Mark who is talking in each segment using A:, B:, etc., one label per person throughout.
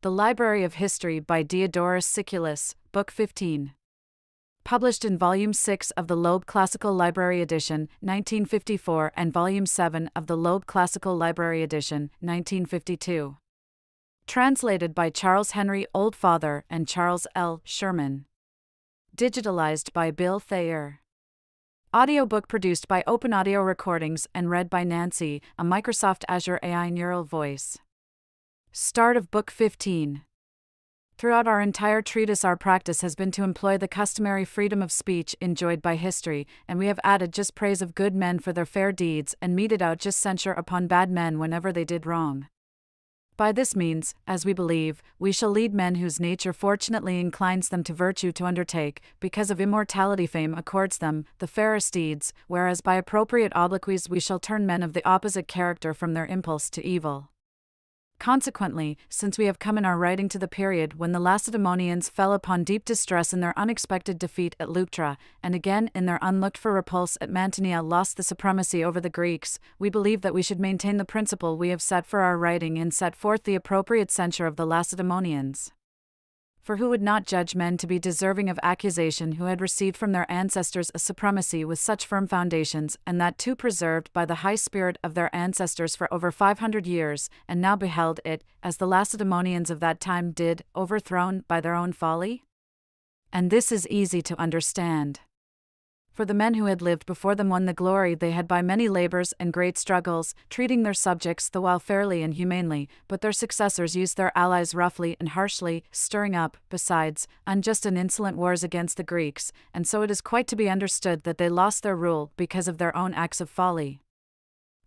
A: The Library of History by Diodoro Sículo, Book 15. Published in Volume 6 of the Loeb Classical Library Edition, 1954, and Volume 7 of the Loeb Classical Library Edition, 1952. Translated by Charles Henry Oldfather and Charles L. Sherman. Digitalized by Bill Thayer. Audiobook produced by Open Audio Recordings and read by Nancy, a Microsoft Azure AI neural voice. Start of Book 15. Throughout our entire treatise, our practice has been to employ the customary freedom of speech enjoyed by history, and we have added just praise of good men for their fair deeds and meted out just censure upon bad men whenever they did wrong. By this means, as we believe, we shall lead men whose nature fortunately inclines them to virtue to undertake, because of immortality fame accords them, the fairest deeds, whereas by appropriate obloquies we shall turn men of the opposite character from their impulse to evil. Consequently, since we have come in our writing to the period when the Lacedaemonians fell upon deep distress in their unexpected defeat at Leuctra, and again in their unlooked-for repulse at Mantinea lost the supremacy over the Greeks, we believe that we should maintain the principle we have set for our writing and set forth the appropriate censure of the Lacedaemonians. For who would not judge men to be deserving of accusation who had received from their ancestors a supremacy with such firm foundations, and that too preserved by the high spirit of their ancestors for over 500 years, and now beheld it, as the Lacedaemonians of that time did, overthrown by their own folly? And this is easy to understand. For the men who had lived before them won the glory they had by many labors and great struggles, treating their subjects the while fairly and humanely, but their successors used their allies roughly and harshly, stirring up, besides, unjust and insolent wars against the Greeks, and so it is quite to be understood that they lost their rule because of their own acts of folly.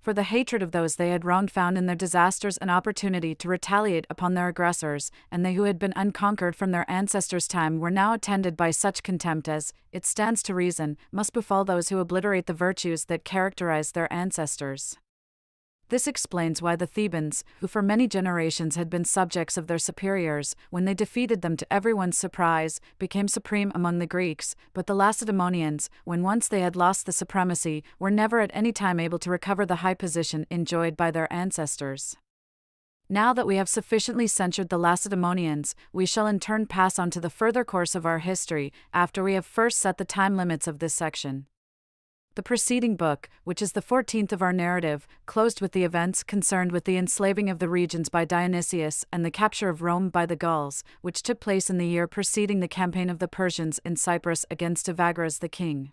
A: For the hatred of those they had wronged found in their disasters an opportunity to retaliate upon their aggressors, and they who had been unconquered from their ancestors' time were now attended by such contempt as, it stands to reason, must befall those who obliterate the virtues that characterized their ancestors. This explains why the Thebans, who for many generations had been subjects of their superiors, when they defeated them to everyone's surprise, became supreme among the Greeks, but the Lacedaemonians, when once they had lost the supremacy, were never at any time able to recover the high position enjoyed by their ancestors. Now that we have sufficiently censured the Lacedaemonians, we shall in turn pass on to the further course of our history, after we have first set the time limits of this section. The preceding book, which is the 14th of our narrative, closed with the events concerned with the enslaving of the regions by Dionysius and the capture of Rome by the Gauls, which took place in the year preceding the campaign of the Persians in Cyprus against Evagras the king.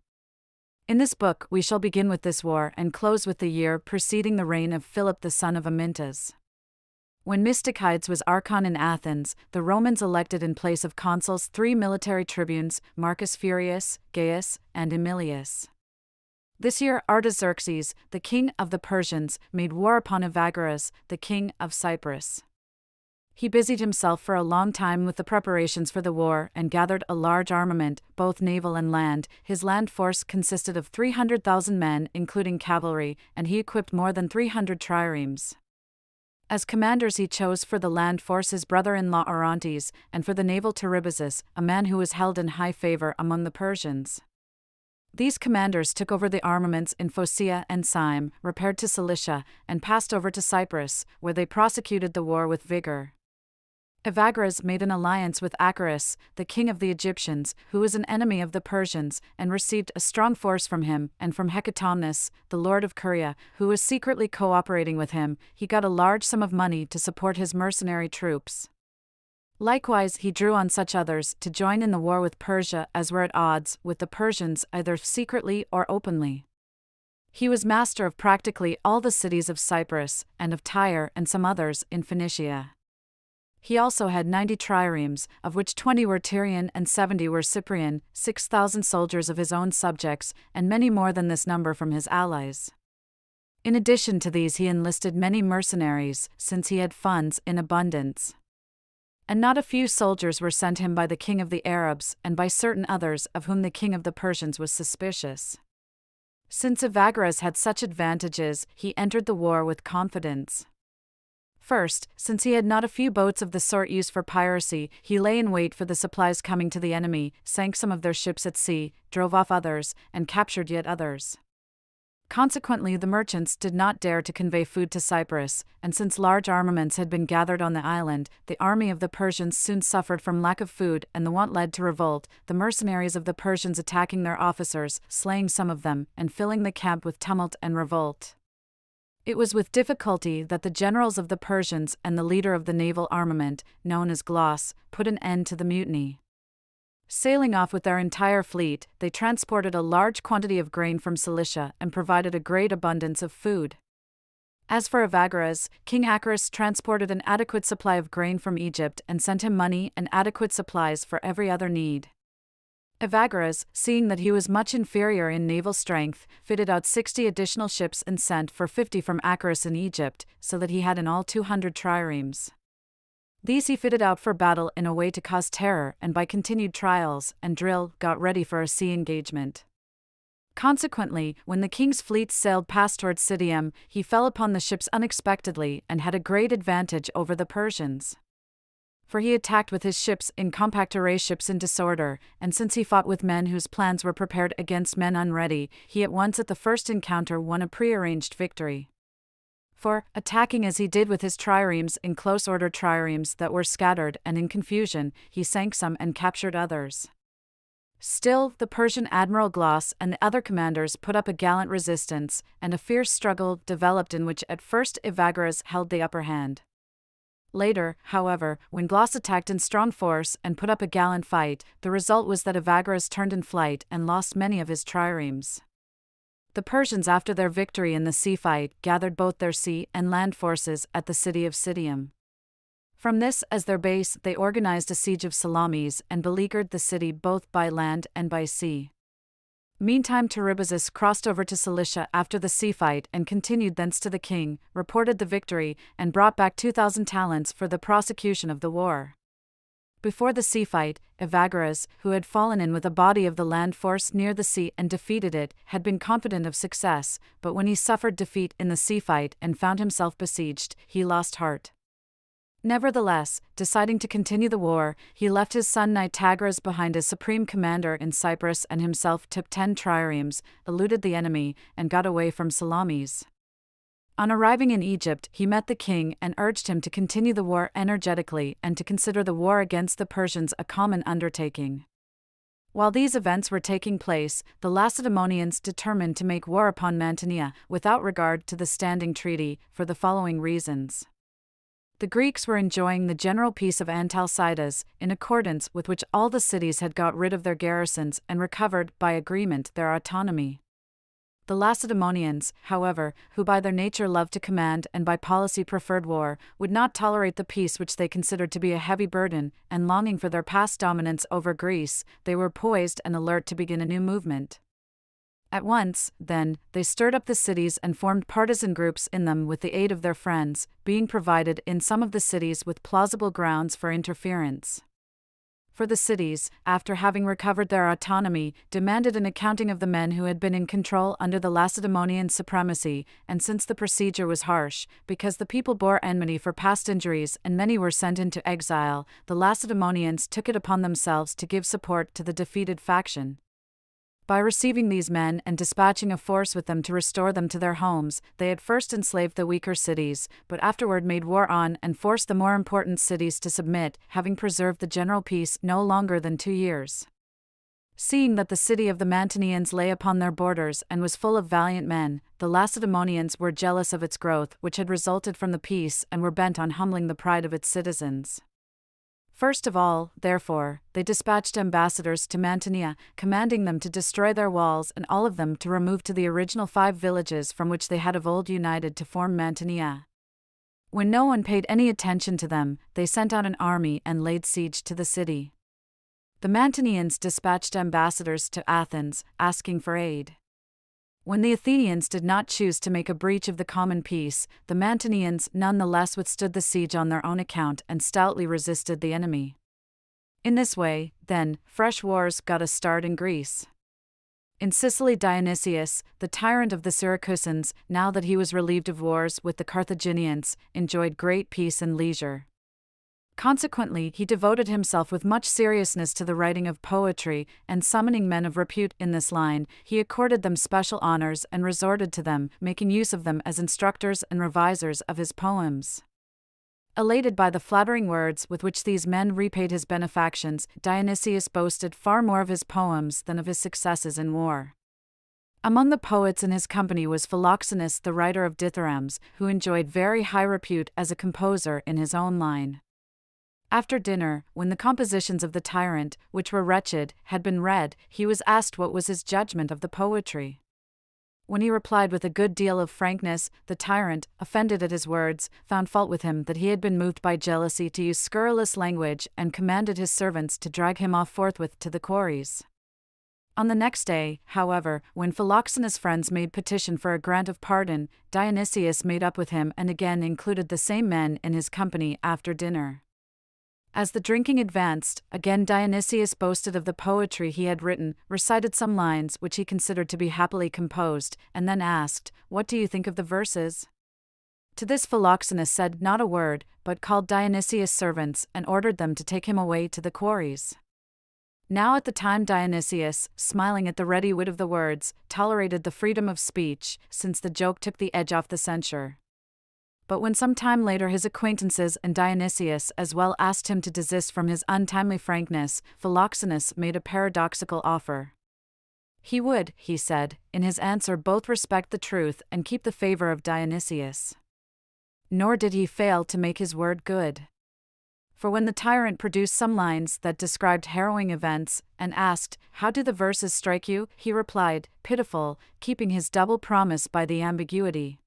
A: In this book we shall begin with this war and close with the year preceding the reign of Philip the son of Amyntas. When Mystichides was archon in Athens, the Romans elected in place of consuls 3 military tribunes, Marcus Furius, Gaius, and Emilius. This year Artaxerxes, the king of the Persians, made war upon Evagras, the king of Cyprus. He busied himself for a long time with the preparations for the war and gathered a large armament, both naval and land. His land force consisted of 300,000 men, including cavalry, and he equipped more than 300 triremes. As commanders he chose for the land force his brother-in-law Orontes, and for the naval Teribazus, a man who was held in high favor among the Persians. These commanders took over the armaments in Phocea and Syme, repaired to Cilicia, and passed over to Cyprus, where they prosecuted the war with vigor. Evagras made an alliance with Acharis, the king of the Egyptians, who was an enemy of the Persians, and received a strong force from him, and from Hecatomnus, the lord of Curia, who was secretly cooperating with him, he got a large sum of money to support his mercenary troops. Likewise he drew on such others to join in the war with Persia as were at odds with the Persians either secretly or openly. He was master of practically all the cities of Cyprus, and of Tyre and some others in Phoenicia. He also had 90 triremes, of which 20 were Tyrian and 70 were Cyprian, 6,000 soldiers of his own subjects, and many more than this number from his allies. In addition to these he enlisted many mercenaries, since he had funds in abundance. And not a few soldiers were sent him by the king of the Arabs, and by certain others of whom the king of the Persians was suspicious. Since Evagras had such advantages, he entered the war with confidence. First, since he had not a few boats of the sort used for piracy, he lay in wait for the supplies coming to the enemy, sank some of their ships at sea, drove off others, and captured yet others. Consequently, the merchants did not dare to convey food to Cyprus, and since large armaments had been gathered on the island, the army of the Persians soon suffered from lack of food, and the want led to revolt, the mercenaries of the Persians attacking their officers, slaying some of them, and filling the camp with tumult and revolt. It was with difficulty that the generals of the Persians and the leader of the naval armament, known as Glauce, put an end to the mutiny. Sailing off with their entire fleet, they transported a large quantity of grain from Cilicia and provided a great abundance of food. As for Evagrius, King Acarus transported an adequate supply of grain from Egypt and sent him money and adequate supplies for every other need. Evagrius, seeing that he was much inferior in naval strength, fitted out 60 additional ships and sent for 50 from Acarus in Egypt, so that he had in all 200 triremes. These he fitted out for battle in a way to cause terror, and by continued trials and drill got ready for a sea engagement. Consequently, when the king's fleet sailed past towards Citium, he fell upon the ships unexpectedly and had a great advantage over the Persians. For he attacked with his ships in compact array, ships in disorder, and since he fought with men whose plans were prepared against men unready, he at once at the first encounter won a prearranged victory. For, attacking as he did with his triremes in close order, triremes that were scattered and in confusion, he sank some and captured others. Still, the Persian admiral Glauce and the other commanders put up a gallant resistance, and a fierce struggle developed in which at first Evagrius held the upper hand. Later, however, when Glauce attacked in strong force and put up a gallant fight, the result was that Evagrius turned in flight and lost many of his triremes. The Persians, after their victory in the sea fight, gathered both their sea and land forces at the city of Citium. From this as their base, they organized a siege of Salamis and beleaguered the city both by land and by sea. Meantime, Teribazus crossed over to Cilicia after the sea fight and continued thence to the king, reported the victory, and brought back 2,000 talents for the prosecution of the war. Before the sea fight, Evagrius, who had fallen in with a body of the land force near the sea and defeated it, had been confident of success, but when he suffered defeat in the sea fight and found himself besieged, he lost heart. Nevertheless, deciding to continue the war, he left his son Nitagras behind as supreme commander in Cyprus and himself took 10 triremes, eluded the enemy, and got away from Salamis. On arriving in Egypt, he met the king and urged him to continue the war energetically and to consider the war against the Persians a common undertaking. While these events were taking place, the Lacedaemonians determined to make war upon Mantinea, without regard to the standing treaty, for the following reasons. The Greeks were enjoying the general peace of Antalcidas, in accordance with which all the cities had got rid of their garrisons and recovered, by agreement, their autonomy. The Lacedaemonians, however, who by their nature loved to command and by policy preferred war, would not tolerate the peace which they considered to be a heavy burden, and longing for their past dominance over Greece, they were poised and alert to begin a new movement. At once, then, they stirred up the cities and formed partisan groups in them with the aid of their friends, being provided in some of the cities with plausible grounds for interference. For the cities, after having recovered their autonomy, demanded an accounting of the men who had been in control under the Lacedaemonian supremacy, and since the procedure was harsh, because the people bore enmity for past injuries and many were sent into exile, the Lacedaemonians took it upon themselves to give support to the defeated faction. By receiving these men and dispatching a force with them to restore them to their homes, they at first enslaved the weaker cities, but afterward made war on and forced the more important cities to submit, having preserved the general peace no longer than 2 years. Seeing that the city of the Mantineans lay upon their borders and was full of valiant men, the Lacedaemonians were jealous of its growth which had resulted from the peace and were bent on humbling the pride of its citizens. First of all, therefore, they dispatched ambassadors to Mantinea, commanding them to destroy their walls and all of them to remove to the original 5 villages from which they had of old united to form Mantinea. When no one paid any attention to them, they sent out an army and laid siege to the city. The Mantineans dispatched ambassadors to Athens, asking for aid. When the Athenians did not choose to make a breach of the common peace, the Mantineans none the less withstood the siege on their own account and stoutly resisted the enemy. In this way, then, fresh wars got a start in Greece. In Sicily, Dionysius, the tyrant of the Syracusans, now that he was relieved of wars with the Carthaginians, enjoyed great peace and leisure. Consequently, he devoted himself with much seriousness to the writing of poetry, and summoning men of repute in this line, he accorded them special honors and resorted to them, making use of them as instructors and revisers of his poems. Elated by the flattering words with which these men repaid his benefactions, Dionysius boasted far more of his poems than of his successes in war. Among the poets in his company was Philoxenus, the writer of dithyrambs, who enjoyed very high repute as a composer in his own line. After dinner, when the compositions of the tyrant, which were wretched, had been read, he was asked what was his judgment of the poetry. When he replied with a good deal of frankness, the tyrant, offended at his words, found fault with him that he had been moved by jealousy to use scurrilous language, and commanded his servants to drag him off forthwith to the quarries. On the next day, however, when Philoxenus' friends made petition for a grant of pardon, Dionysius made up with him and again included the same men in his company after dinner. As the drinking advanced, again Dionysius boasted of the poetry he had written, recited some lines which he considered to be happily composed, and then asked, "What do you think of the verses?" To this Philoxenus said not a word, but called Dionysius' servants and ordered them to take him away to the quarries. Now at the time Dionysius, smiling at the ready wit of the words, tolerated the freedom of speech, since the joke took the edge off the censure. But when some time later his acquaintances and Dionysius as well asked him to desist from his untimely frankness, Philoxenus made a paradoxical offer. He would, he said, in his answer both respect the truth and keep the favor of Dionysius. Nor did he fail to make his word good. For when the tyrant produced some lines that described harrowing events, and asked, "How do the verses strike you?" he replied, "Pitiful," keeping his double promise by the ambiguity.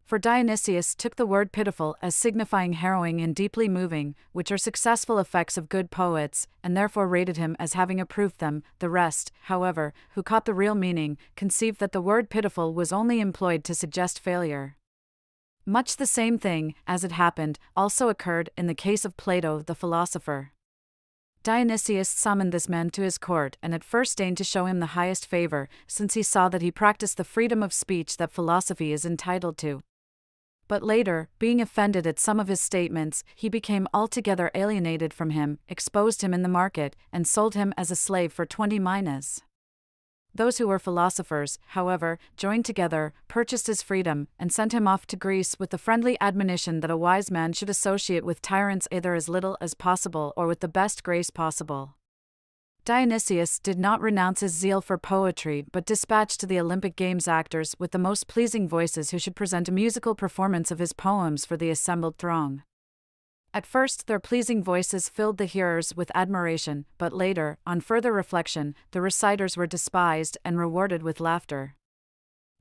A: For Dionysius took the word pitiful as signifying harrowing and deeply moving, which are successful effects of good poets, and therefore rated him as having approved them. The rest, however, who caught the real meaning, conceived that the word pitiful was only employed to suggest failure. Much the same thing, as it happened, also occurred in the case of Plato the philosopher. Dionysius summoned this man to his court and at first deigned to show him the highest favor, since he saw that he practiced the freedom of speech that philosophy is entitled to. But later, being offended at some of his statements, he became altogether alienated from him, exposed him in the market, and sold him as a slave for 20 minas. Those who were philosophers, however, joined together, purchased his freedom, and sent him off to Greece with the friendly admonition that a wise man should associate with tyrants either as little as possible or with the best grace possible. Dionysius did not renounce his zeal for poetry but dispatched to the Olympic Games actors with the most pleasing voices who should present a musical performance of his poems for the assembled throng. At first their pleasing voices filled the hearers with admiration, but later, on further reflection, the reciters were despised and rewarded with laughter.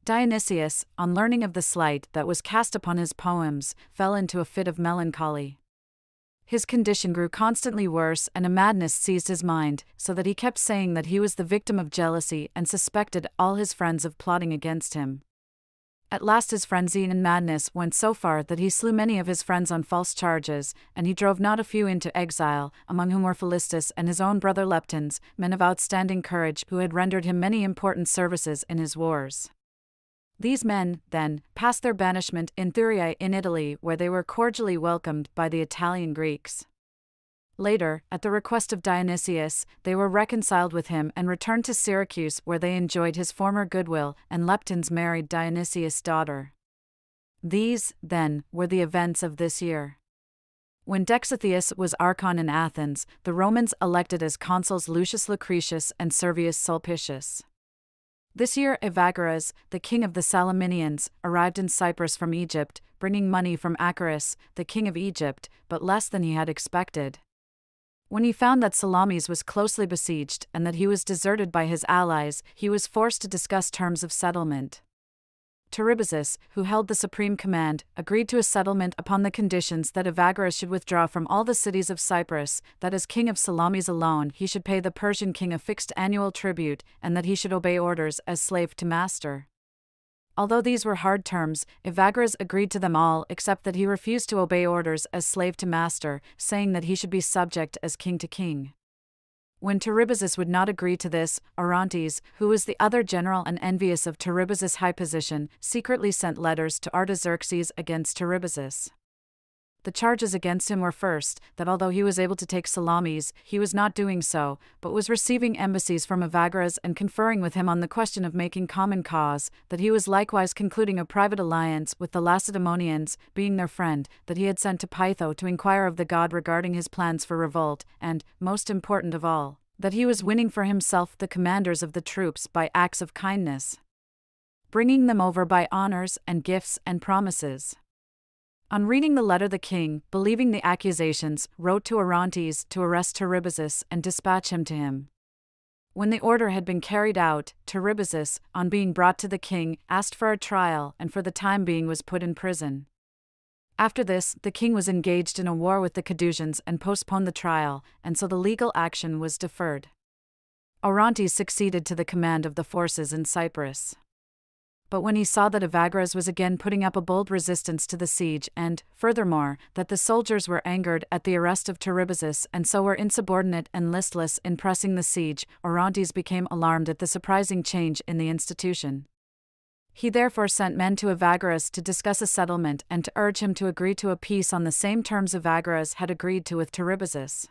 A: Dionysius, on learning of the slight that was cast upon his poems, fell into a fit of melancholy. His condition grew constantly worse and a madness seized his mind, so that he kept saying that he was the victim of jealousy and suspected all his friends of plotting against him. At last his frenzy and madness went so far that he slew many of his friends on false charges, and he drove not a few into exile, among whom were Philistus and his own brother Leptines, men of outstanding courage who had rendered him many important services in his wars. These men, then, passed their banishment in Thurii in Italy, where they were cordially welcomed by the Italian Greeks. Later, at the request of Dionysius, they were reconciled with him and returned to Syracuse, where they enjoyed his former goodwill, and Leptines married Dionysius' daughter. These, then, were the events of this year. When Dexithius was archon in Athens, the Romans elected as consuls Lucius Lucretius and Servius Sulpicius. This year Evagrius, the king of the Salaminians, arrived in Cyprus from Egypt, bringing money from Acharis, the king of Egypt, but less than he had expected. When he found that Salamis was closely besieged and that he was deserted by his allies, he was forced to discuss terms of settlement. Teribazus, who held the supreme command, agreed to a settlement upon the conditions that Evagrius should withdraw from all the cities of Cyprus, that as king of Salamis alone he should pay the Persian king a fixed annual tribute, and that he should obey orders as slave to master. Although these were hard terms, Evagrius agreed to them all except that he refused to obey orders as slave to master, saying that he should be subject as king to king. When Teribazus would not agree to this, Orontes, who was the other general and envious of Teribazus' high position, secretly sent letters to Artaxerxes against Teribazus. The charges against him were first, that although he was able to take Salamis, he was not doing so, but was receiving embassies from Evagras and conferring with him on the question of making common cause, that he was likewise concluding a private alliance with the Lacedaemonians, being their friend, that he had sent to Pytho to inquire of the god regarding his plans for revolt, and, most important of all, that he was winning for himself the commanders of the troops by acts of kindness, bringing them over by honors and gifts and promises. On reading the letter, the king, believing the accusations, wrote to Orontes to arrest Teribazus and dispatch him to him. When the order had been carried out, Teribazus, on being brought to the king, asked for a trial and for the time being was put in prison. After this, the king was engaged in a war with the Cadusians and postponed the trial, and so the legal action was deferred. Orontes succeeded to the command of the forces in Cyprus. But when he saw that Evagras was again putting up a bold resistance to the siege and, furthermore, that the soldiers were angered at the arrest of Teribazus and so were insubordinate and listless in pressing the siege, Orontes became alarmed at the surprising change in the institution. He therefore sent men to Evagras to discuss a settlement and to urge him to agree to a peace on the same terms Evagras had agreed to with Teribazus.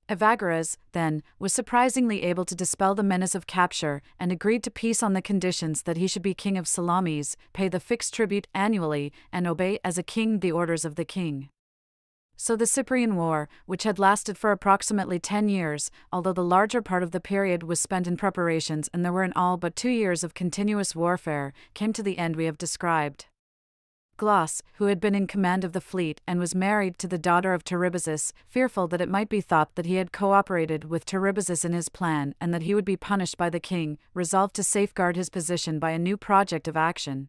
A: Evagras, then, was surprisingly able to dispel the menace of capture, and agreed to peace on the conditions that he should be king of Salamis, pay the fixed tribute annually, and obey as a king the orders of the king. So the Cyprian War, which had lasted for approximately 10 years, although the larger part of the period was spent in preparations and there were in all but 2 years of continuous warfare, came to the end we have described. Glas, who had been in command of the fleet and was married to the daughter of Teribazus, fearful that it might be thought that he had cooperated with Teribazus in his plan and that he would be punished by the king, resolved to safeguard his position by a new project of action.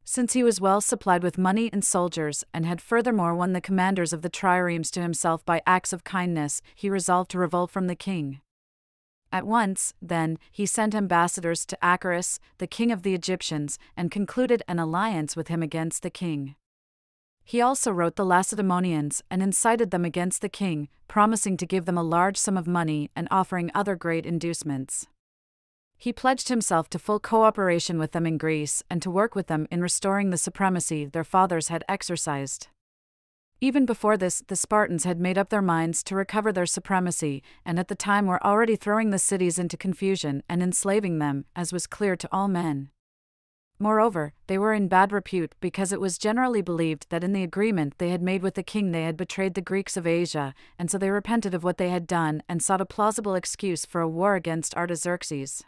A: Since he was well supplied with money and soldiers and had furthermore won the commanders of the triremes to himself by acts of kindness, he resolved to revolt from the king. At once, then, he sent ambassadors to Acharis, the king of the Egyptians, and concluded an alliance with him against the king. He also wrote the Lacedaemonians and incited them against the king, promising to give them a large sum of money and offering other great inducements. He pledged himself to full cooperation with them in Greece and to work with them in restoring the supremacy their fathers had exercised. Even before this, the Spartans had made up their minds to recover their supremacy, and at the time were already throwing the cities into confusion and enslaving them, as was clear to all men. Moreover, they were in bad repute because it was generally believed that in the agreement they had made with the king they had betrayed the Greeks of Asia, and so they repented of what they had done and sought a plausible excuse for a war against Artaxerxes.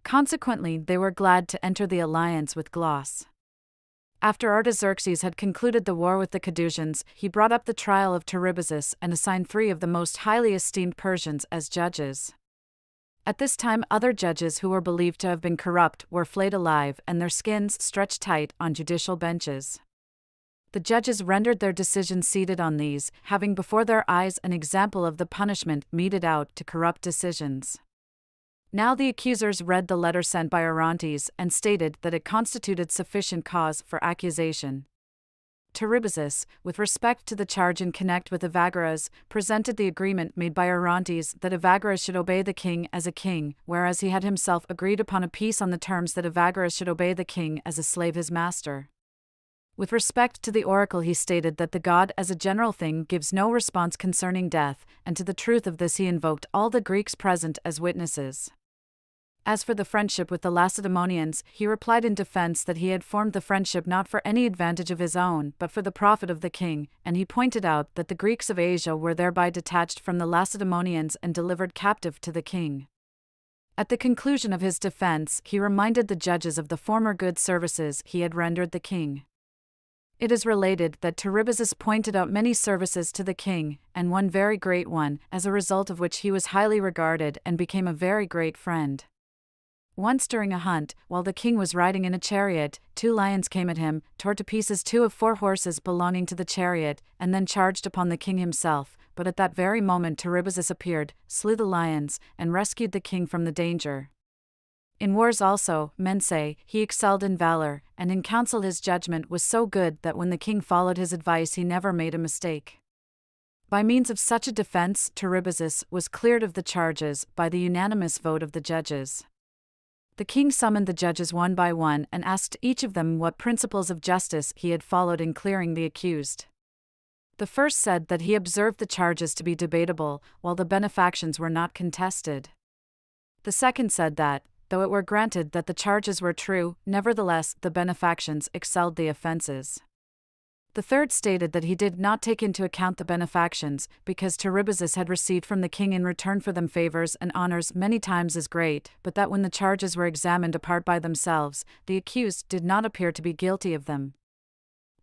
A: Consequently, they were glad to enter the alliance with Glas. After Artaxerxes had concluded the war with the Cadusians, he brought up the trial of Teribazus and assigned 3 of the most highly esteemed Persians as judges. At this time, other judges who were believed to have been corrupt were flayed alive and their skins stretched tight on judicial benches. The judges rendered their decisions seated on these, having before their eyes an example of the punishment meted out to corrupt decisions. Now the accusers read the letter sent by Orontes and stated that it constituted sufficient cause for accusation. Teribazus, with respect to the charge in connect with Evagras, presented the agreement made by Orontes that Evagras should obey the king as a king, whereas he had himself agreed upon a peace on the terms that Evagras should obey the king as a slave his master. With respect to the oracle he stated that the god as a general thing gives no response concerning death, and to the truth of this he invoked all the Greeks present as witnesses. As for the friendship with the Lacedaemonians, he replied in defense that he had formed the friendship not for any advantage of his own, but for the profit of the king, and he pointed out that the Greeks of Asia were thereby detached from the Lacedaemonians and delivered captive to the king. At the conclusion of his defense, he reminded the judges of the former good services he had rendered the king. It is related that Teribazus pointed out many services to the king, and one very great one, as a result of which he was highly regarded and became a very great friend. Once during a hunt, while the king was riding in a chariot, 2 lions came at him, tore to pieces 2 of 4 horses belonging to the chariot, and then charged upon the king himself, but at that very moment Teribazus appeared, slew the lions, and rescued the king from the danger. In wars also, men say, he excelled in valor, and in council his judgment was so good that when the king followed his advice he never made a mistake. By means of such a defense, Teribazus was cleared of the charges by the unanimous vote of the judges. The king summoned the judges one by one and asked each of them what principles of justice he had followed in clearing the accused. The first said that he observed the charges to be debatable, while the benefactions were not contested. The second said that, though it were granted that the charges were true, nevertheless the benefactions excelled the offences. The third stated that he did not take into account the benefactions, because Teribazus had received from the king in return for them favors and honors many times as great, but that when the charges were examined apart by themselves, the accused did not appear to be guilty of them.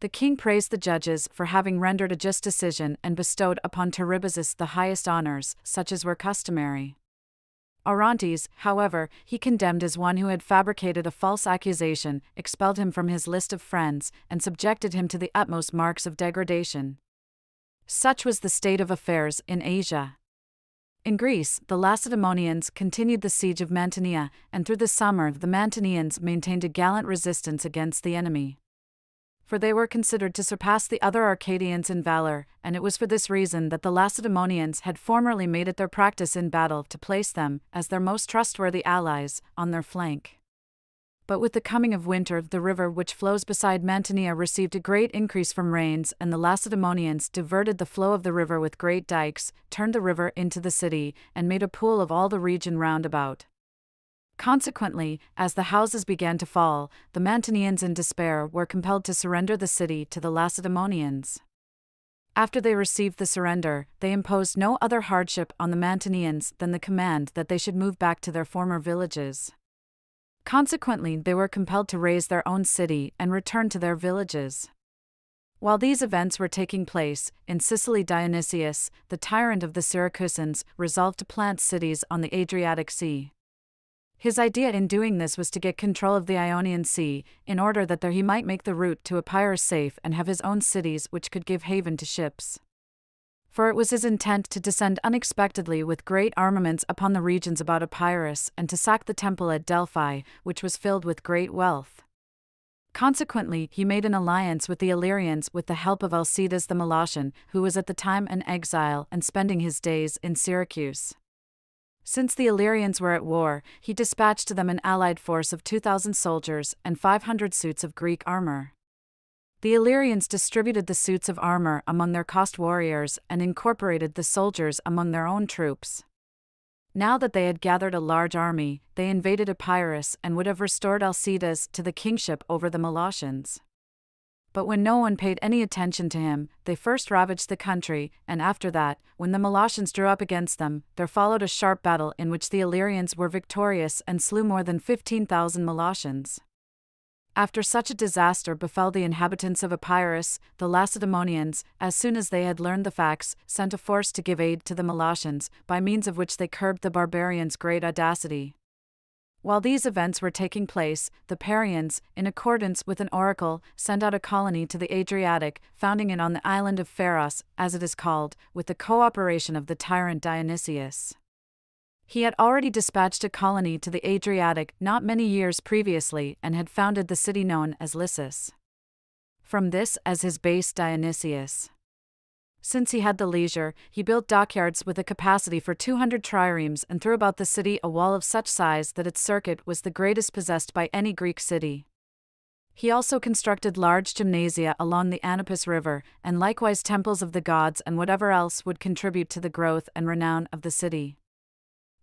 A: The king praised the judges for having rendered a just decision and bestowed upon Teribazus the highest honors, such as were customary. Orontes, however, he condemned as one who had fabricated a false accusation, expelled him from his list of friends, and subjected him to the utmost marks of degradation. Such was the state of affairs in Asia. In Greece, the Lacedaemonians continued the siege of Mantinea, and through the summer the Mantineans maintained a gallant resistance against the enemy. For they were considered to surpass the other Arcadians in valor, and it was for this reason that the Lacedaemonians had formerly made it their practice in battle to place them, as their most trustworthy allies, on their flank. But with the coming of winter, the river which flows beside Mantinea received a great increase from rains, and the Lacedaemonians diverted the flow of the river with great dikes, turned the river into the city, and made a pool of all the region round about. Consequently, as the houses began to fall, the Mantineans in despair were compelled to surrender the city to the Lacedaemonians. After they received the surrender, they imposed no other hardship on the Mantineans than the command that they should move back to their former villages. Consequently, they were compelled to raise their own city and return to their villages. While these events were taking place, in Sicily Dionysius, the tyrant of the Syracusans, resolved to plant cities on the Adriatic Sea. His idea in doing this was to get control of the Ionian Sea, in order that there he might make the route to Epirus safe and have his own cities which could give haven to ships. For it was his intent to descend unexpectedly with great armaments upon the regions about Epirus and to sack the temple at Delphi, which was filled with great wealth. Consequently, he made an alliance with the Illyrians with the help of Alcidas the Molossian, who was at the time an exile and spending his days in Syracuse. Since the Illyrians were at war, he dispatched to them an allied force of 2,000 soldiers and 500 suits of Greek armor. The Illyrians distributed the suits of armor among their cost warriors and incorporated the soldiers among their own troops. Now that they had gathered a large army, they invaded Epirus and would have restored Alcidas to the kingship over the Molossians. But when no one paid any attention to him, they first ravaged the country, and after that, when the Molossians drew up against them, there followed a sharp battle in which the Illyrians were victorious and slew more than 15,000 Molossians. After such a disaster befell the inhabitants of Epirus, the Lacedaemonians, as soon as they had learned the facts, sent a force to give aid to the Molossians, by means of which they curbed the barbarians' great audacity. While these events were taking place, the Parians, in accordance with an oracle, sent out a colony to the Adriatic, founding it on the island of Pharos, as it is called, with the cooperation of the tyrant Dionysius. He had already dispatched a colony to the Adriatic not many years previously and had founded the city known as Lissus. From this as his base Dionysius. Since he had the leisure, he built dockyards with a capacity for 200 triremes and threw about the city a wall of such size that its circuit was the greatest possessed by any Greek city. He also constructed large gymnasia along the Anapus River, and likewise temples of the gods and whatever else would contribute to the growth and renown of the city.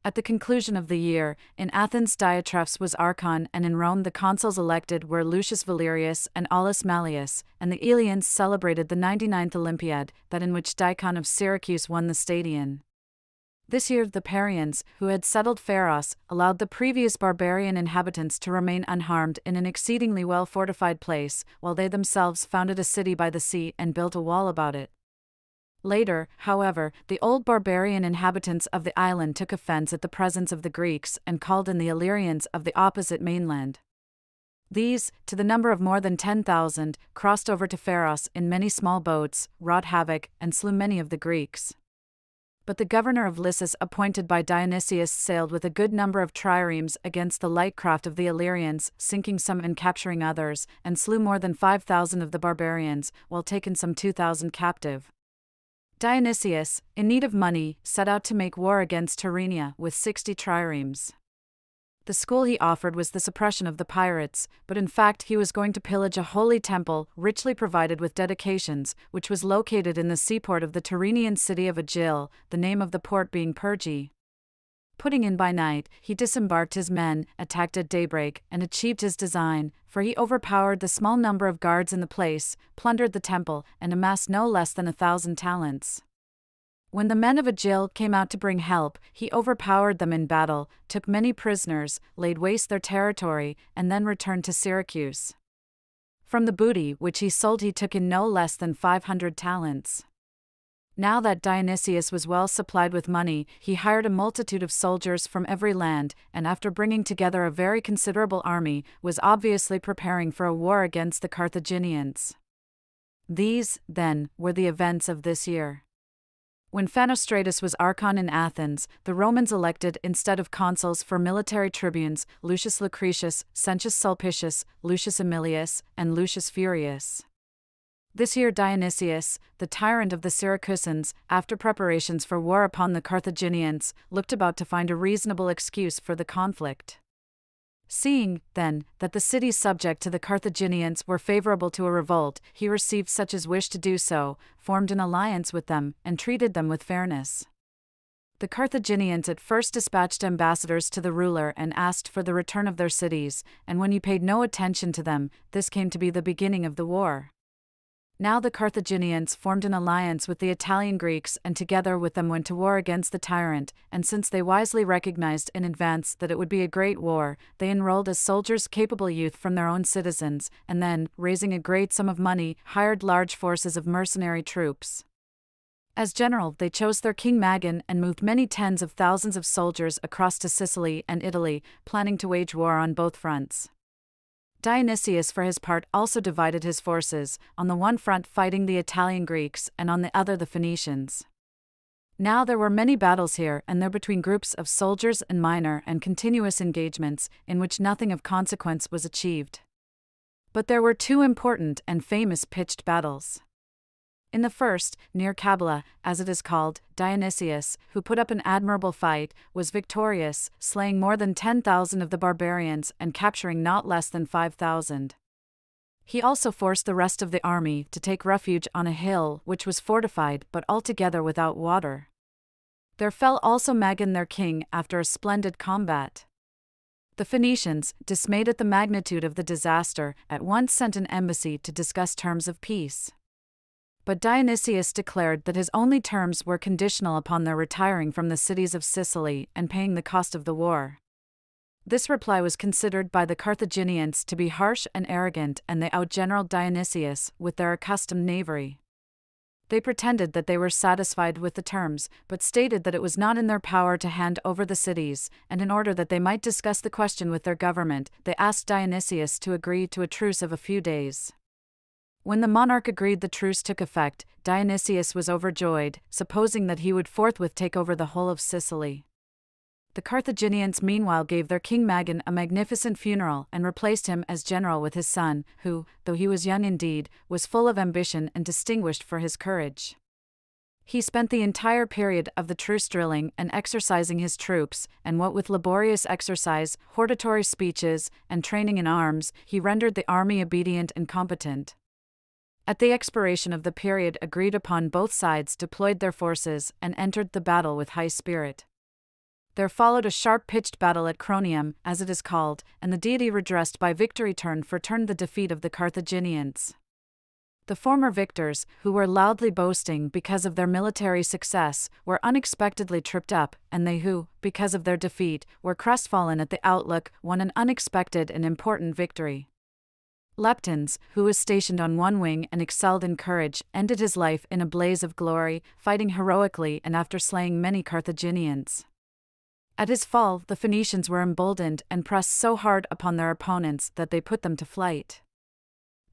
A: At the conclusion of the year, in Athens Diotrephes was archon, and in Rome the consuls elected were Lucius Valerius and Aulus Malleus, and the Eleans celebrated the 99th Olympiad, that in which Dion of Syracuse won the stadion. This year the Parians, who had settled Pharos, allowed the previous barbarian inhabitants to remain unharmed in an exceedingly well-fortified place, while they themselves founded a city by the sea and built a wall about it. Later, however, the old barbarian inhabitants of the island took offense at the presence of the Greeks and called in the Illyrians of the opposite mainland. These, to the number of more than 10,000, crossed over to Pharos in many small boats, wrought havoc, and slew many of the Greeks. But the governor of Lissus appointed by Dionysius sailed with a good number of triremes against the light craft of the Illyrians, sinking some and capturing others, and slew more than 5,000 of the barbarians, while taking some 2,000 captive. Dionysius, in need of money, set out to make war against Tyrrhenia with 60 triremes. The school he offered was the suppression of the pirates, but in fact he was going to pillage a holy temple, richly provided with dedications, which was located in the seaport of the Tyrrhenian city of Agil, the name of the port being Perge. Putting in by night, he disembarked his men, attacked at daybreak, and achieved his design, for he overpowered the small number of guards in the place, plundered the temple, and amassed no less than 1,000 talents. When the men of Agil came out to bring help, he overpowered them in battle, took many prisoners, laid waste their territory, and then returned to Syracuse. From the booty which he sold he took in no less than 500 talents. Now that Dionysius was well supplied with money, he hired a multitude of soldiers from every land, and after bringing together a very considerable army, was obviously preparing for a war against the Carthaginians. These, then, were the events of this year. When Phanostratus was archon in Athens, the Romans elected instead of consuls for military tribunes Lucius Lucretius, Sentius Sulpicius, Lucius Aemilius, and Lucius Furius. This year Dionysius, the tyrant of the Syracusans, after preparations for war upon the Carthaginians, looked about to find a reasonable excuse for the conflict. Seeing, then, that the cities subject to the Carthaginians were favorable to a revolt, he received such as wished to do so, formed an alliance with them, and treated them with fairness. The Carthaginians at first dispatched ambassadors to the ruler and asked for the return of their cities, and when he paid no attention to them, this came to be the beginning of the war. Now the Carthaginians formed an alliance with the Italian Greeks and together with them went to war against the tyrant, and since they wisely recognized in advance that it would be a great war, they enrolled as soldiers capable youth from their own citizens, and then, raising a great sum of money, hired large forces of mercenary troops. As general, they chose their king Magan and moved many tens of thousands of soldiers across to Sicily and Italy, planning to wage war on both fronts. Dionysius for his part also divided his forces, on the one front fighting the Italian Greeks and on the other the Phoenicians. Now there were many battles here and there between groups of soldiers and minor and continuous engagements, in which nothing of consequence was achieved. But there were two important and famous pitched battles. In the first, near Cabala, as it is called, Dionysius, who put up an admirable fight, was victorious, slaying more than 10,000 of the barbarians and capturing not less than 5,000. He also forced the rest of the army to take refuge on a hill which was fortified but altogether without water. There fell also Magan their king after a splendid combat. The Phoenicians, dismayed at the magnitude of the disaster, at once sent an embassy to discuss terms of peace. But Dionysius declared that his only terms were conditional upon their retiring from the cities of Sicily and paying the cost of the war. This reply was considered by the Carthaginians to be harsh and arrogant, and they outgeneraled Dionysius with their accustomed knavery. They pretended that they were satisfied with the terms, but stated that it was not in their power to hand over the cities, and in order that they might discuss the question with their government, they asked Dionysius to agree to a truce of a few days. When the monarch agreed, the truce took effect. Dionysius was overjoyed, supposing that he would forthwith take over the whole of Sicily. The Carthaginians meanwhile gave their king Magan a magnificent funeral and replaced him as general with his son, who, though he was young indeed, was full of ambition and distinguished for his courage. He spent the entire period of the truce drilling and exercising his troops, and what with laborious exercise, hortatory speeches, and training in arms, he rendered the army obedient and competent. At the expiration of the period agreed upon, both sides deployed their forces and entered the battle with high spirit. There followed a sharp-pitched battle at Cronium, as it is called, and the deity redressed by victory turn for turn the defeat of the Carthaginians. The former victors, who were loudly boasting because of their military success, were unexpectedly tripped up, and they who, because of their defeat, were crestfallen at the outlook, won an unexpected and important victory. Leptines, who was stationed on one wing and excelled in courage, ended his life in a blaze of glory, fighting heroically and after slaying many Carthaginians. At his fall, the Phoenicians were emboldened and pressed so hard upon their opponents that they put them to flight.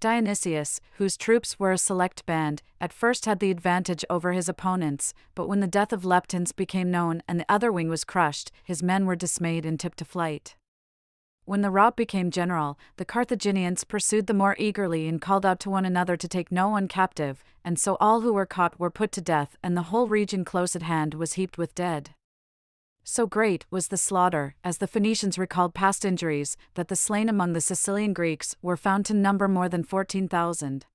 A: Dionysius, whose troops were a select band, at first had the advantage over his opponents, but when the death of Leptines became known and the other wing was crushed, his men were dismayed and tipped to flight. When the rout became general, the Carthaginians pursued the more eagerly and called out to one another to take no one captive, and so all who were caught were put to death, and the whole region close at hand was heaped with dead. So great was the slaughter, as the Phoenicians recalled past injuries, that the slain among the Sicilian Greeks were found to number more than 14,000.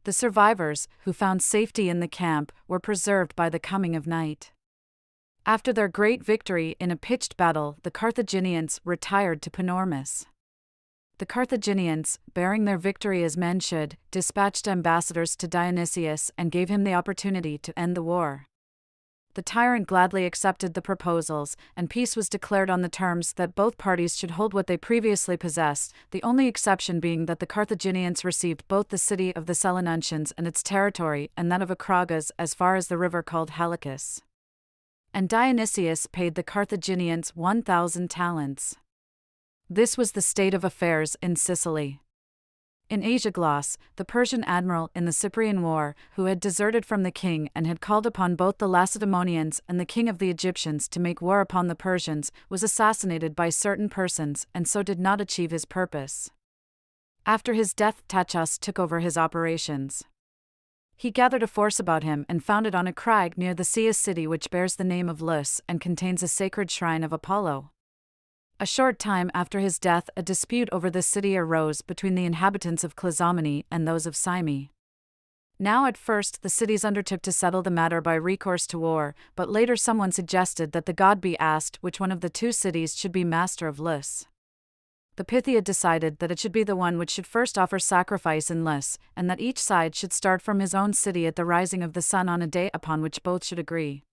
A: The survivors, who found safety in the camp, were preserved by the coming of night. After their great victory in a pitched battle, the Carthaginians retired to Panormus. The Carthaginians, bearing their victory as men should, dispatched ambassadors to Dionysius and gave him the opportunity to end the war. The tyrant gladly accepted the proposals, and peace was declared on the terms that both parties should hold what they previously possessed, the only exception being that the Carthaginians received both the city of the Selinuncians and its territory, and that of Acragas as far as the river called Helicus. And Dionysius paid the Carthaginians 1,000 talents. This was the state of affairs in Sicily. In Asia Gloss, the Persian admiral in the Cyprian War, who had deserted from the king and had called upon both the Lacedaemonians and the king of the Egyptians to make war upon the Persians, was assassinated by certain persons and so did not achieve his purpose. After his death, Tachos took over his operations. He gathered a force about him and founded on a crag near the sea a city which bears the name of Lus and contains a sacred shrine of Apollo. A short time after his death, a dispute over this city arose between the inhabitants of Clazomene and those of Cyme. Now at first the cities undertook to settle the matter by recourse to war, but later someone suggested that the god be asked which one of the two cities should be master of Lus. The Pythia decided that it should be the one which should first offer sacrifice in Lus, and that each side should start from his own city at the rising of the sun on a day upon which both should agree.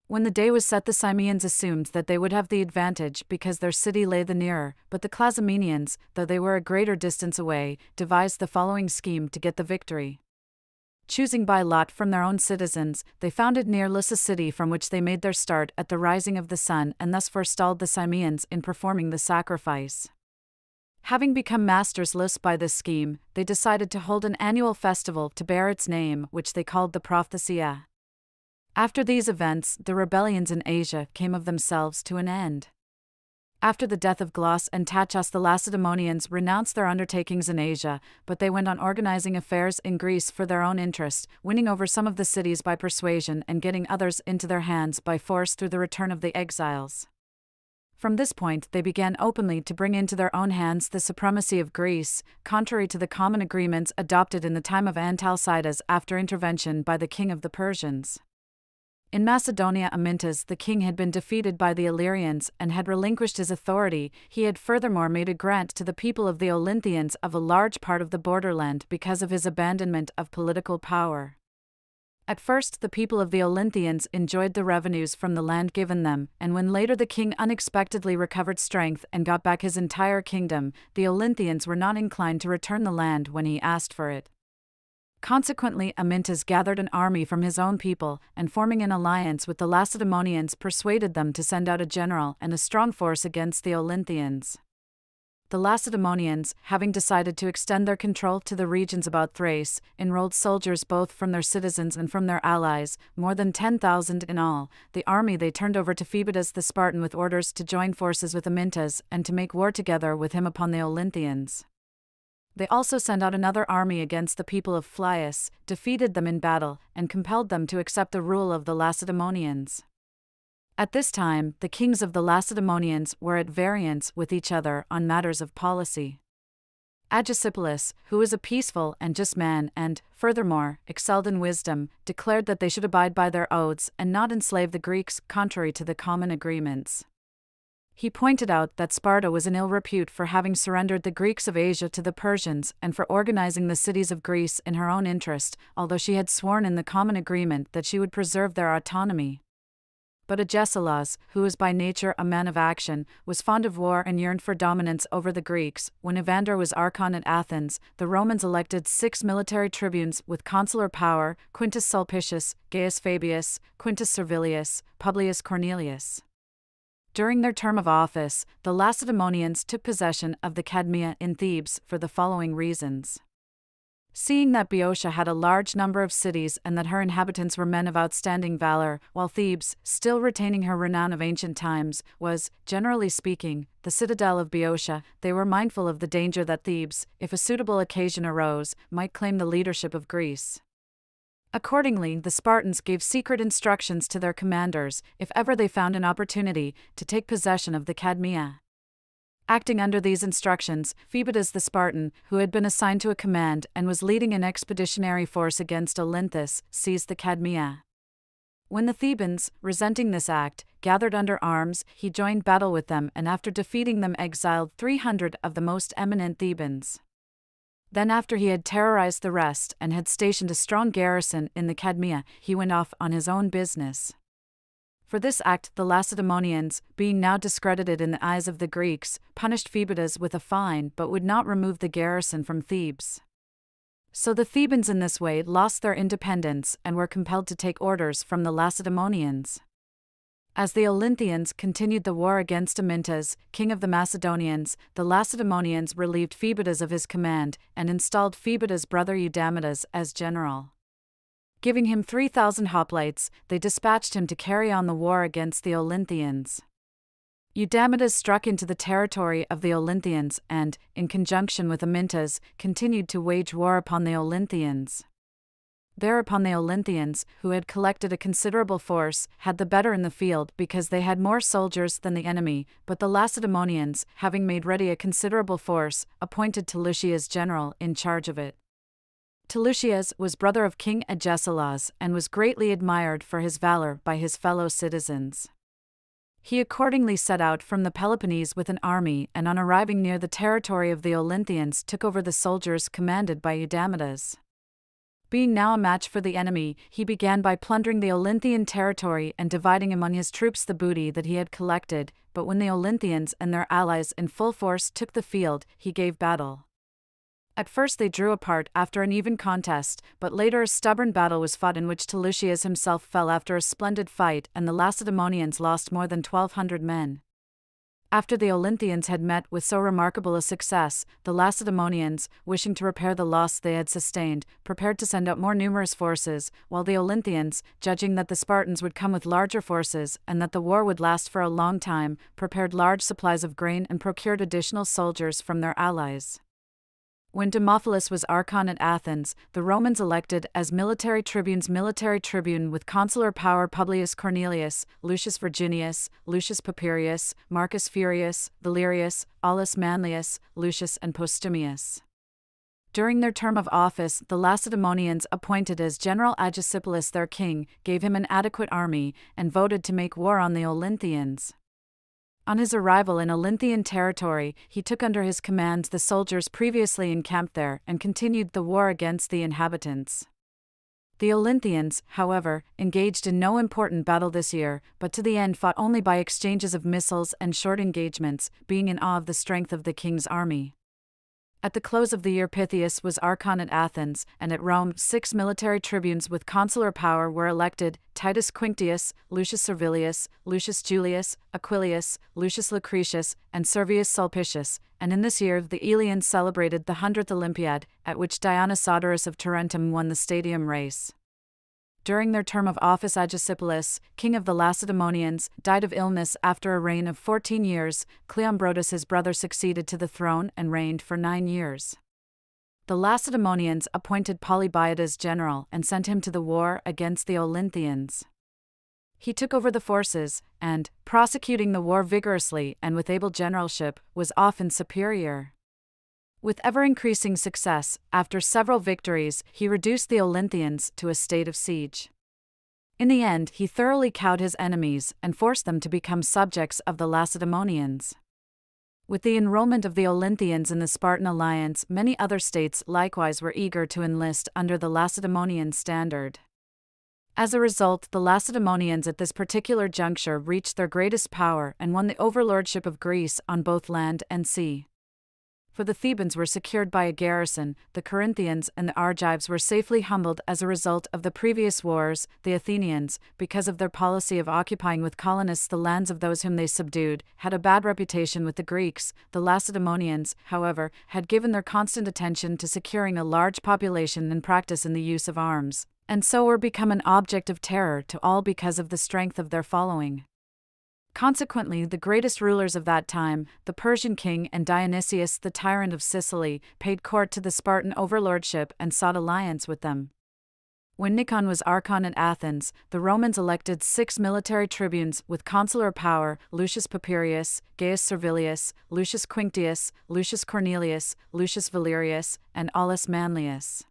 A: When the day was set, the Cymians assumed that they would have the advantage because their city lay the nearer, but the Clazomenians, though they were a greater distance away, devised the following scheme to get the victory. Choosing by lot from their own citizens, they founded near Lus a city from which they made their start at the rising of the sun and thus forestalled the Cymians in performing the sacrifice. Having become masters Lus by this scheme, they decided to hold an annual festival to bear its name, which they called the Prophesia. After these events, the rebellions in Asia came of themselves to an end. After the death of Glauce and Tachos, the Lacedaemonians renounced their undertakings in Asia, but they went on organizing affairs in Greece for their own interest, winning over some of the cities by persuasion and getting others into their hands by force through the return of the exiles. From this point they began openly to bring into their own hands the supremacy of Greece, contrary to the common agreements adopted in the time of Antalcidas after intervention by the king of the Persians. In Macedonia, Amyntas the king had been defeated by the Illyrians and had relinquished his authority. He had furthermore made a grant to the people of the Olynthians of a large part of the borderland because of his abandonment of political power. At first the people of the Olynthians enjoyed the revenues from the land given them, and when later the king unexpectedly recovered strength and got back his entire kingdom, the Olynthians were not inclined to return the land when he asked for it. Consequently, Amyntas gathered an army from his own people, and forming an alliance with the Lacedaemonians persuaded them to send out a general and a strong force against the Olynthians. The Lacedaemonians, having decided to extend their control to the regions about Thrace, enrolled soldiers both from their citizens and from their allies, more than 10,000 in all. The army they turned over to Phoebidas the Spartan with orders to join forces with Amyntas and to make war together with him upon the Olynthians. They also sent out another army against the people of Phlius, defeated them in battle, and compelled them to accept the rule of the Lacedaemonians. At this time, the kings of the Lacedaemonians were at variance with each other on matters of policy. Agesipolis, who was a peaceful and just man and, furthermore, excelled in wisdom, declared that they should abide by their oaths and not enslave the Greeks contrary to the common agreements. He pointed out that Sparta was in ill repute for having surrendered the Greeks of Asia to the Persians and for organizing the cities of Greece in her own interest, although she had sworn in the common agreement that she would preserve their autonomy. But Agesilas, who was by nature a man of action, was fond of war and yearned for dominance over the Greeks. When Evander was archon at Athens, the Romans elected 6 military tribunes with consular power: Quintus Sulpicius, Gaius Fabius, Quintus Servilius, Publius Cornelius. During their term of office, the Lacedaemonians took possession of the Cadmea in Thebes for the following reasons. Seeing that Boeotia had a large number of cities and that her inhabitants were men of outstanding valor, while Thebes, still retaining her renown of ancient times, was, generally speaking, the citadel of Boeotia, they were mindful of the danger that Thebes, if a suitable occasion arose, might claim the leadership of Greece. Accordingly, the Spartans gave secret instructions to their commanders, if ever they found an opportunity, to take possession of the Cadmea. Acting under these instructions, Phoebidas the Spartan, who had been assigned to a command and was leading an expeditionary force against Olynthus, seized the Cadmea. When the Thebans, resenting this act, gathered under arms, he joined battle with them and after defeating them exiled 300 of the most eminent Thebans. Then after he had terrorized the rest and had stationed a strong garrison in the Cadmea, he went off on his own business. For this act the Lacedaemonians, being now discredited in the eyes of the Greeks, punished Phoebidas with a fine but would not remove the garrison from Thebes. So the Thebans in this way lost their independence and were compelled to take orders from the Lacedaemonians. As the Olynthians continued the war against Amyntas, king of the Macedonians, the Lacedaemonians relieved Phoebidas of his command and installed Phoebidas' brother Eudamidas as general. Giving him 3,000 hoplites, they dispatched him to carry on the war against the Olynthians. Eudamidas struck into the territory of the Olynthians and, in conjunction with Amyntas, continued to wage war upon the Olynthians. Thereupon the Olynthians, who had collected a considerable force, had the better in the field because they had more soldiers than the enemy, but the Lacedaemonians, having made ready a considerable force, appointed Teleucias general in charge of it. Teleucias was brother of King Agesilaus and was greatly admired for his valor by his fellow citizens. He accordingly set out from the Peloponnese with an army and on arriving near the territory of the Olynthians took over the soldiers commanded by Eudamidas. Being now a match for the enemy, he began by plundering the Olynthian territory and dividing among his troops the booty that he had collected, but when the Olynthians and their allies in full force took the field, he gave battle. At first they drew apart after an even contest, but later a stubborn battle was fought in which Teleucias himself fell after a splendid fight and the Lacedaemonians lost more than 1,200 men. After the Olynthians had met with so remarkable a success, the Lacedaemonians, wishing to repair the loss they had sustained, prepared to send out more numerous forces, while the Olynthians, judging that the Spartans would come with larger forces and that the war would last for a long time, prepared large supplies of grain and procured additional soldiers from their allies. When Demophilus was archon at Athens, the Romans elected as military tribune with consular power Publius Cornelius, Lucius Virginius, Lucius Papirius, Marcus Furius, Valerius, Aulus Manlius, Lucius and Postumius. During their term of office, the Lacedaemonians appointed as General Agesilaus their king, gave him an adequate army, and voted to make war on the Olynthians. On his arrival in Olynthian territory, he took under his command the soldiers previously encamped there and continued the war against the inhabitants. The Olynthians, however, engaged in no important battle this year, but to the end fought only by exchanges of missiles and short engagements, being in awe of the strength of the king's army. At the close of the year Pythius was archon at Athens, and at Rome 6 military tribunes with consular power were elected: Titus Quinctius, Lucius Servilius, Lucius Julius, Aquilius, Lucius Lucretius, and Servius Sulpicius, and in this year the Eleans celebrated the 100th Olympiad, at which Dionysodorus of Tarentum won the stadium race. During their term of office Agesilaus, king of the Lacedaemonians, died of illness after a reign of 14 years. Cleombrotus his brother succeeded to the throne and reigned for 9 years. The Lacedaemonians appointed Polybiades general and sent him to the war against the Olynthians. He took over the forces, and, prosecuting the war vigorously and with able generalship, was often superior. With ever-increasing success, after several victories, he reduced the Olynthians to a state of siege. In the end, he thoroughly cowed his enemies and forced them to become subjects of the Lacedaemonians. With the enrollment of the Olynthians in the Spartan alliance, many other states likewise were eager to enlist under the Lacedaemonian standard. As a result, the Lacedaemonians at this particular juncture reached their greatest power and won the overlordship of Greece on both land and sea. For the Thebans were secured by a garrison, the Corinthians and the Argives were safely humbled as a result of the previous wars, the Athenians, because of their policy of occupying with colonists the lands of those whom they subdued, had a bad reputation with the Greeks. The Lacedaemonians, however, had given their constant attention to securing a large population and practice in the use of arms, and so were become an object of terror to all because of the strength of their following. Consequently, the greatest rulers of that time, the Persian king and Dionysius the tyrant of Sicily, paid court to the Spartan overlordship and sought alliance with them. When Nikon was archon at Athens, the Romans elected 6 military tribunes with consular power: Lucius Papirius, Gaius Servilius, Lucius Quinctius, Lucius Cornelius, Lucius Valerius, and Aulus Manlius.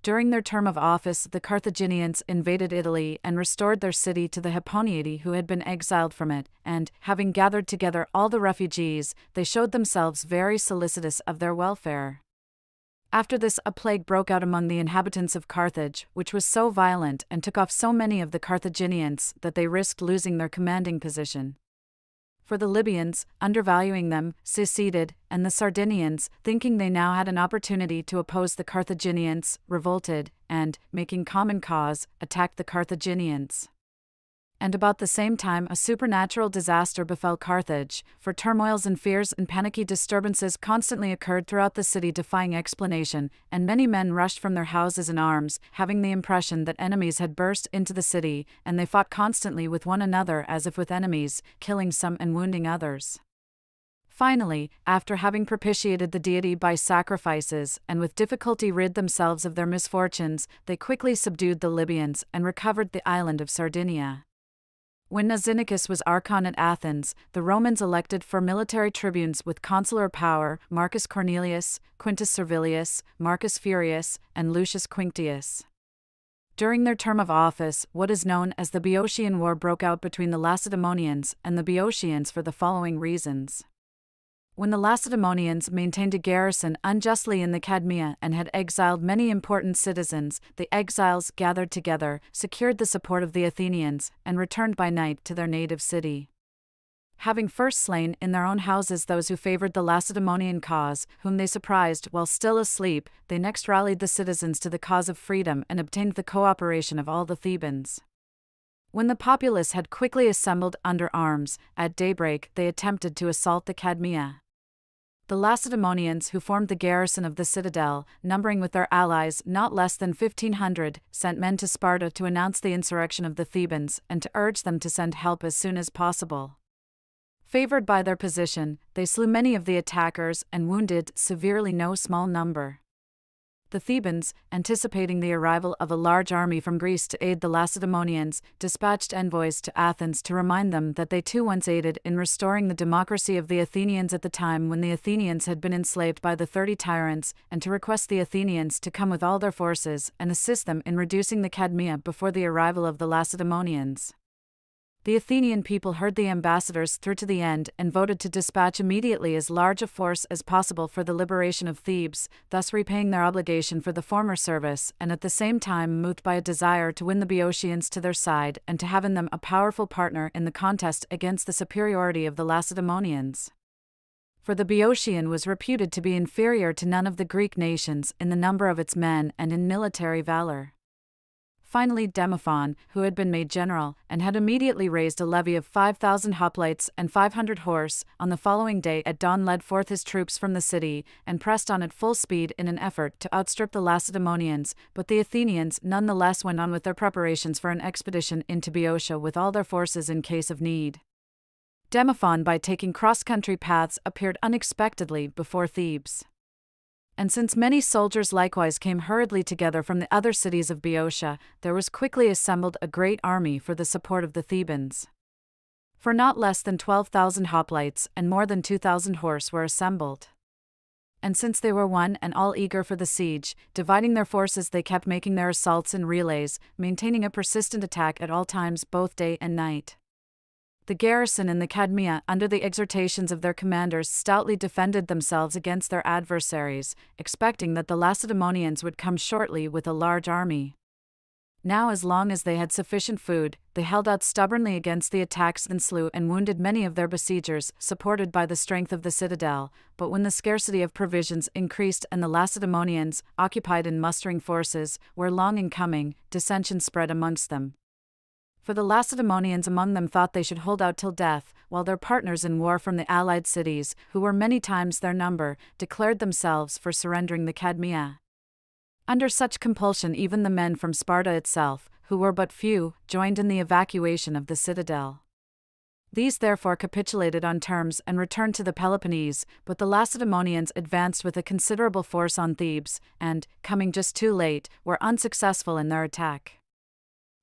A: During their term of office, the Carthaginians invaded Italy and restored their city to the Hipponiadi who had been exiled from it, and, having gathered together all the refugees, they showed themselves very solicitous of their welfare. After this, a plague broke out among the inhabitants of Carthage, which was so violent and took off so many of the Carthaginians that they risked losing their commanding position. For the Libyans, undervaluing them, seceded, and the Sardinians, thinking they now had an opportunity to oppose the Carthaginians, revolted, and, making common cause, attacked the Carthaginians. And about the same time a supernatural disaster befell Carthage, for turmoils and fears and panicky disturbances constantly occurred throughout the city defying explanation, and many men rushed from their houses in arms, having the impression that enemies had burst into the city, and they fought constantly with one another as if with enemies, killing some and wounding others. Finally, after having propitiated the deity by sacrifices and with difficulty rid themselves of their misfortunes, they quickly subdued the Libyans and recovered the island of Sardinia. When Nazinicus was archon at Athens, the Romans elected 4 military tribunes with consular power: Marcus Cornelius, Quintus Servilius, Marcus Furius, and Lucius Quinctius. During their term of office, what is known as the Boeotian War broke out between the Lacedaemonians and the Boeotians for the following reasons. When the Lacedaemonians maintained a garrison unjustly in the Cadmea and had exiled many important citizens, the exiles gathered together, secured the support of the Athenians, and returned by night to their native city. Having first slain in their own houses those who favored the Lacedaemonian cause, whom they surprised while still asleep, they next rallied the citizens to the cause of freedom and obtained the cooperation of all the Thebans. When the populace had quickly assembled under arms, at daybreak they attempted to assault the Cadmea. The Lacedaemonians, who formed the garrison of the citadel, numbering with their allies not less than 1,500, sent men to Sparta to announce the insurrection of the Thebans and to urge them to send help as soon as possible. Favored by their position, they slew many of the attackers and wounded severely no small number. The Thebans, anticipating the arrival of a large army from Greece to aid the Lacedaemonians, dispatched envoys to Athens to remind them that they too once aided in restoring the democracy of the Athenians at the time when the Athenians had been enslaved by the 30 tyrants, and to request the Athenians to come with all their forces and assist them in reducing the Cadmea before the arrival of the Lacedaemonians. The Athenian people heard the ambassadors through to the end and voted to dispatch immediately as large a force as possible for the liberation of Thebes, thus repaying their obligation for the former service, and at the same time moved by a desire to win the Boeotians to their side and to have in them a powerful partner in the contest against the superiority of the Lacedaemonians. For the Boeotian was reputed to be inferior to none of the Greek nations in the number of its men and in military valor. Finally, Demophon, who had been made general, and had immediately raised a levy of 5,000 hoplites and 500 horse, on the following day at dawn led forth his troops from the city, and pressed on at full speed in an effort to outstrip the Lacedaemonians, but the Athenians none the less went on with their preparations for an expedition into Boeotia with all their forces in case of need. Demophon, by taking cross-country paths, appeared unexpectedly before Thebes. And since many soldiers likewise came hurriedly together from the other cities of Boeotia, there was quickly assembled a great army for the support of the Thebans. For not less than 12,000 hoplites and more than 2,000 horse were assembled. And since they were one and all eager for the siege, dividing their forces they kept making their assaults in relays, maintaining a persistent attack at all times both day and night. The garrison in the Cadmea, under the exhortations of their commanders, stoutly defended themselves against their adversaries, expecting that the Lacedaemonians would come shortly with a large army. Now, as long as they had sufficient food, they held out stubbornly against the attacks and slew and wounded many of their besiegers, supported by the strength of the citadel. But when the scarcity of provisions increased and the Lacedaemonians, occupied in mustering forces, were long in coming, dissension spread amongst them. For the Lacedaemonians among them thought they should hold out till death, while their partners in war from the allied cities, who were many times their number, declared themselves for surrendering the Cadmea. Under such compulsion even the men from Sparta itself, who were but few, joined in the evacuation of the citadel. These therefore capitulated on terms and returned to the Peloponnese, but the Lacedaemonians advanced with a considerable force on Thebes, and, coming just too late, were unsuccessful in their attack.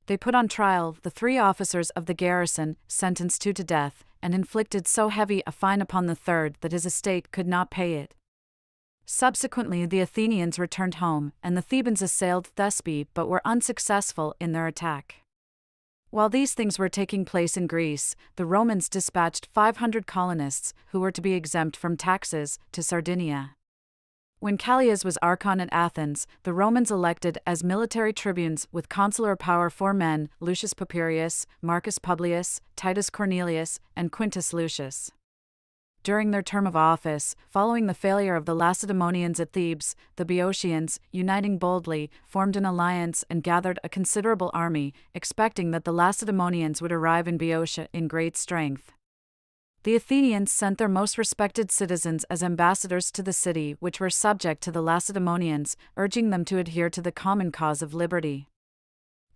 A: They put on trial the 3 officers of the garrison, sentenced 2 to death, and inflicted so heavy a fine upon the third that his estate could not pay it. Subsequently the Athenians returned home, and the Thebans assailed Thespe but were unsuccessful in their attack. While these things were taking place in Greece, the Romans dispatched 500 colonists, who were to be exempt from taxes, to Sardinia. When Callias was archon at Athens, the Romans elected as military tribunes with consular power 4 men, Lucius Papirius, Marcus Publius, Titus Cornelius, and Quintus Lucius. During their term of office, following the failure of the Lacedaemonians at Thebes, the Boeotians, uniting boldly, formed an alliance and gathered a considerable army, expecting that the Lacedaemonians would arrive in Boeotia in great strength. The Athenians sent their most respected citizens as ambassadors to the city which were subject to the Lacedaemonians, urging them to adhere to the common cause of liberty.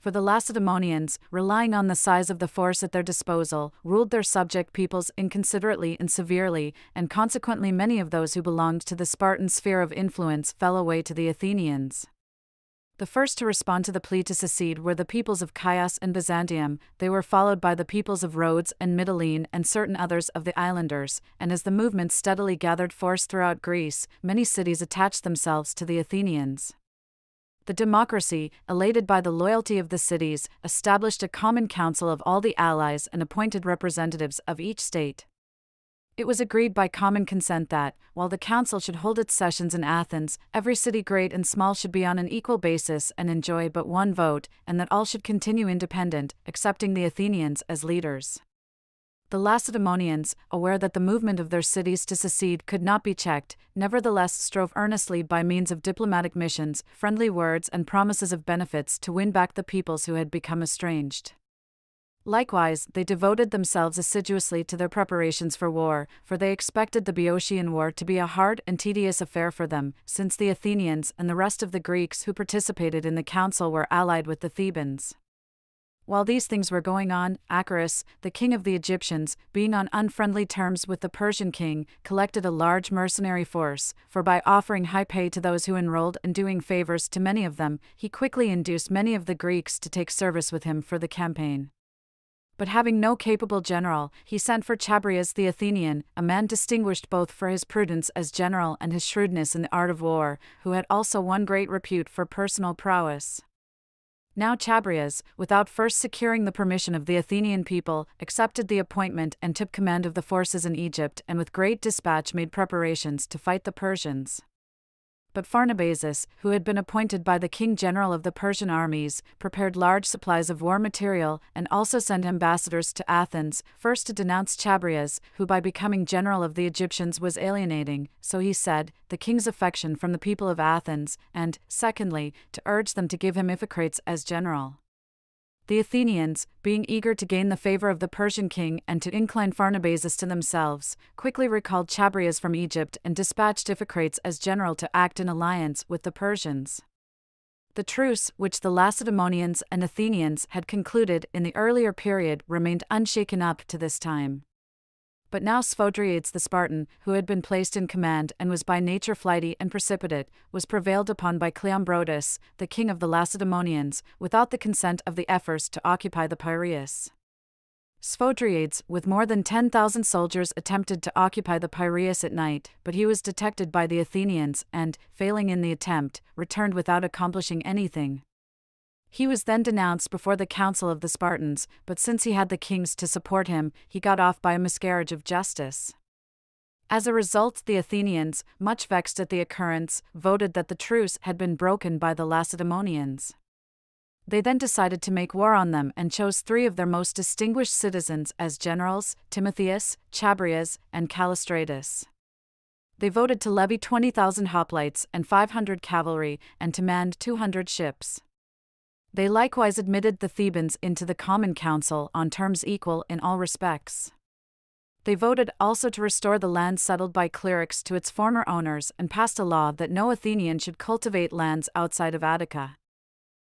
A: For the Lacedaemonians, relying on the size of the force at their disposal, ruled their subject peoples inconsiderately and severely, and consequently many of those who belonged to the Spartan sphere of influence fell away to the Athenians. The first to respond to the plea to secede were the peoples of Chios and Byzantium. They were followed by the peoples of Rhodes and Mytilene and certain others of the islanders, and as the movement steadily gathered force throughout Greece, many cities attached themselves to the Athenians. The democracy, elated by the loyalty of the cities, established a common council of all the allies and appointed representatives of each state. It was agreed by common consent that, while the council should hold its sessions in Athens, every city great and small should be on an equal basis and enjoy but one vote, and that all should continue independent, accepting the Athenians as leaders. The Lacedaemonians, aware that the movement of their cities to secede could not be checked, nevertheless strove earnestly by means of diplomatic missions, friendly words and promises of benefits to win back the peoples who had become estranged. Likewise, they devoted themselves assiduously to their preparations for war, for they expected the Boeotian war to be a hard and tedious affair for them, since the Athenians and the rest of the Greeks who participated in the council were allied with the Thebans. While these things were going on, Acarus, the king of the Egyptians, being on unfriendly terms with the Persian king, collected a large mercenary force, for by offering high pay to those who enrolled and doing favors to many of them, he quickly induced many of the Greeks to take service with him for the campaign. But having no capable general, he sent for Chabrias the Athenian, a man distinguished both for his prudence as general and his shrewdness in the art of war, who had also won great repute for personal prowess. Now Chabrias, without first securing the permission of the Athenian people, accepted the appointment and took command of the forces in Egypt and with great dispatch made preparations to fight the Persians. But Pharnabazus, who had been appointed by the king general of the Persian armies, prepared large supplies of war material and also sent ambassadors to Athens, first to denounce Chabrias, who by becoming general of the Egyptians was alienating, so he said, the king's affection from the people of Athens, and, secondly, to urge them to give him Iphicrates as general. The Athenians, being eager to gain the favor of the Persian king and to incline Pharnabazus to themselves, quickly recalled Chabrias from Egypt and dispatched Iphicrates as general to act in alliance with the Persians. The truce, which the Lacedaemonians and Athenians had concluded in the earlier period, remained unshaken up to this time. But now Sphodriades the Spartan, who had been placed in command and was by nature flighty and precipitate, was prevailed upon by Cleombrotus, the king of the Lacedaemonians, without the consent of the Ephors to occupy the Piraeus. Sphodriades, with more than 10,000 soldiers, attempted to occupy the Piraeus at night, but he was detected by the Athenians and, failing in the attempt, returned without accomplishing anything. He was then denounced before the council of the Spartans, but since he had the kings to support him, he got off by a miscarriage of justice. As a result, the Athenians, much vexed at the occurrence, voted that the truce had been broken by the Lacedaemonians. They then decided to make war on them and chose 3 of their most distinguished citizens as generals, Timotheus, Chabrias, and Callistratus. They voted to levy 20,000 hoplites and 500 cavalry, and to man 200 ships. They likewise admitted the Thebans into the common council on terms equal in all respects. They voted also to restore the land settled by clerics to its former owners and passed a law that no Athenian should cultivate lands outside of Attica.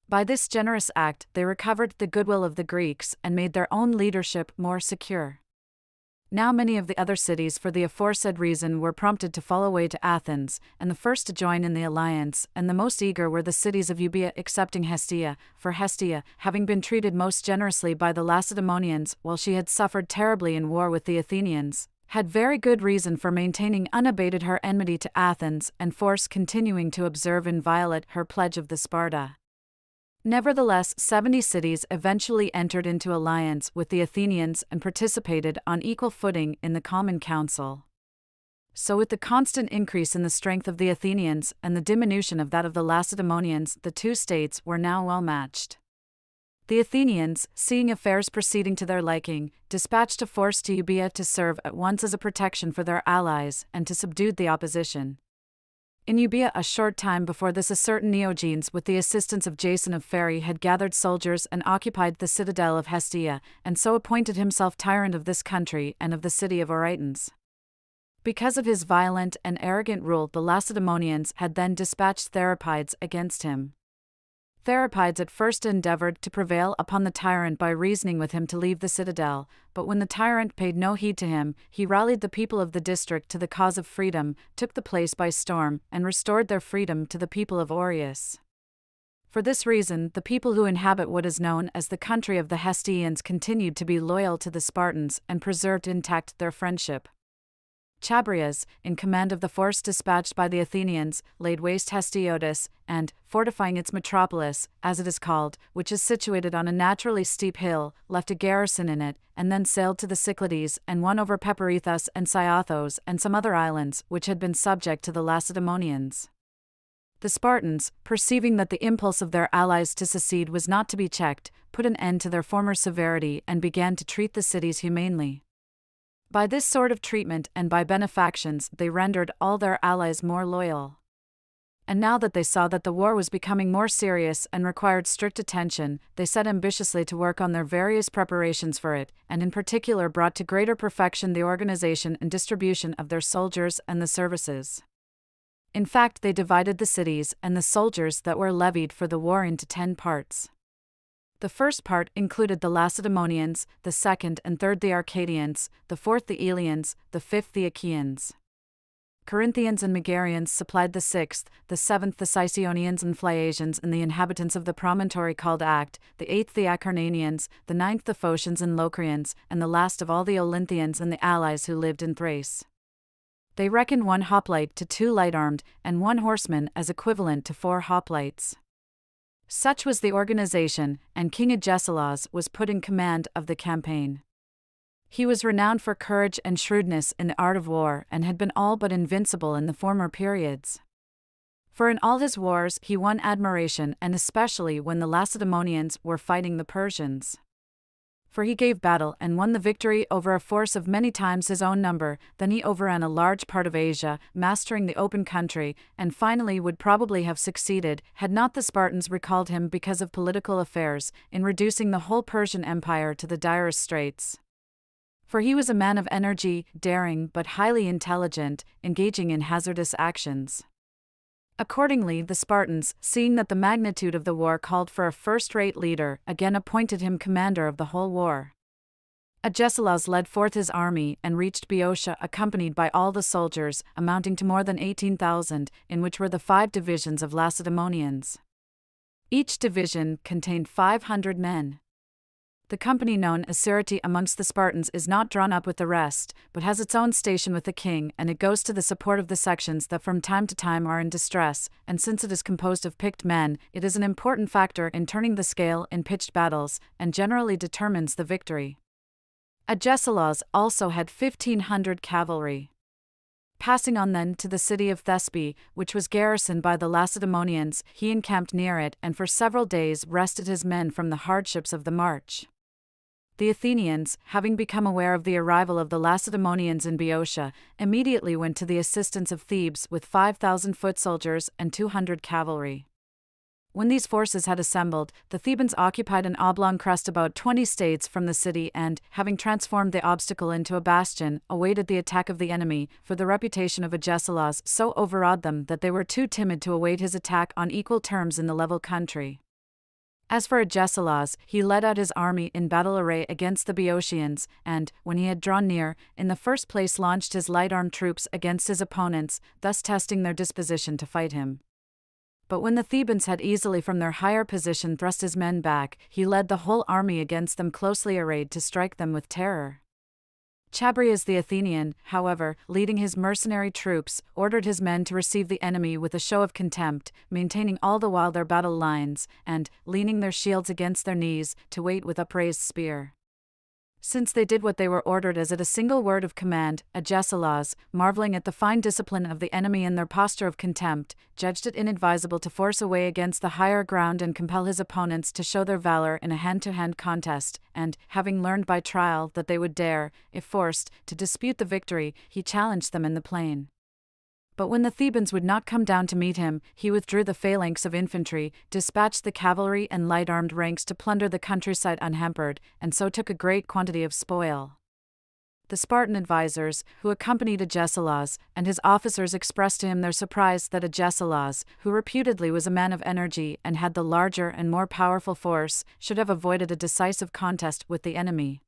A: By this generous act, they recovered the goodwill of the Greeks and made their own leadership more secure. Now many of the other cities for the aforesaid reason were prompted to fall away to Athens, and the first to join in the alliance, and the most eager were the cities of Euboea excepting Hestia, for Hestia, having been treated most generously by the Lacedaemonians while she had suffered terribly in war with the Athenians, had very good reason for maintaining unabated her enmity to Athens, and force continuing to observe inviolate her pledge of the Sparta. Nevertheless, 70 cities eventually entered into alliance with the Athenians and participated on equal footing in the Common Council. So with the constant increase in the strength of the Athenians and the diminution of that of the Lacedaemonians, the two states were now well matched. The Athenians, seeing affairs proceeding to their liking, dispatched a force to Euboea to serve at once as a protection for their allies and to subdue the opposition. In Euboea, a short time before this, a certain Neogenes, with the assistance of Jason of Pherai, had gathered soldiers and occupied the citadel of Hestia, and so appointed himself tyrant of this country and of the city of Orytans. Because of his violent and arrogant rule, the Lacedaemonians had then dispatched Therapides against him. Therapides at first endeavored to prevail upon the tyrant by reasoning with him to leave the citadel, but when the tyrant paid no heed to him, he rallied the people of the district to the cause of freedom, took the place by storm, and restored their freedom to the people of Oreus. For this reason, the people who inhabit what is known as the country of the Hestians continued to be loyal to the Spartans and preserved intact their friendship. Chabrias, in command of the force dispatched by the Athenians, laid waste Hestiotis, and, fortifying its metropolis, as it is called, which is situated on a naturally steep hill, left a garrison in it, and then sailed to the Cyclades, and won over Peparethus and Cyathos and some other islands, which had been subject to the Lacedaemonians. The Spartans, perceiving that the impulse of their allies to secede was not to be checked, put an end to their former severity and began to treat the cities humanely. By this sort of treatment and by benefactions they rendered all their allies more loyal. And now that they saw that the war was becoming more serious and required strict attention, they set ambitiously to work on their various preparations for it, and in particular brought to greater perfection the organization and distribution of their soldiers and the services. In fact, they divided the cities and the soldiers that were levied for the war into 10 parts. The first part included the Lacedaemonians, the second and third the Arcadians, the fourth the Eleans, the fifth the Achaeans. Corinthians and Megarians supplied the sixth, the seventh the Sicyonians and Phlyaesians and the inhabitants of the promontory called Act, the eighth the Acarnanians, the ninth the Phocians and Locrians, and the last of all the Olynthians and the allies who lived in Thrace. They reckoned 1 hoplite to 2 light-armed, and 1 horseman as equivalent to 4 hoplites. Such was the organization, and King Agesilaus was put in command of the campaign. He was renowned for courage and shrewdness in the art of war and had been all but invincible in the former periods. For in all his wars he won admiration, and especially when the Lacedaemonians were fighting the Persians. For he gave battle and won the victory over a force of many times his own number, then he overran a large part of Asia, mastering the open country, and finally would probably have succeeded, had not the Spartans recalled him because of political affairs, in reducing the whole Persian Empire to the direst straits. For he was a man of energy, daring but highly intelligent, engaging in hazardous actions. Accordingly, the Spartans, seeing that the magnitude of the war called for a first-rate leader, again appointed him commander of the whole war. Agesilaus led forth his army and reached Boeotia accompanied by all the soldiers, amounting to more than 18,000, in which were the 5 divisions of Lacedaemonians. Each division contained 500 men. The company known as Syrte amongst the Spartans is not drawn up with the rest, but has its own station with the king, and it goes to the support of the sections that from time to time are in distress, and since it is composed of picked men, it is an important factor in turning the scale in pitched battles, and generally determines the victory. Agesilaus also had 1,500 cavalry. Passing on then to the city of Thespe, which was garrisoned by the Lacedaemonians, he encamped near it and for several days rested his men from the hardships of the march. The Athenians, having become aware of the arrival of the Lacedaemonians in Boeotia, immediately went to the assistance of Thebes with 5,000 foot soldiers and 200 cavalry. When these forces had assembled, the Thebans occupied an oblong crest about 20 stades from the city and, having transformed the obstacle into a bastion, awaited the attack of the enemy, for the reputation of Agesilaus so overawed them that they were too timid to await his attack on equal terms in the level country. As for Agesilaus, he led out his army in battle array against the Boeotians, and, when he had drawn near, in the first place launched his light-armed troops against his opponents, thus testing their disposition to fight him. But when the Thebans had easily from their higher position thrust his men back, he led the whole army against them closely arrayed to strike them with terror. Chabrias the Athenian, however, leading his mercenary troops, ordered his men to receive the enemy with a show of contempt, maintaining all the while their battle lines, and, leaning their shields against their knees, to wait with upraised spear. Since they did what they were ordered as at a single word of command, Agesilaus, marveling at the fine discipline of the enemy and their posture of contempt, judged it inadvisable to force a way against the higher ground and compel his opponents to show their valor in a hand-to-hand contest, and, having learned by trial that they would dare, if forced, to dispute the victory, he challenged them in the plain. But when the Thebans would not come down to meet him, he withdrew the phalanx of infantry, dispatched the cavalry and light-armed ranks to plunder the countryside unhampered, and so took a great quantity of spoil. The Spartan advisers, who accompanied Agesilaus, and his officers expressed to him their surprise that Agesilaus, who reputedly was a man of energy and had the larger and more powerful force, should have avoided a decisive contest with the enemy.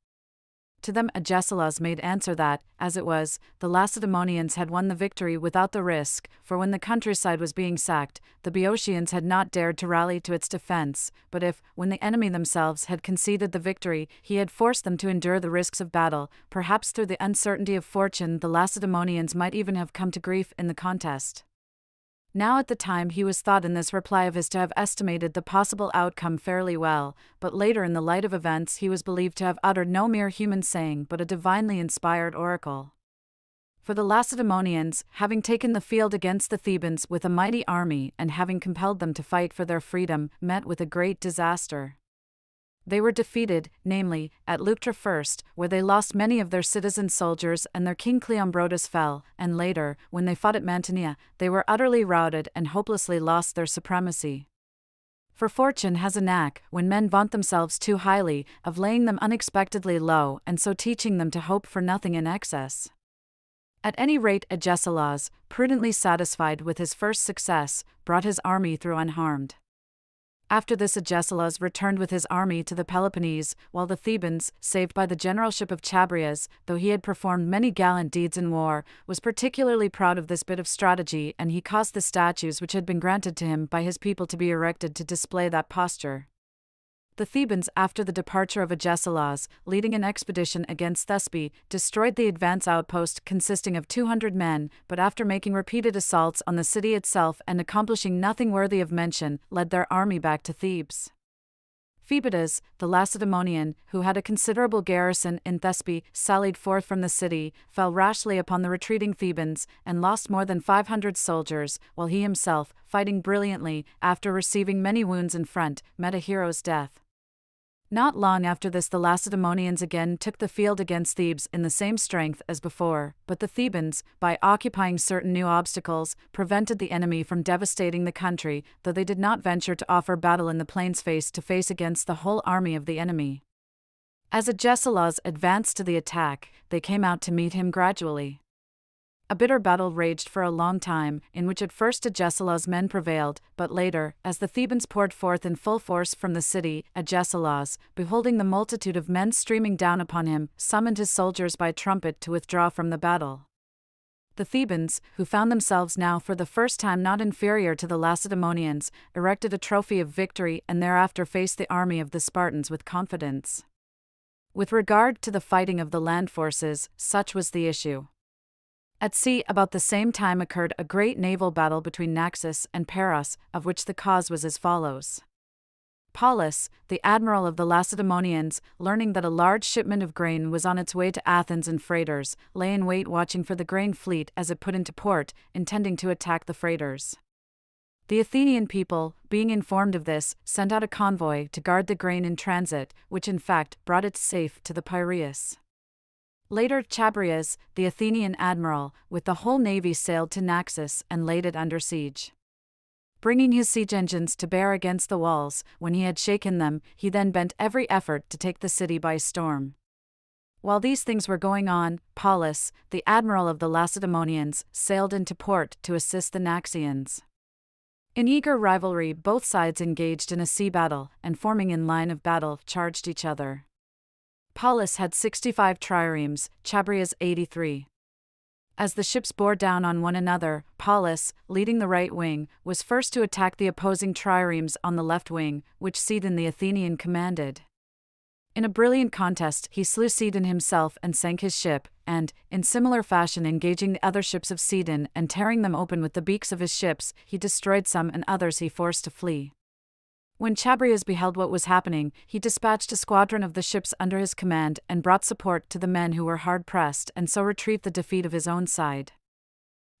A: To them Agesilaus made answer that, as it was, the Lacedaemonians had won the victory without the risk, for when the countryside was being sacked, the Boeotians had not dared to rally to its defense, but if, when the enemy themselves had conceded the victory, he had forced them to endure the risks of battle, perhaps through the uncertainty of fortune the Lacedaemonians might even have come to grief in the contest. Now at the time he was thought in this reply of his to have estimated the possible outcome fairly well, but later in the light of events he was believed to have uttered no mere human saying but a divinely inspired oracle. For the Lacedaemonians, having taken the field against the Thebans with a mighty army and having compelled them to fight for their freedom, met with a great disaster. They were defeated, namely, at Leuctra first, where they lost many of their citizen soldiers and their king Cleombrotus fell, and later, when they fought at Mantinea, they were utterly routed and hopelessly lost their supremacy. For fortune has a knack, when men vaunt themselves too highly, of laying them unexpectedly low and so teaching them to hope for nothing in excess. At any rate Agesilaus, prudently satisfied with his first success, brought his army through unharmed. After this Agesilaus returned with his army to the Peloponnese, while the Thebans, saved by the generalship of Chabrias, though he had performed many gallant deeds in war, was particularly proud of this bit of strategy, and he caused the statues which had been granted to him by his people to be erected to display that posture. The Thebans, after the departure of Agesilaus, leading an expedition against Thespe, destroyed the advance outpost consisting of 200 men, but after making repeated assaults on the city itself and accomplishing nothing worthy of mention, led their army back to Thebes. Phoebidas, the Lacedaemonian, who had a considerable garrison in Thespe, sallied forth from the city, fell rashly upon the retreating Thebans, and lost more than 500 soldiers, while he himself, fighting brilliantly, after receiving many wounds in front, met a hero's death. Not long after this the Lacedaemonians again took the field against Thebes in the same strength as before, but the Thebans, by occupying certain new obstacles, prevented the enemy from devastating the country, though they did not venture to offer battle in the plains face to face against the whole army of the enemy. As Agesilaus advanced to the attack, they came out to meet him gradually. A bitter battle raged for a long time, in which at first Agesilaus' men prevailed, but later, as the Thebans poured forth in full force from the city, Agesilaus, beholding the multitude of men streaming down upon him, summoned his soldiers by trumpet to withdraw from the battle. The Thebans, who found themselves now for the first time not inferior to the Lacedaemonians, erected a trophy of victory and thereafter faced the army of the Spartans with confidence. With regard to the fighting of the land forces, such was the issue. At sea about the same time occurred a great naval battle between Naxos and Paros, of which the cause was as follows. Paulus, the admiral of the Lacedaemonians, learning that a large shipment of grain was on its way to Athens in freighters, lay in wait watching for the grain fleet as it put into port, intending to attack the freighters. The Athenian people, being informed of this, sent out a convoy to guard the grain in transit, which in fact brought it safe to the Piraeus. Later Chabrias, the Athenian admiral, with the whole navy sailed to Naxos and laid it under siege. Bringing his siege engines to bear against the walls, when he had shaken them, he then bent every effort to take the city by storm. While these things were going on, Paulus, the admiral of the Lacedaemonians, sailed into port to assist the Naxians. In eager rivalry, both sides engaged in a sea battle, and forming in line of battle, charged each other. Pallas had 65 triremes, Chabrias 83. As the ships bore down on one another, Pallas, leading the right wing, was first to attack the opposing triremes on the left wing, which Sidon the Athenian commanded. In a brilliant contest, he slew Sidon himself and sank his ship, and, in similar fashion engaging the other ships of Sidon and tearing them open with the beaks of his ships, he destroyed some and others he forced to flee. When Chabrias beheld what was happening, he dispatched a squadron of the ships under his command and brought support to the men who were hard pressed and so retrieved the defeat of his own side.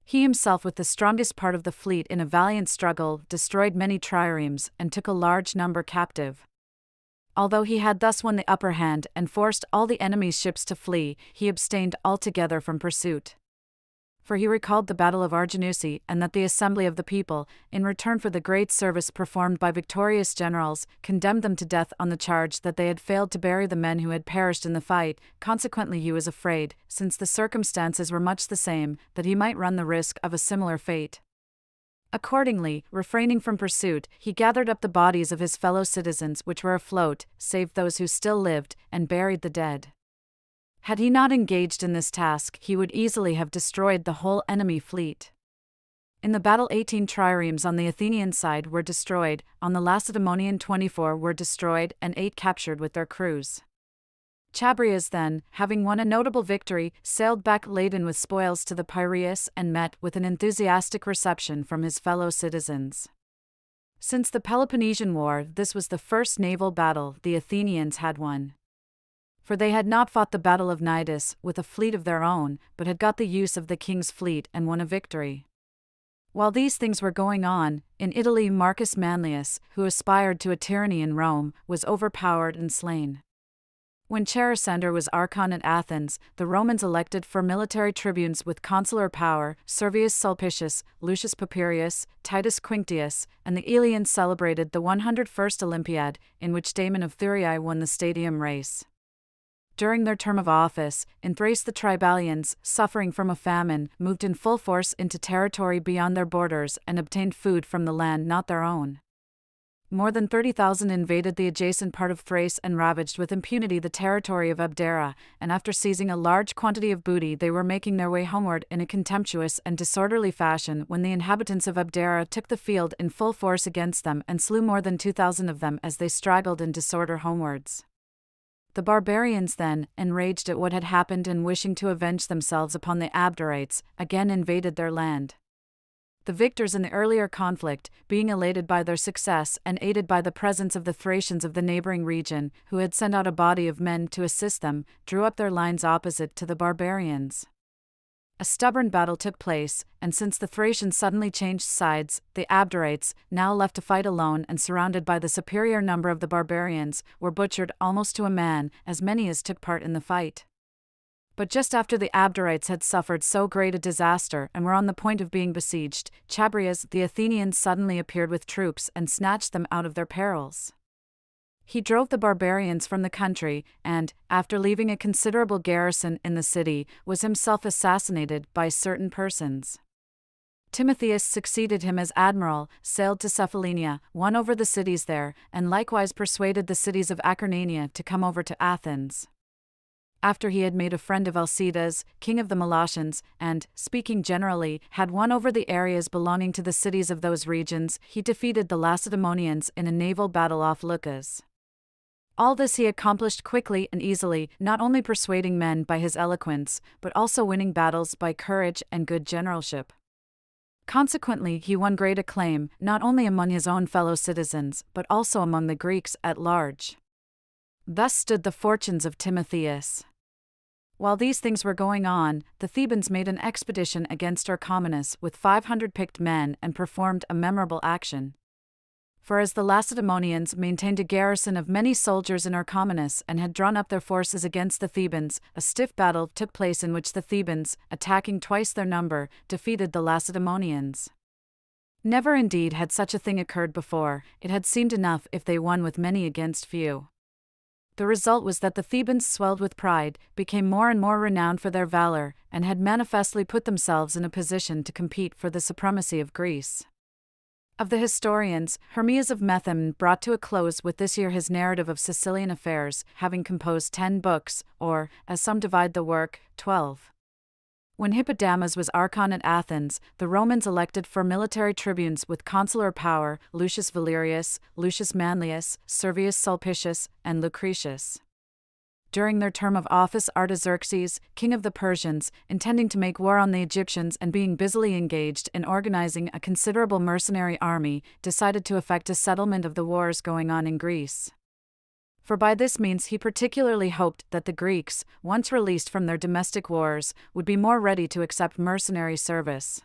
A: He himself with the strongest part of the fleet in a valiant struggle destroyed many triremes and took a large number captive. Although he had thus won the upper hand and forced all the enemy's ships to flee, he abstained altogether from pursuit. For he recalled the battle of Arginusi, and that the assembly of the people, in return for the great service performed by victorious generals, condemned them to death on the charge that they had failed to bury the men who had perished in the fight. Consequently he was afraid, since the circumstances were much the same, that he might run the risk of a similar fate. Accordingly, refraining from pursuit, he gathered up the bodies of his fellow citizens which were afloat, saved those who still lived, and buried the dead. Had he not engaged in this task, he would easily have destroyed the whole enemy fleet. In the battle 18 triremes on the Athenian side were destroyed, on the Lacedaemonian 24 were destroyed and 8 captured with their crews. Chabrias then, having won a notable victory, sailed back laden with spoils to the Piraeus and met with an enthusiastic reception from his fellow citizens. Since the Peloponnesian War, this was the first naval battle the Athenians had won. For they had not fought the Battle of Cnidus with a fleet of their own, but had got the use of the king's fleet and won a victory. While these things were going on, in Italy Marcus Manlius, who aspired to a tyranny in Rome, was overpowered and slain. When Cherisander was archon at Athens, the Romans elected for military tribunes with consular power Servius Sulpicius, Lucius Papirius, Titus Quinctius, and the Eleans celebrated the 101st Olympiad, in which Damon of Thurii won the stadium race. During their term of office, in Thrace the Tribalians, suffering from a famine, moved in full force into territory beyond their borders and obtained food from the land not their own. More than 30,000 invaded the adjacent part of Thrace and ravaged with impunity the territory of Abdera, and after seizing a large quantity of booty they were making their way homeward in a contemptuous and disorderly fashion when the inhabitants of Abdera took the field in full force against them and slew more than 2,000 of them as they straggled in disorder homewards. The barbarians then, enraged at what had happened and wishing to avenge themselves upon the Abderites, again invaded their land. The victors in the earlier conflict, being elated by their success and aided by the presence of the Thracians of the neighboring region, who had sent out a body of men to assist them, drew up their lines opposite to the barbarians. A stubborn battle took place, and since the Thracians suddenly changed sides, the Abderites, now left to fight alone and surrounded by the superior number of the barbarians, were butchered almost to a man, as many as took part in the fight. But just after the Abderites had suffered so great a disaster and were on the point of being besieged, Chabrias the Athenian suddenly appeared with troops and snatched them out of their perils. He drove the barbarians from the country, and, after leaving a considerable garrison in the city, was himself assassinated by certain persons. Timotheus succeeded him as admiral, sailed to Cephallenia, won over the cities there, and likewise persuaded the cities of Acarnania to come over to Athens. After he had made a friend of Alcidas, king of the Molossians, and, speaking generally, had won over the areas belonging to the cities of those regions, he defeated the Lacedaemonians in a naval battle off Leucas. All this he accomplished quickly and easily, not only persuading men by his eloquence, but also winning battles by courage and good generalship. Consequently, he won great acclaim, not only among his own fellow citizens, but also among the Greeks at large. Thus stood the fortunes of Timotheus. While these things were going on, the Thebans made an expedition against Orchomenus with 500 picked men and performed a memorable action. For as the Lacedaemonians maintained a garrison of many soldiers in Orchomenus and had drawn up their forces against the Thebans, a stiff battle took place in which the Thebans, attacking twice their number, defeated the Lacedaemonians. Never indeed had such a thing occurred before, it had seemed enough if they won with many against few. The result was that the Thebans swelled with pride, became more and more renowned for their valor, and had manifestly put themselves in a position to compete for the supremacy of Greece. Of the historians, Hermias of Methym brought to a close with this year his narrative of Sicilian affairs, having composed 10 books, or, as some divide the work, 12. When Hippodamas was archon at Athens, the Romans elected 4 military tribunes with consular power: Lucius Valerius, Lucius Manlius, Servius Sulpicius, and Lucretius. During their term of office, Artaxerxes, king of the Persians, intending to make war on the Egyptians and being busily engaged in organizing a considerable mercenary army, decided to effect a settlement of the wars going on in Greece. For by this means he particularly hoped that the Greeks, once released from their domestic wars, would be more ready to accept mercenary service.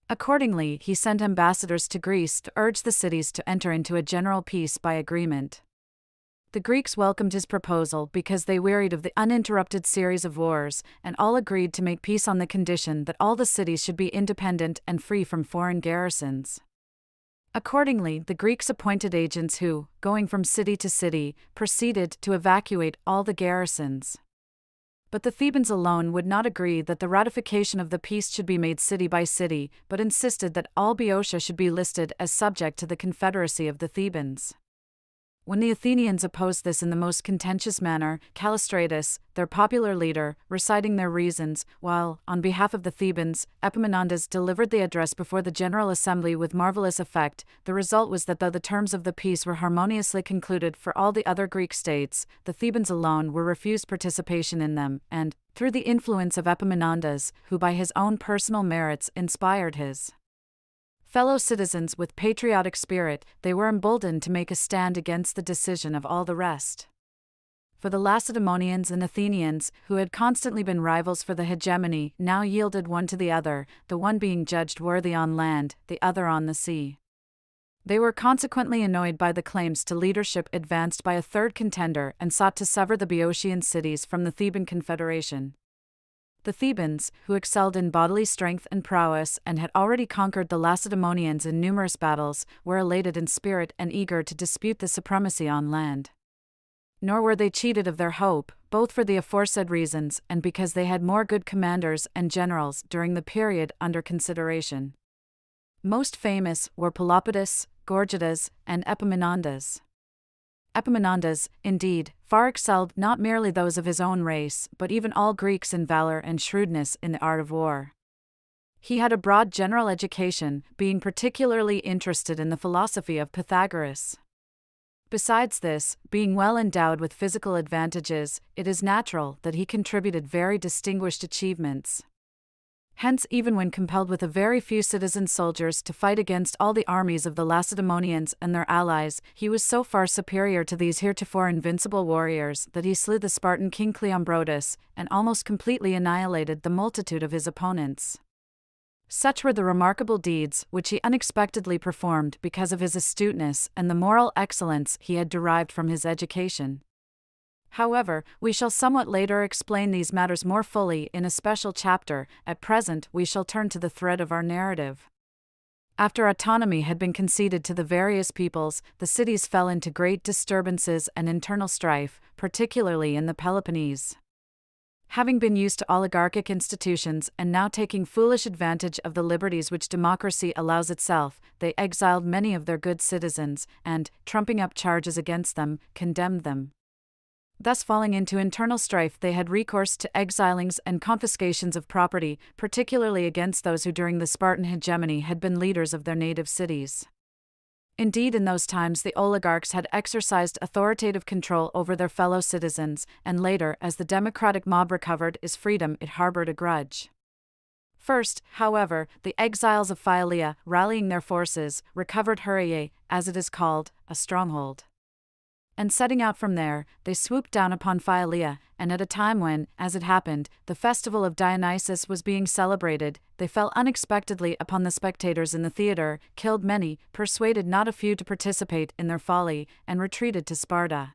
A: Accordingly, he sent ambassadors to Greece to urge the cities to enter into a general peace by agreement. The Greeks welcomed his proposal because they wearied of the uninterrupted series of wars, and all agreed to make peace on the condition that all the cities should be independent and free from foreign garrisons. Accordingly, the Greeks appointed agents who, going from city to city, proceeded to evacuate all the garrisons. But the Thebans alone would not agree that the ratification of the peace should be made city by city, but insisted that all Boeotia should be listed as subject to the confederacy of the Thebans. When the Athenians opposed this in the most contentious manner, Callistratus, their popular leader, reciting their reasons, while, on behalf of the Thebans, Epaminondas delivered the address before the General Assembly with marvelous effect, the result was that though the terms of the peace were harmoniously concluded for all the other Greek states, the Thebans alone were refused participation in them, and, through the influence of Epaminondas, who by his own personal merits inspired his fellow citizens with patriotic spirit, they were emboldened to make a stand against the decision of all the rest. For the Lacedaemonians and Athenians, who had constantly been rivals for the hegemony, now yielded one to the other, the one being judged worthy on land, the other on the sea. They were consequently annoyed by the claims to leadership advanced by a third contender and sought to sever the Boeotian cities from the Theban confederation. The Thebans, who excelled in bodily strength and prowess and had already conquered the Lacedaemonians in numerous battles, were elated in spirit and eager to dispute the supremacy on land. Nor were they cheated of their hope, both for the aforesaid reasons and because they had more good commanders and generals during the period under consideration. Most famous were Pelopidas, Gorgidas, and Epaminondas. Epaminondas, indeed, far excelled not merely those of his own race, but even all Greeks in valor and shrewdness in the art of war. He had a broad general education, being particularly interested in the philosophy of Pythagoras. Besides this, being well endowed with physical advantages, it is natural that he contributed very distinguished achievements. Hence, even when compelled with a very few citizen soldiers to fight against all the armies of the Lacedaemonians and their allies, he was so far superior to these heretofore invincible warriors that he slew the Spartan king Cleombrotus, and almost completely annihilated the multitude of his opponents. Such were the remarkable deeds which he unexpectedly performed because of his astuteness and the moral excellence he had derived from his education. However, we shall somewhat later explain these matters more fully in a special chapter. At present we shall turn to the thread of our narrative. After autonomy had been conceded to the various peoples, the cities fell into great disturbances and internal strife, particularly in the Peloponnese. Having been used to oligarchic institutions and now taking foolish advantage of the liberties which democracy allows itself, they exiled many of their good citizens, and, trumping up charges against them, condemned them. Thus falling into internal strife, they had recourse to exilings and confiscations of property, particularly against those who during the Spartan hegemony had been leaders of their native cities. Indeed, in those times the oligarchs had exercised authoritative control over their fellow citizens, and later, as the democratic mob recovered its freedom, it harbored a grudge. First, however, the exiles of Phyllia, rallying their forces, recovered Huriae, as it is called, a stronghold. And setting out from there, they swooped down upon Phyllia, and at a time when, as it happened, the festival of Dionysus was being celebrated, they fell unexpectedly upon the spectators in the theatre, killed many, persuaded not a few to participate in their folly, and retreated to Sparta.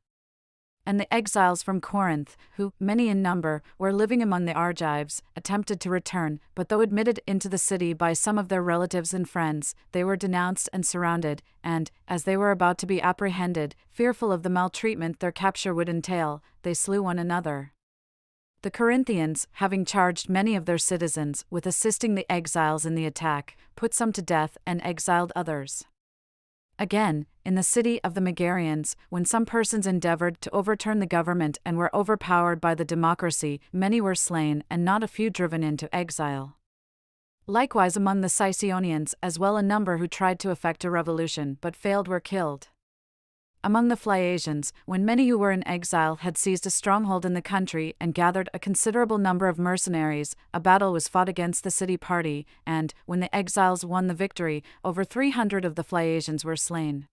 A: And the exiles from Corinth, who, many in number, were living among the Argives, attempted to return, but though admitted into the city by some of their relatives and friends, they were denounced and surrounded, and, as they were about to be apprehended, fearful of the maltreatment their capture would entail, they slew one another. The Corinthians, having charged many of their citizens with assisting the exiles in the attack, put some to death and exiled others. Again, in the city of the Megarians, when some persons endeavored to overturn the government and were overpowered by the democracy, many were slain and not a few driven into exile. Likewise among the Sicyonians as well a number who tried to effect a revolution but failed were killed. Among the Phaeacians, when many who were in exile had seized a stronghold in the country and gathered a considerable number of mercenaries, a battle was fought against the city party, and, when the exiles won the victory, over 300 of the Phaeacians were slain.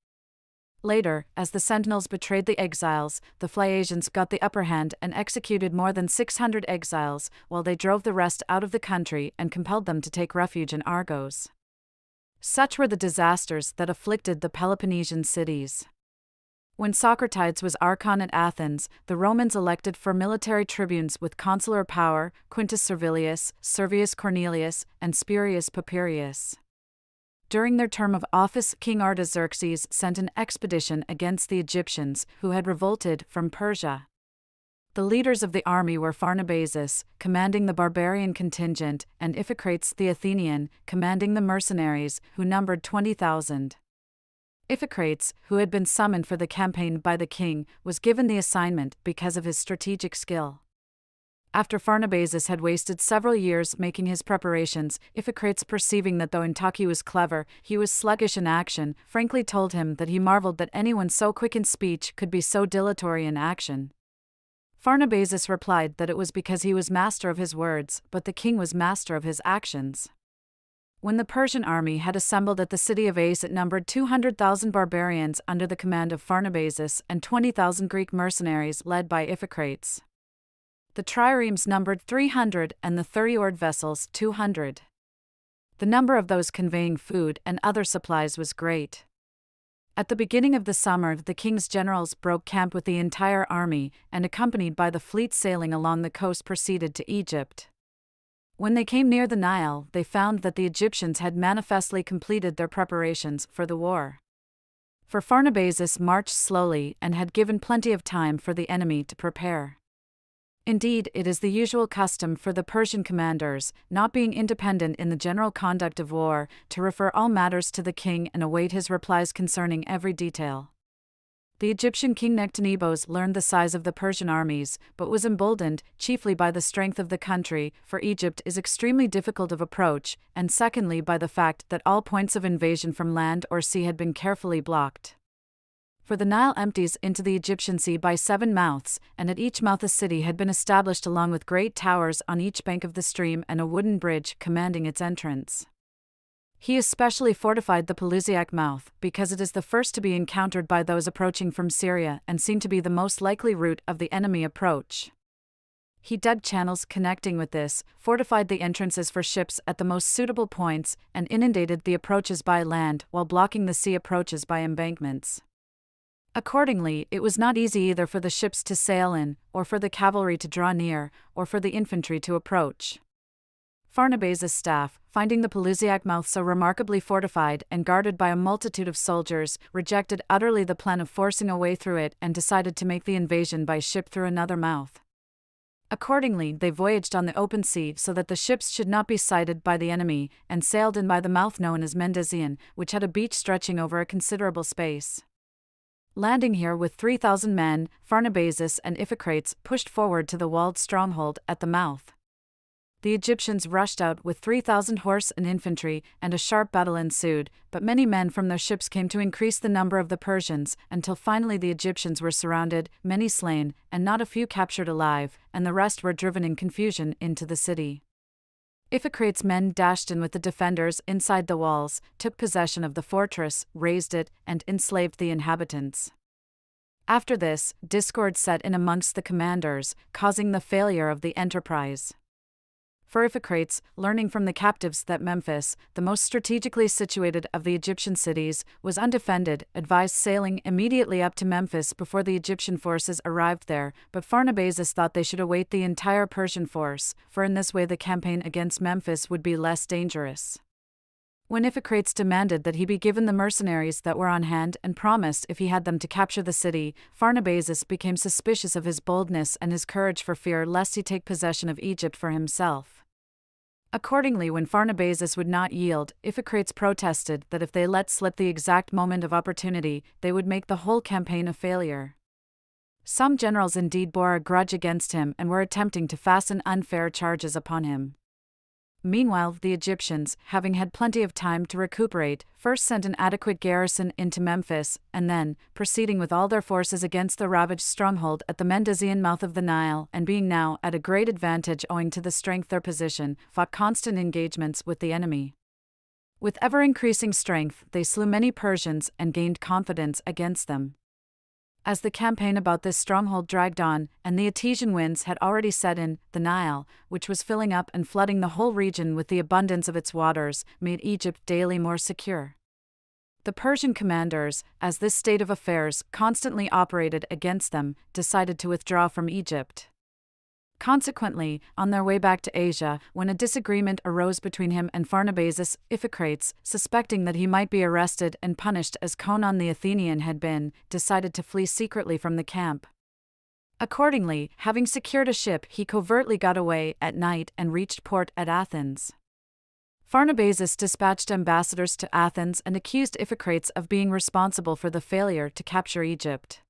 A: Later, as the sentinels betrayed the exiles, the Phaeacians got the upper hand and executed more than 600 exiles, while they drove the rest out of the country and compelled them to take refuge in Argos. Such were the disasters that afflicted the Peloponnesian cities. When Socrates was archon at Athens, the Romans elected for military tribunes with consular power Quintus Servilius, Servius Cornelius, and Spurius Papirius. During their term of office, King Artaxerxes sent an expedition against the Egyptians, who had revolted from Persia. The leaders of the army were Pharnabazus, commanding the barbarian contingent, and Iphicrates the Athenian, commanding the mercenaries, who numbered 20,000. Iphicrates, who had been summoned for the campaign by the king, was given the assignment because of his strategic skill. After Pharnabazus had wasted several years making his preparations, Iphicrates, perceiving that though Intaki was clever, he was sluggish in action, frankly told him that he marveled that anyone so quick in speech could be so dilatory in action. Pharnabazus replied that it was because he was master of his words, but the king was master of his actions. When the Persian army had assembled at the city of Ace, it numbered 200,000 barbarians under the command of Pharnabazus and 20,000 Greek mercenaries led by Iphicrates. The triremes numbered 300 and the thirty-oared vessels 200. The number of those conveying food and other supplies was great. At the beginning of the summer, the king's generals broke camp with the entire army, and accompanied by the fleet sailing along the coast proceeded to Egypt. When they came near the Nile, they found that the Egyptians had manifestly completed their preparations for the war. For Pharnabazus marched slowly and had given plenty of time for the enemy to prepare. Indeed, it is the usual custom for the Persian commanders, not being independent in the general conduct of war, to refer all matters to the king and await his replies concerning every detail. The Egyptian king Nectanebos learned the size of the Persian armies, but was emboldened, chiefly by the strength of the country, for Egypt is extremely difficult of approach, and secondly by the fact that all points of invasion from land or sea had been carefully blocked. For the Nile empties into the Egyptian Sea by 7 mouths, and at each mouth a city had been established along with great towers on each bank of the stream and a wooden bridge commanding its entrance. He especially fortified the Pelusiac mouth, because it is the first to be encountered by those approaching from Syria and seemed to be the most likely route of the enemy approach. He dug channels connecting with this, fortified the entrances for ships at the most suitable points, and inundated the approaches by land while blocking the sea approaches by embankments. Accordingly, it was not easy either for the ships to sail in, or for the cavalry to draw near, or for the infantry to approach. Pharnabazus' staff, finding the Pelusiac mouth so remarkably fortified and guarded by a multitude of soldiers, rejected utterly the plan of forcing a way through it and decided to make the invasion by ship through another mouth. Accordingly, they voyaged on the open sea so that the ships should not be sighted by the enemy, and sailed in by the mouth known as Mendazion, which had a beach stretching over a considerable space. Landing here with 3,000 men, Pharnabazus and Iphicrates pushed forward to the walled stronghold at the mouth. The Egyptians rushed out with 3,000 horse and infantry, and a sharp battle ensued, but many men from their ships came to increase the number of the Persians, until finally the Egyptians were surrounded, many slain, and not a few captured alive, and the rest were driven in confusion into the city. Iphicrates' men dashed in with the defenders inside the walls, took possession of the fortress, razed it, and enslaved the inhabitants. After this, discord set in amongst the commanders, causing the failure of the enterprise. For Iphicrates, learning from the captives that Memphis, the most strategically situated of the Egyptian cities, was undefended, advised sailing immediately up to Memphis before the Egyptian forces arrived there, but Pharnabazus thought they should await the entire Persian force, for in this way the campaign against Memphis would be less dangerous. When Iphicrates demanded that he be given the mercenaries that were on hand and promised if he had them to capture the city, Pharnabazus became suspicious of his boldness and his courage for fear lest he take possession of Egypt for himself. Accordingly, when Pharnabazus would not yield, Iphicrates protested that if they let slip the exact moment of opportunity, they would make the whole campaign a failure. Some generals indeed bore a grudge against him and were attempting to fasten unfair charges upon him. Meanwhile, the Egyptians, having had plenty of time to recuperate, first sent an adequate garrison into Memphis, and then, proceeding with all their forces against the ravaged stronghold at the Mendesian mouth of the Nile, and being now at a great advantage owing to the strength of their position, fought constant engagements with the enemy. With ever-increasing strength, they slew many Persians and gained confidence against them. As the campaign about this stronghold dragged on, and the Etesian winds had already set in, the Nile, which was filling up and flooding the whole region with the abundance of its waters, made Egypt daily more secure. The Persian commanders, as this state of affairs constantly operated against them, decided to withdraw from Egypt. Consequently, on their way back to Asia, when a disagreement arose between him and Pharnabazus, Iphicrates, suspecting that he might be arrested and punished as Conon the Athenian had been, decided to flee secretly from the camp. Accordingly, having secured a ship, he covertly got away at night and reached port at Athens. Pharnabazus dispatched ambassadors to Athens and accused Iphicrates of being responsible for the failure to capture Egypt.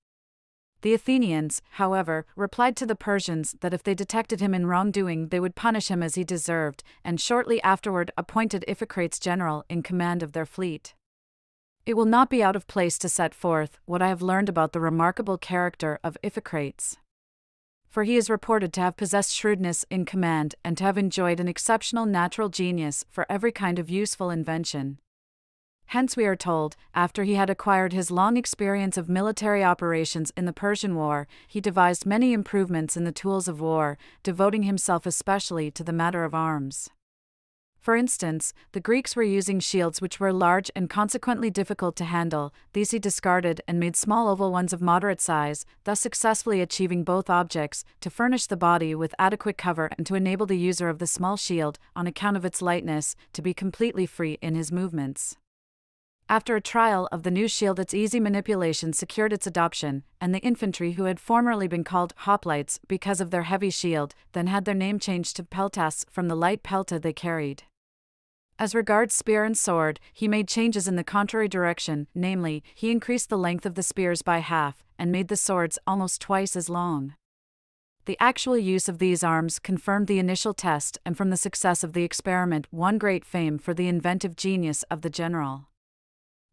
A: The Athenians, however, replied to the Persians that if they detected him in wrongdoing they would punish him as he deserved, and shortly afterward appointed Iphicrates general in command of their fleet. It will not be out of place to set forth what I have learned about the remarkable character of Iphicrates. For he is reported to have possessed shrewdness in command and to have enjoyed an exceptional natural genius for every kind of useful invention. Hence we are told, after he had acquired his long experience of military operations in the Persian War, he devised many improvements in the tools of war, devoting himself especially to the matter of arms. For instance, the Greeks were using shields which were large and consequently difficult to handle. These he discarded and made small oval ones of moderate size, thus successfully achieving both objects, to furnish the body with adequate cover and to enable the user of the small shield, on account of its lightness, to be completely free in his movements. After a trial of the new shield, its easy manipulation secured its adoption, and the infantry, who had formerly been called hoplites because of their heavy shield, then had their name changed to peltasts from the light pelta they carried. As regards spear and sword, he made changes in the contrary direction, namely, he increased the length of the spears by half, and made the swords almost twice as long. The actual use of these arms confirmed the initial test, and from the success of the experiment won great fame for the inventive genius of the general.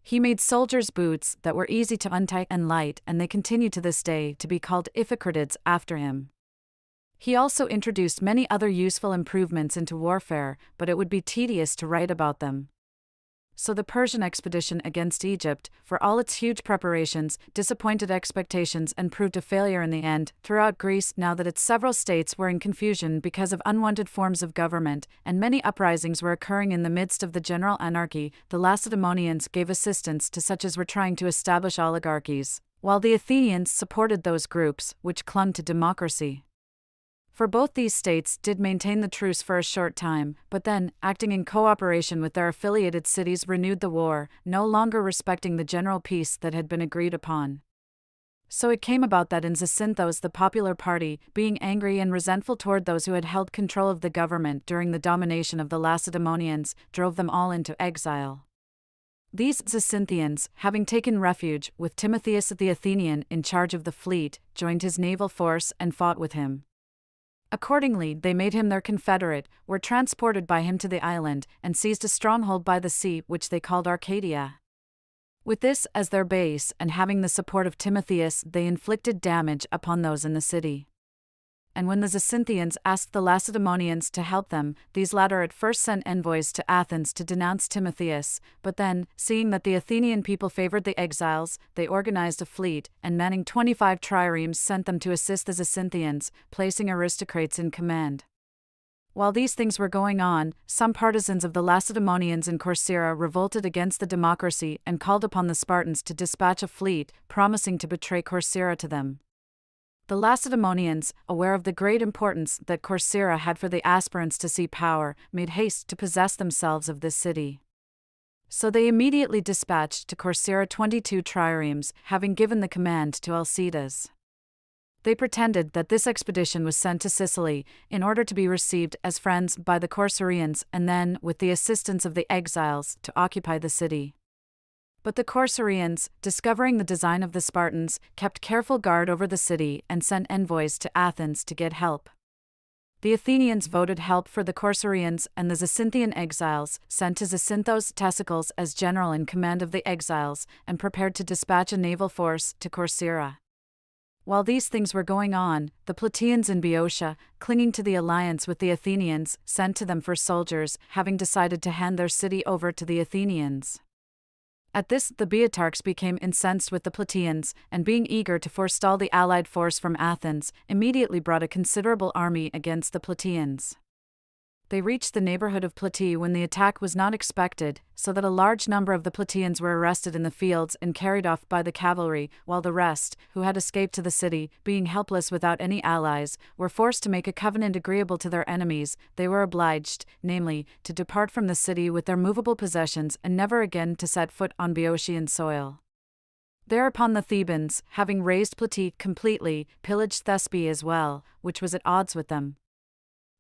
A: He made soldiers' boots that were easy to untie and light, and they continue to this day to be called Iphicratids after him. He also introduced many other useful improvements into warfare, but it would be tedious to write about them. So the Persian expedition against Egypt, for all its huge preparations, disappointed expectations and proved a failure in the end. Throughout Greece, now that its several states were in confusion because of unwanted forms of government, and many uprisings were occurring in the midst of the general anarchy, the Lacedaemonians gave assistance to such as were trying to establish oligarchies, while the Athenians supported those groups which clung to democracy. For both these states did maintain the truce for a short time, but then, acting in cooperation with their affiliated cities, renewed the war, no longer respecting the general peace that had been agreed upon. So it came about that in Zacynthos the popular party, being angry and resentful toward those who had held control of the government during the domination of the Lacedaemonians, drove them all into exile. These Zacynthians, having taken refuge with Timotheus the Athenian in charge of the fleet, joined his naval force and fought with him. Accordingly, they made him their confederate, were transported by him to the island, and seized a stronghold by the sea which they called Arcadia. With this as their base, and having the support of Timotheus, they inflicted damage upon those in the city. And when the Zacynthians asked the Lacedaemonians to help them, these latter at first sent envoys to Athens to denounce Timotheus, but then, seeing that the Athenian people favored the exiles, they organized a fleet, and manning 25 triremes sent them to assist the Zacynthians, placing aristocrates in command. While these things were going on, some partisans of the Lacedaemonians in Corcyra revolted against the democracy and called upon the Spartans to dispatch a fleet, promising to betray Corcyra to them. The Lacedaemonians, aware of the great importance that Corcyra had for the aspirants to see power, made haste to possess themselves of this city. So they immediately dispatched to Corcyra 22 triremes, having given the command to Alcides. They pretended that this expedition was sent to Sicily, in order to be received as friends by the Corcyraeans and then, with the assistance of the exiles, to occupy the city. But the Corcyraeans, discovering the design of the Spartans, kept careful guard over the city and sent envoys to Athens to get help. The Athenians voted help for the Corcyraeans, and the Zacynthian exiles sent to Zacynthos Tesicles as general in command of the exiles, and prepared to dispatch a naval force to Corcyra. While these things were going on, the Plataeans in Boeotia, clinging to the alliance with the Athenians, sent to them for soldiers, having decided to hand their city over to the Athenians. At this, the Boeotarchs became incensed with the Plataeans, and being eager to forestall the allied force from Athens, immediately brought a considerable army against the Plataeans. They reached the neighborhood of Plataea when the attack was not expected, so that a large number of the Plataeans were arrested in the fields and carried off by the cavalry, while the rest, who had escaped to the city, being helpless without any allies, were forced to make a covenant agreeable to their enemies. They were obliged, namely, to depart from the city with their movable possessions and never again to set foot on Boeotian soil. Thereupon the Thebans, having razed Plataea completely, pillaged Thespae as well, which was at odds with them.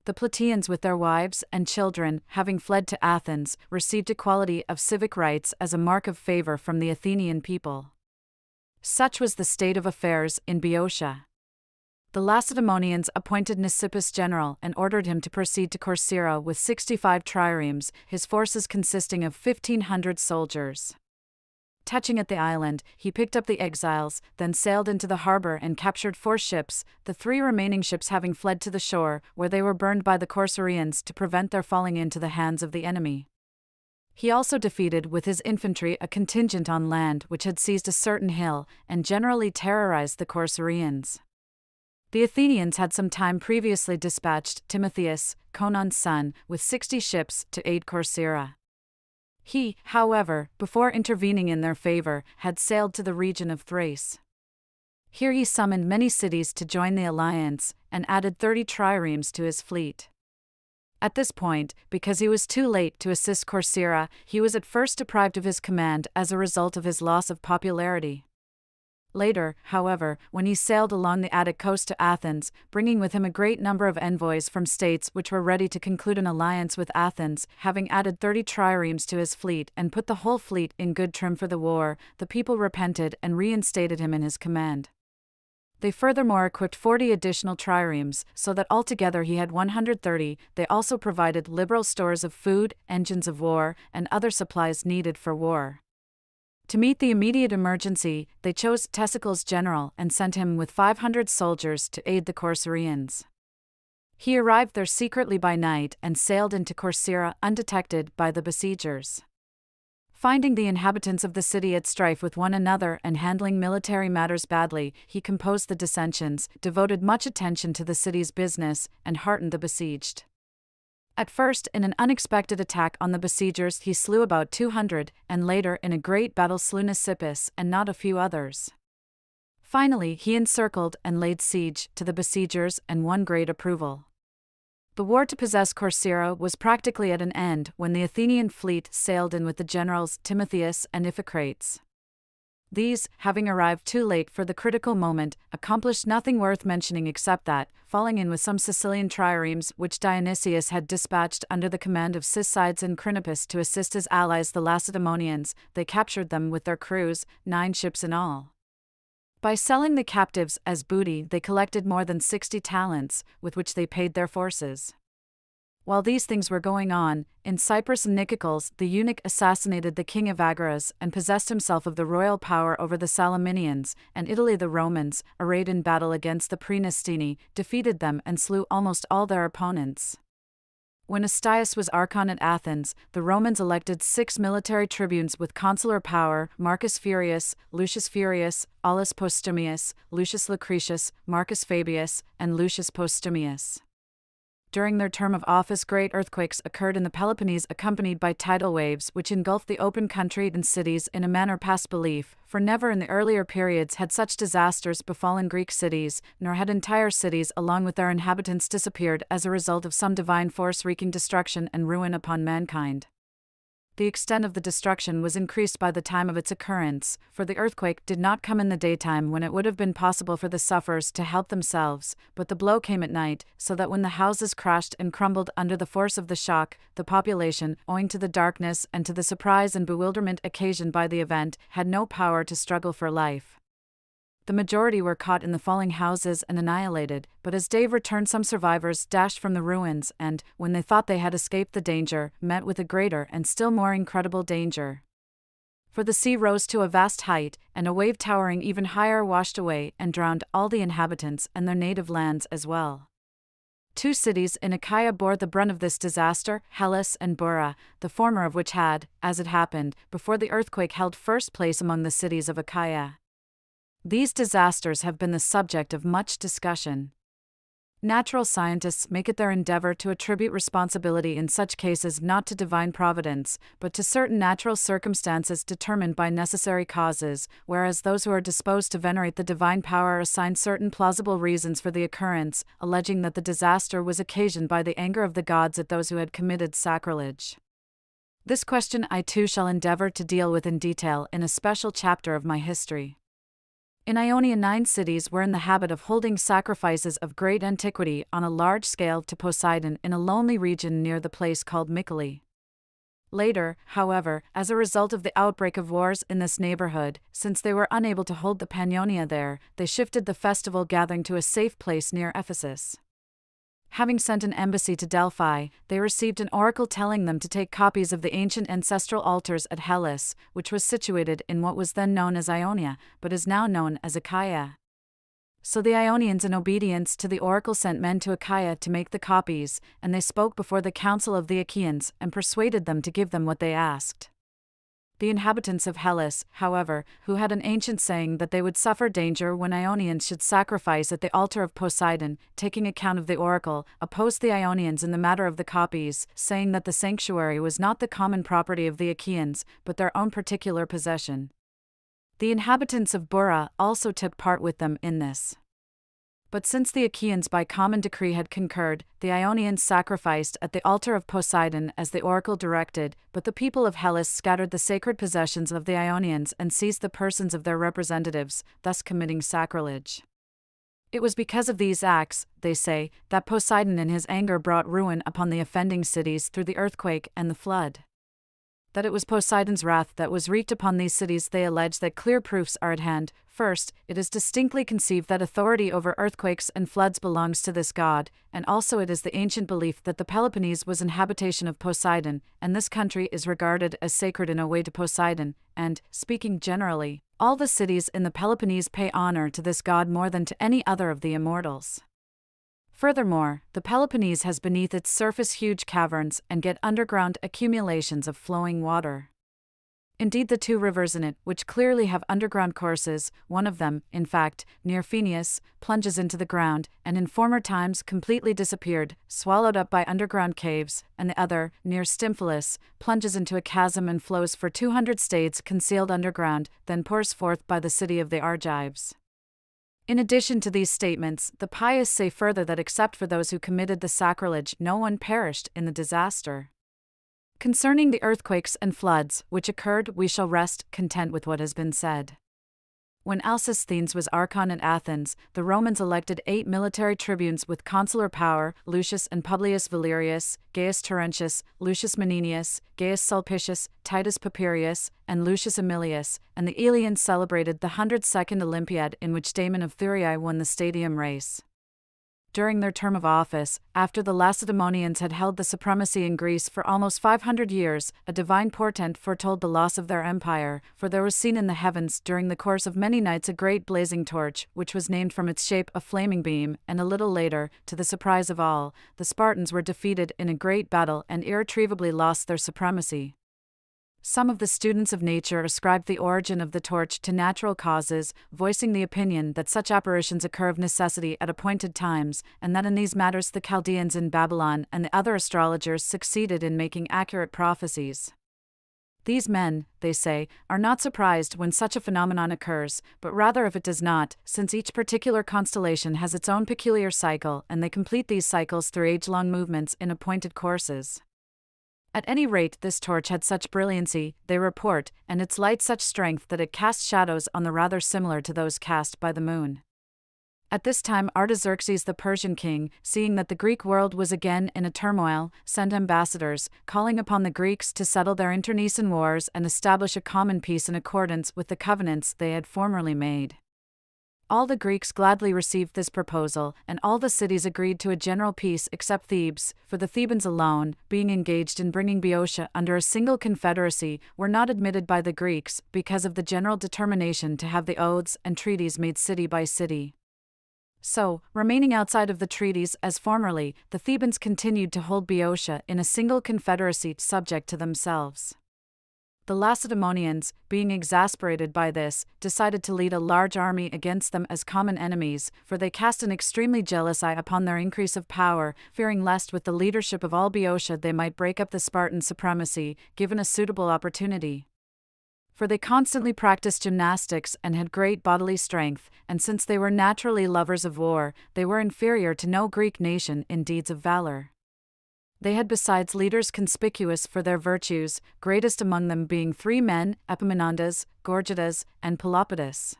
A: The Plataeans with their wives and children, having fled to Athens, received equality of civic rights as a mark of favor from the Athenian people. Such was the state of affairs in Boeotia. The Lacedaemonians appointed Mnesippus general and ordered him to proceed to Corcyra with 65 triremes, his forces consisting of 1,500 soldiers. Touching at the island, he picked up the exiles, then sailed into the harbor and captured 4 ships, the 3 remaining ships having fled to the shore, where they were burned by the Corcyraeans to prevent their falling into the hands of the enemy. He also defeated with his infantry a contingent on land which had seized a certain hill, and generally terrorized the Corcyraeans. The Athenians had some time previously dispatched Timotheus, Conon's son, with 60 ships to aid Corcyra. He, however, before intervening in their favor, had sailed to the region of Thrace. Here he summoned many cities to join the alliance, and added 30 triremes to his fleet. At this point, because he was too late to assist Corcyra, he was at first deprived of his command as a result of his loss of popularity. Later, however, when he sailed along the Attic coast to Athens, bringing with him a great number of envoys from states which were ready to conclude an alliance with Athens, having added 30 triremes to his fleet and put the whole fleet in good trim for the war, the people repented and reinstated him in his command. They furthermore equipped 40 additional triremes, so that altogether he had 130. They also provided liberal stores of food, engines of war, and other supplies needed for war. To meet the immediate emergency, they chose Tesicles general and sent him with 500 soldiers to aid the Corcyraeans. He arrived there secretly by night and sailed into Corcyra undetected by the besiegers. Finding the inhabitants of the city at strife with one another and handling military matters badly, he composed the dissensions, devoted much attention to the city's business, and heartened the besieged. At first, in an unexpected attack on the besiegers, he slew about 200, and later in a great battle slew Mnesippus and not a few others. Finally, he encircled and laid siege to the besiegers and won great approval. The war to possess Corcyra was practically at an end when the Athenian fleet sailed in with the generals Timotheus and Iphicrates. These, having arrived too late for the critical moment, accomplished nothing worth mentioning except that, falling in with some Sicilian triremes which Dionysius had dispatched under the command of Cyzides and Crinipus to assist his allies the Lacedaemonians, they captured them with their crews, 9 ships in all. By selling the captives as booty, they collected more than 60 talents, with which they paid their forces. While these things were going on, in Cyprus and Nicopolis the eunuch assassinated the king of Agaras and possessed himself of the royal power over the Salaminians, and Italy the Romans, arrayed in battle against the Praenestini, defeated them and slew almost all their opponents. When Astyages was archon at Athens, the Romans elected 6 military tribunes with consular power: Marcus Furius, Lucius Furius, Aulus Postumius, Lucius Lucretius, Marcus Fabius, and Lucius Postumius. During their term of office, great earthquakes occurred in the Peloponnese, accompanied by tidal waves which engulfed the open country and cities in a manner past belief, for never in the earlier periods had such disasters befallen Greek cities, nor had entire cities along with their inhabitants disappeared as a result of some divine force wreaking destruction and ruin upon mankind. The extent of the destruction was increased by the time of its occurrence, for the earthquake did not come in the daytime when it would have been possible for the sufferers to help themselves, but the blow came at night, so that when the houses crashed and crumbled under the force of the shock, the population, owing to the darkness and to the surprise and bewilderment occasioned by the event, had no power to struggle for life. The majority were caught in the falling houses and annihilated, but as day returned some survivors dashed from the ruins and, when they thought they had escaped the danger, met with a greater and still more incredible danger. For the sea rose to a vast height, and a wave towering even higher washed away and drowned all the inhabitants and their native lands as well. 2 cities in Achaia bore the brunt of this disaster, Hellas and Bura, the former of which had, as it happened, before the earthquake held first place among the cities of Achaia. These disasters have been the subject of much discussion. Natural scientists make it their endeavor to attribute responsibility in such cases not to divine providence, but to certain natural circumstances determined by necessary causes, whereas those who are disposed to venerate the divine power assign certain plausible reasons for the occurrence, alleging that the disaster was occasioned by the anger of the gods at those who had committed sacrilege. This question I too shall endeavor to deal with in detail in a special chapter of my history. In Ionia 9 cities were in the habit of holding sacrifices of great antiquity on a large scale to Poseidon in a lonely region near the place called Mycale. Later, however, as a result of the outbreak of wars in this neighborhood, since they were unable to hold the Pannonia there, they shifted the festival gathering to a safe place near Ephesus. Having sent an embassy to Delphi, they received an oracle telling them to take copies of the ancient ancestral altars at Hellas, which was situated in what was then known as Ionia, but is now known as Achaia. So the Ionians, in obedience to the oracle, sent men to Achaia to make the copies, and they spoke before the council of the Achaeans and persuaded them to give them what they asked. The inhabitants of Hellas, however, who had an ancient saying that they would suffer danger when Ionians should sacrifice at the altar of Poseidon, taking account of the oracle, opposed the Ionians in the matter of the copies, saying that the sanctuary was not the common property of the Achaeans, but their own particular possession. The inhabitants of Bura also took part with them in this. But since the Achaeans by common decree had concurred, the Ionians sacrificed at the altar of Poseidon as the oracle directed, but the people of Hellas scattered the sacred possessions of the Ionians and seized the persons of their representatives, thus committing sacrilege. It was because of these acts, they say, that Poseidon in his anger brought ruin upon the offending cities through the earthquake and the flood. That it was Poseidon's wrath that was wreaked upon these cities, they allege that clear proofs are at hand. First, it is distinctly conceived that authority over earthquakes and floods belongs to this god, and also it is the ancient belief that the Peloponnese was an habitation of Poseidon, and this country is regarded as sacred in a way to Poseidon, and, speaking generally, all the cities in the Peloponnese pay honor to this god more than to any other of the immortals. Furthermore, the Peloponnese has beneath its surface huge caverns and get underground accumulations of flowing water. Indeed, the 2 rivers in it, which clearly have underground courses, one of them, in fact, near Phoenius, plunges into the ground, and in former times completely disappeared, swallowed up by underground caves, and the other, near Stymphalus, plunges into a chasm and flows for 200 stades concealed underground, then pours forth by the city of the Argives. In addition to these statements, the pious say further that except for those who committed the sacrilege, no one perished in the disaster. Concerning the earthquakes and floods which occurred, we shall rest content with what has been said. When Alcesthenes was archon at Athens, the Romans elected 8 military tribunes with consular power: Lucius and Publius Valerius, Gaius Terentius, Lucius Maninius, Gaius Sulpicius, Titus Papirius, and Lucius Aemilius, and the Eleans celebrated the 102nd Olympiad in which Damon of Thurii won the stadium race. During their term of office, after the Lacedaemonians had held the supremacy in Greece for almost 500 years, a divine portent foretold the loss of their empire, for there was seen in the heavens during the course of many nights a great blazing torch, which was named from its shape a flaming beam, and a little later, to the surprise of all, the Spartans were defeated in a great battle and irretrievably lost their supremacy. Some of the students of nature ascribed the origin of the torch to natural causes, voicing the opinion that such apparitions occur of necessity at appointed times, and that in these matters the Chaldeans in Babylon and the other astrologers succeeded in making accurate prophecies. These men, they say, are not surprised when such a phenomenon occurs, but rather if it does not, since each particular constellation has its own peculiar cycle, and they complete these cycles through age-long movements in appointed courses. At any rate, this torch had such brilliancy, they report, and its light such strength that it cast shadows on the rather similar to those cast by the moon. At this time Artaxerxes the Persian king, seeing that the Greek world was again in a turmoil, sent ambassadors, calling upon the Greeks to settle their internecine wars and establish a common peace in accordance with the covenants they had formerly made. All the Greeks gladly received this proposal, and all the cities agreed to a general peace except Thebes, for the Thebans alone, being engaged in bringing Boeotia under a single confederacy, were not admitted by the Greeks, because of the general determination to have the oaths and treaties made city by city. So, remaining outside of the treaties as formerly, the Thebans continued to hold Boeotia in a single confederacy subject to themselves. The Lacedaemonians, being exasperated by this, decided to lead a large army against them as common enemies, for they cast an extremely jealous eye upon their increase of power, fearing lest with the leadership of all Boeotia they might break up the Spartan supremacy, given a suitable opportunity. For they constantly practiced gymnastics and had great bodily strength, and since they were naturally lovers of war, they were inferior to no Greek nation in deeds of valor. They had besides leaders conspicuous for their virtues, greatest among them being 3 men, Epaminondas, Gorgidas, and Pelopidas.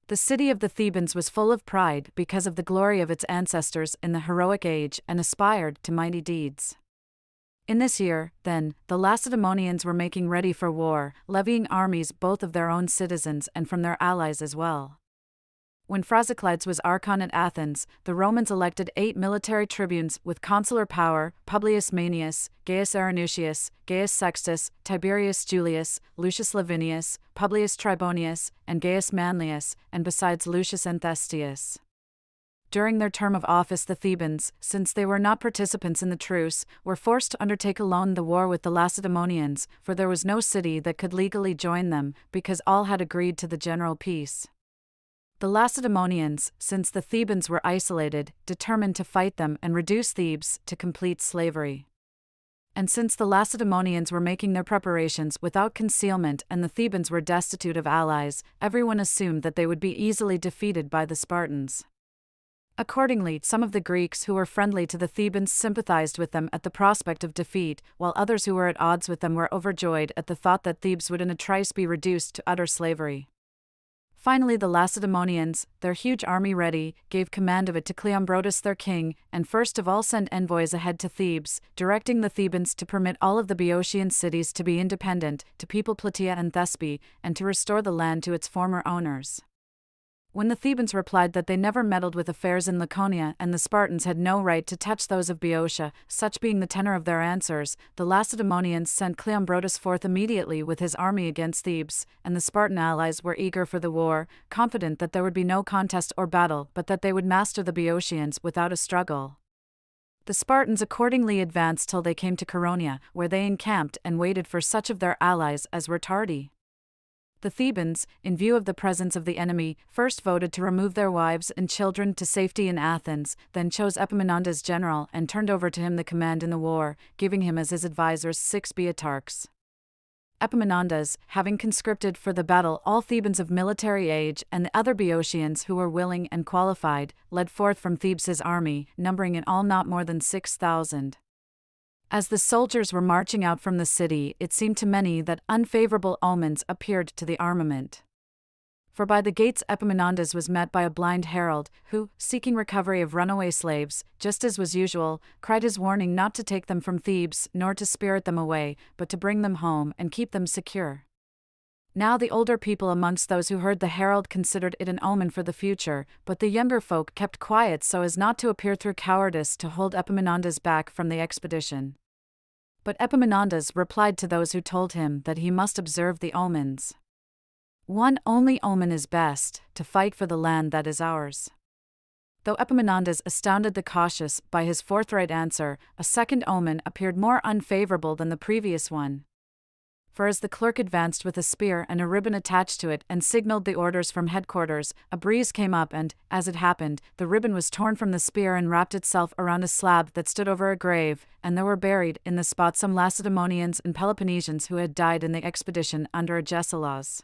A: The city of the Thebans was full of pride because of the glory of its ancestors in the heroic age and aspired to mighty deeds. In this year, then, the Lacedaemonians were making ready for war, levying armies both of their own citizens and from their allies as well. When Phrasyclides was archon at Athens, the Romans elected 8 military tribunes with consular power: Publius Manius, Gaius Arenutius, Gaius Sextus, Tiberius Julius, Lucius Lavinius, Publius Tribonius, and Gaius Manlius, and besides Lucius Anthestius. During their term of office the Thebans, since they were not participants in the truce, were forced to undertake alone the war with the Lacedaemonians, for there was no city that could legally join them, because all had agreed to the general peace. The Lacedaemonians, since the Thebans were isolated, determined to fight them and reduce Thebes to complete slavery. And since the Lacedaemonians were making their preparations without concealment and the Thebans were destitute of allies, everyone assumed that they would be easily defeated by the Spartans. Accordingly, some of the Greeks who were friendly to the Thebans sympathized with them at the prospect of defeat, while others who were at odds with them were overjoyed at the thought that Thebes would in a trice be reduced to utter slavery. Finally the Lacedaemonians, their huge army ready, gave command of it to Cleombrotus their king, and first of all sent envoys ahead to Thebes, directing the Thebans to permit all of the Boeotian cities to be independent, to people Plataea and Thespe, and to restore the land to its former owners. When the Thebans replied that they never meddled with affairs in Laconia and the Spartans had no right to touch those of Boeotia, such being the tenor of their answers, the Lacedaemonians sent Cleombrotus forth immediately with his army against Thebes, and the Spartan allies were eager for the war, confident that there would be no contest or battle but that they would master the Boeotians without a struggle. The Spartans accordingly advanced till they came to Caronia, where they encamped and waited for such of their allies as were tardy. The Thebans, in view of the presence of the enemy, first voted to remove their wives and children to safety in Athens, then chose Epaminondas general and turned over to him the command in the war, giving him as his advisors 6 Boeotarchs. Epaminondas, having conscripted for the battle all Thebans of military age and the other Boeotians who were willing and qualified, led forth from Thebes his army, numbering in all not more than 6,000. As the soldiers were marching out from the city, it seemed to many that unfavorable omens appeared to the armament. For by the gates Epaminondas was met by a blind herald, who, seeking recovery of runaway slaves, just as was usual, cried his warning not to take them from Thebes, nor to spirit them away, but to bring them home and keep them secure. Now the older people amongst those who heard the herald considered it an omen for the future, but the younger folk kept quiet so as not to appear through cowardice to hold Epaminondas back from the expedition. But Epaminondas replied to those who told him that he must observe the omens. One only omen is best, to fight for the land that is ours. Though Epaminondas astounded the cautious by his forthright answer, a second omen appeared more unfavorable than the previous one. For as the clerk advanced with a spear and a ribbon attached to it and signaled the orders from headquarters, a breeze came up and, as it happened, the ribbon was torn from the spear and wrapped itself around a slab that stood over a grave, and there were buried in the spot some Lacedaemonians and Peloponnesians who had died in the expedition under Agesilaus.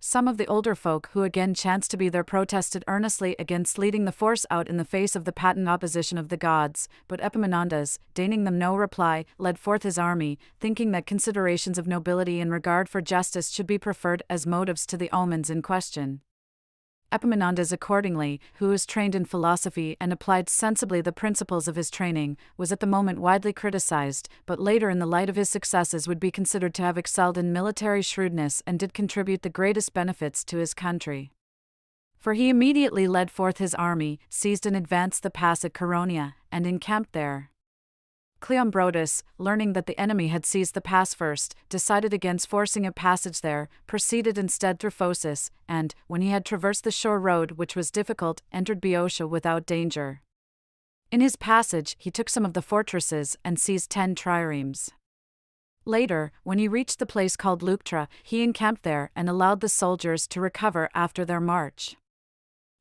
A: Some of the older folk who again chanced to be there protested earnestly against leading the force out in the face of the patent opposition of the gods, but Epaminondas, deigning them no reply, led forth his army, thinking that considerations of nobility and regard for justice should be preferred as motives to the omens in question. Epaminondas accordingly, who was trained in philosophy and applied sensibly the principles of his training, was at the moment widely criticized, but later in the light of his successes would be considered to have excelled in military shrewdness and did contribute the greatest benefits to his country. For he immediately led forth his army, seized and advanced the pass at Chaeronea, and encamped there. Cleombrotus, learning that the enemy had seized the pass first, decided against forcing a passage there, proceeded instead through Phocis, and, when he had traversed the shore road which was difficult, entered Boeotia without danger. In his passage he took some of the fortresses and seized 10 triremes. Later, when he reached the place called Leuctra, he encamped there and allowed the soldiers to recover after their march.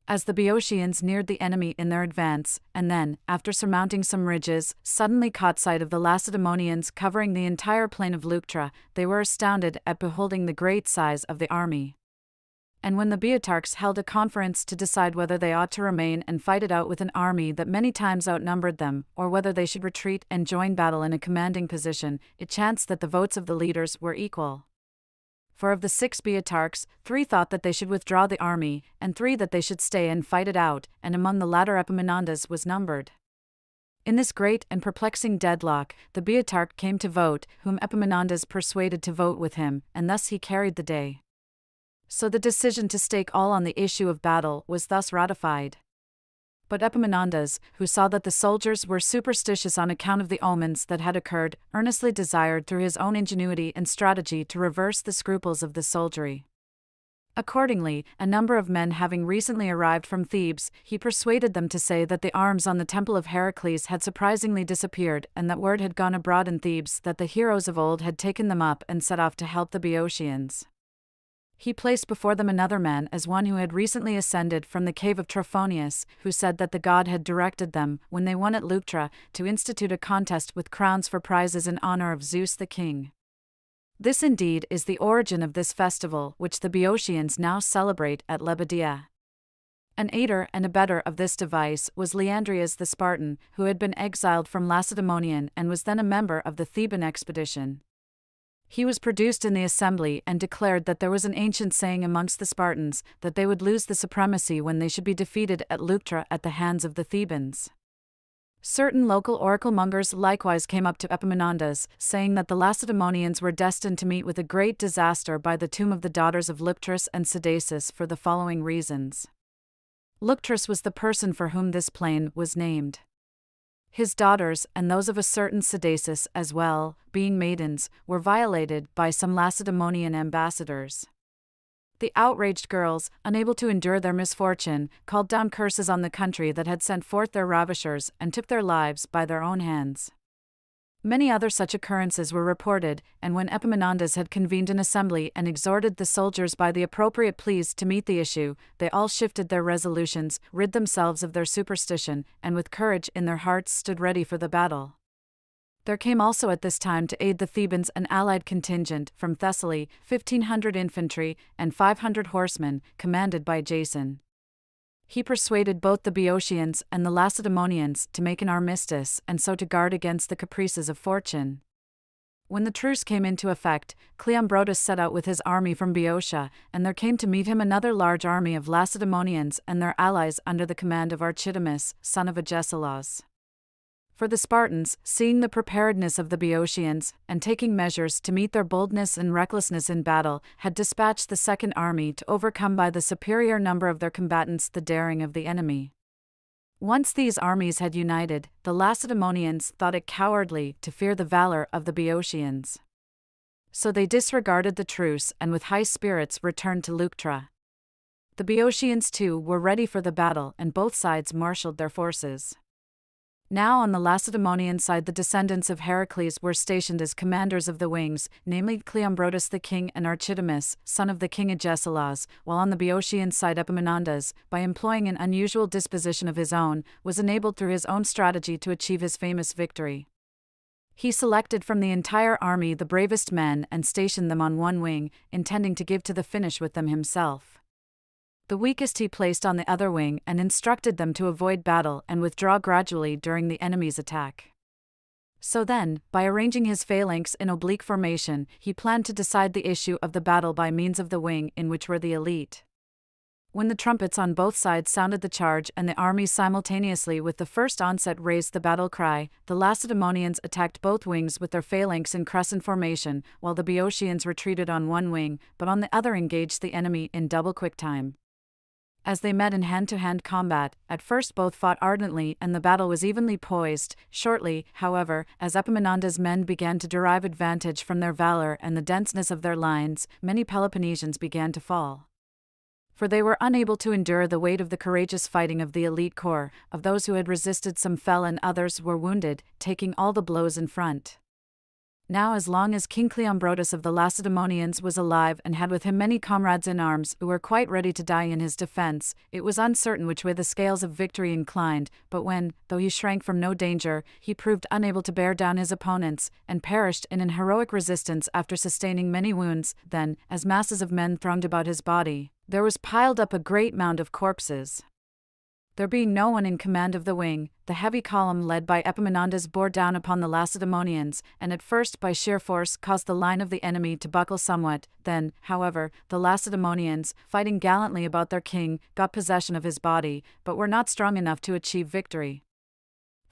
A: As the Boeotians neared the enemy in their advance, and then, after surmounting some ridges, suddenly caught sight of the Lacedaemonians covering the entire plain of Leuctra, they were astounded at beholding the great size of the army. And when the Boeotarchs held a conference to decide whether they ought to remain and fight it out with an army that many times outnumbered them, or whether they should retreat and join battle in a commanding position, it chanced that the votes of the leaders were equal. For of the 6 Boeotarchs, 3 thought that they should withdraw the army, and 3 that they should stay and fight it out, and among the latter Epaminondas was numbered. In this great and perplexing deadlock, the Boeotarch came to vote, whom Epaminondas persuaded to vote with him, and thus he carried the day. So the decision to stake all on the issue of battle was thus ratified. But Epaminondas, who saw that the soldiers were superstitious on account of the omens that had occurred, earnestly desired through his own ingenuity and strategy to reverse the scruples of the soldiery. Accordingly, a number of men having recently arrived from Thebes, he persuaded them to say that the arms on the temple of Heracles had surprisingly disappeared, and that word had gone abroad in Thebes that the heroes of old had taken them up and set off to help the Boeotians. He placed before them another man as one who had recently ascended from the cave of Trophonius, who said that the god had directed them, when they won at Leuctra, to institute a contest with crowns for prizes in honor of Zeus the king. This indeed is the origin of this festival which the Boeotians now celebrate at Lebedia. An aider and abettor of this device was Leandrias the Spartan, who had been exiled from Lacedaemonian and was then a member of the Theban expedition. He was produced in the assembly and declared that there was an ancient saying amongst the Spartans that they would lose the supremacy when they should be defeated at Leuctra at the hands of the Thebans. Certain local oracle-mongers likewise came up to Epaminondas, saying that the Lacedaemonians were destined to meet with a great disaster by the tomb of the daughters of Leuctrus and Sidaeus for the following reasons. Leuctrus was the person for whom this plain was named. His daughters, and those of a certain Sidaeus as well, being maidens, were violated by some Lacedaemonian ambassadors. The outraged girls, unable to endure their misfortune, called down curses on the country that had sent forth their ravishers and took their lives by their own hands. Many other such occurrences were reported, and when Epaminondas had convened an assembly and exhorted the soldiers by the appropriate pleas to meet the issue, they all shifted their resolutions, rid themselves of their superstition, and with courage in their hearts stood ready for the battle. There came also at this time to aid the Thebans an allied contingent from Thessaly, 1,500 infantry, and 500 horsemen, commanded by Jason. He persuaded both the Boeotians and the Lacedaemonians to make an armistice and so to guard against the caprices of fortune. When the truce came into effect, Cleombrotus set out with his army from Boeotia, and there came to meet him another large army of Lacedaemonians and their allies under the command of Archidamus, son of Agesilaus. For the Spartans, seeing the preparedness of the Boeotians, and taking measures to meet their boldness and recklessness in battle, had dispatched the second army to overcome by the superior number of their combatants the daring of the enemy. Once these armies had united, the Lacedaemonians thought it cowardly to fear the valor of the Boeotians. So they disregarded the truce and with high spirits returned to Leuctra. The Boeotians too were ready for the battle, and both sides marshalled their forces. Now on the Lacedaemonian side the descendants of Heracles were stationed as commanders of the wings, namely Cleombrotus the king and Archidamus, son of the king Agesilaus, while on the Boeotian side Epaminondas, by employing an unusual disposition of his own, was enabled through his own strategy to achieve his famous victory. He selected from the entire army the bravest men and stationed them on one wing, intending to give to the finish with them himself. The weakest he placed on the other wing and instructed them to avoid battle and withdraw gradually during the enemy's attack. So then, by arranging his phalanx in oblique formation, he planned to decide the issue of the battle by means of the wing in which were the elite. When the trumpets on both sides sounded the charge and the armies simultaneously with the first onset raised the battle cry, the Lacedaemonians attacked both wings with their phalanx in crescent formation, while the Boeotians retreated on one wing, but on the other engaged the enemy in double quick time. As they met in hand-to-hand combat, at first both fought ardently and the battle was evenly poised. Shortly, however, as Epaminondas' men began to derive advantage from their valor and the denseness of their lines, many Peloponnesians began to fall. For they were unable to endure the weight of the courageous fighting of the elite corps. Of those who had resisted, some fell and others were wounded, taking all the blows in front. Now, as long as King Cleombrotus of the Lacedaemonians was alive and had with him many comrades in arms who were quite ready to die in his defense, it was uncertain which way the scales of victory inclined, but when, though he shrank from no danger, he proved unable to bear down his opponents, and perished in an heroic resistance after sustaining many wounds, then, as masses of men thronged about his body, there was piled up a great mound of corpses. There being no one in command of the wing, the heavy column led by Epaminondas bore down upon the Lacedaemonians, and at first by sheer force caused the line of the enemy to buckle somewhat. Then, however, the Lacedaemonians, fighting gallantly about their king, got possession of his body, but were not strong enough to achieve victory.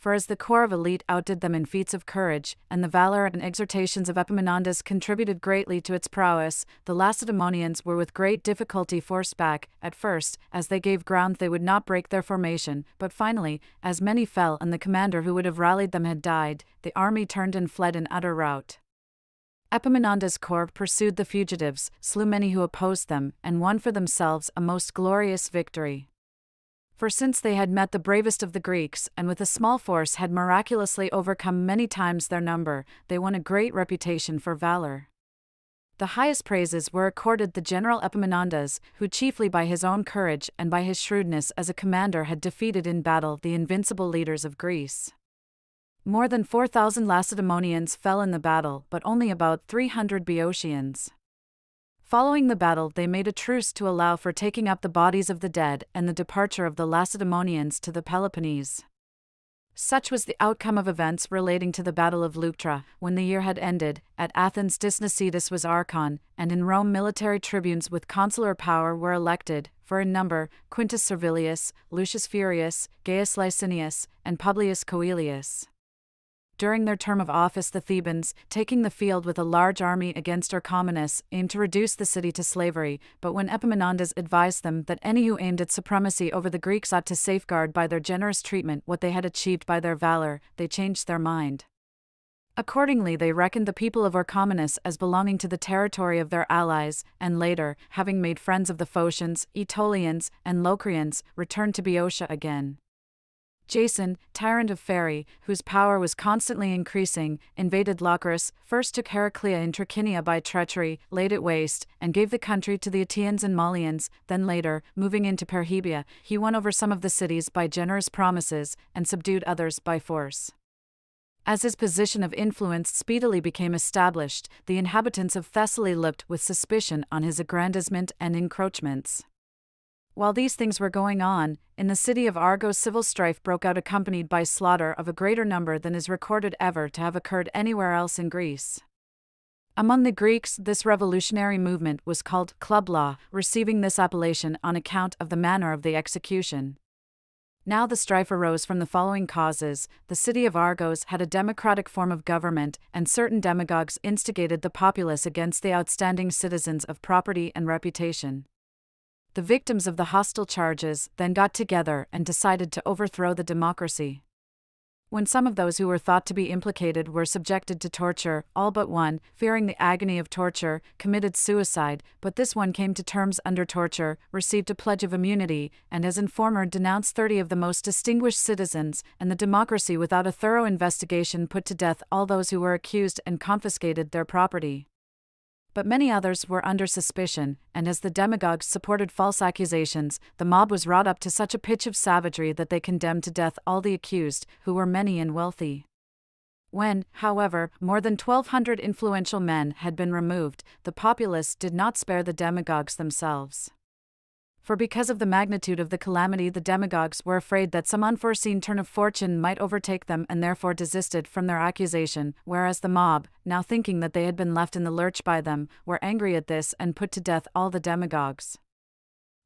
A: For as the corps of elite outdid them in feats of courage, and the valor and exhortations of Epaminondas contributed greatly to its prowess, the Lacedaemonians were with great difficulty forced back. At first, as they gave ground they would not break their formation, but finally, as many fell and the commander who would have rallied them had died, the army turned and fled in utter rout. Epaminondas' corps pursued the fugitives, slew many who opposed them, and won for themselves a most glorious victory. For since they had met the bravest of the Greeks, and with a small force had miraculously overcome many times their number, they won a great reputation for valor. The highest praises were accorded the general Epaminondas, who chiefly by his own courage and by his shrewdness as a commander had defeated in battle the invincible leaders of Greece. More than 4,000 Lacedaemonians fell in the battle, but only about 300 Boeotians. Following the battle they made a truce to allow for taking up the bodies of the dead and the departure of the Lacedaemonians to the Peloponnese. Such was the outcome of events relating to the Battle of Leuctra. When the year had ended, at Athens Disnocetus was archon, and in Rome military tribunes with consular power were elected, for in number, Quintus Servilius, Lucius Furius, Gaius Licinius, and Publius Coelius. During their term of office the Thebans, taking the field with a large army against Orchomenus, aimed to reduce the city to slavery, but when Epaminondas advised them that any who aimed at supremacy over the Greeks ought to safeguard by their generous treatment what they had achieved by their valor, they changed their mind. Accordingly they reckoned the people of Orchomenus as belonging to the territory of their allies, and later, having made friends of the Phocians, Aetolians, and Locrians, returned to Boeotia again. Jason, tyrant of Pherai, whose power was constantly increasing, invaded Locris, first took Heraclea in Trachinia by treachery, laid it waste, and gave the country to the Aeteans and Malians. Then later, moving into Perrhaebia, he won over some of the cities by generous promises, and subdued others by force. As his position of influence speedily became established, the inhabitants of Thessaly looked with suspicion on his aggrandizement and encroachments. While these things were going on, in the city of Argos civil strife broke out accompanied by slaughter of a greater number than is recorded ever to have occurred anywhere else in Greece. Among the Greeks this revolutionary movement was called club law, receiving this appellation on account of the manner of the execution. Now the strife arose from the following causes. The city of Argos had a democratic form of government, and certain demagogues instigated the populace against the outstanding citizens of property and reputation. The victims of the hostile charges then got together and decided to overthrow the democracy. When some of those who were thought to be implicated were subjected to torture, all but one, fearing the agony of torture, committed suicide, but this one came to terms under torture, received a pledge of immunity, and as informer denounced 30 of the most distinguished citizens, and the democracy without a thorough investigation put to death all those who were accused and confiscated their property. But many others were under suspicion, and as the demagogues supported false accusations, the mob was wrought up to such a pitch of savagery that they condemned to death all the accused, who were many and wealthy. When, however, more than 1,200 influential men had been removed, the populace did not spare the demagogues themselves. For because of the magnitude of the calamity, the demagogues were afraid that some unforeseen turn of fortune might overtake them and therefore desisted from their accusation, whereas the mob, now thinking that they had been left in the lurch by them, were angry at this and put to death all the demagogues.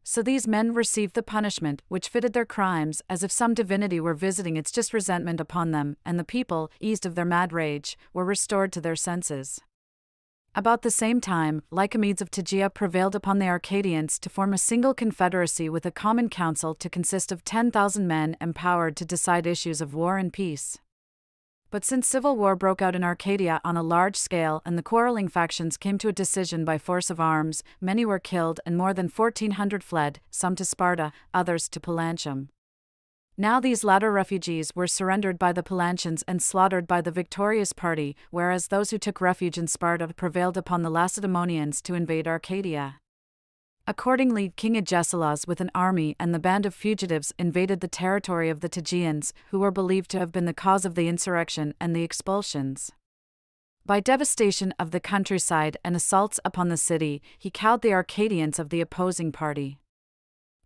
A: So these men received the punishment which fitted their crimes, as if some divinity were visiting its just resentment upon them, and the people, eased of their mad rage, were restored to their senses. About the same time, Lycomedes of Tegea prevailed upon the Arcadians to form a single confederacy with a common council to consist of 10,000 men empowered to decide issues of war and peace. But since civil war broke out in Arcadia on a large scale and the quarreling factions came to a decision by force of arms, many were killed and more than 1,400 fled, some to Sparta, others to Pallantium. Now these latter refugees were surrendered by the Pallantians and slaughtered by the victorious party, whereas those who took refuge in Sparta prevailed upon the Lacedaemonians to invade Arcadia. Accordingly, King Agesilaus with an army and the band of fugitives invaded the territory of the Tegeans, who were believed to have been the cause of the insurrection and the expulsions. By devastation of the countryside and assaults upon the city, he cowed the Arcadians of the opposing party.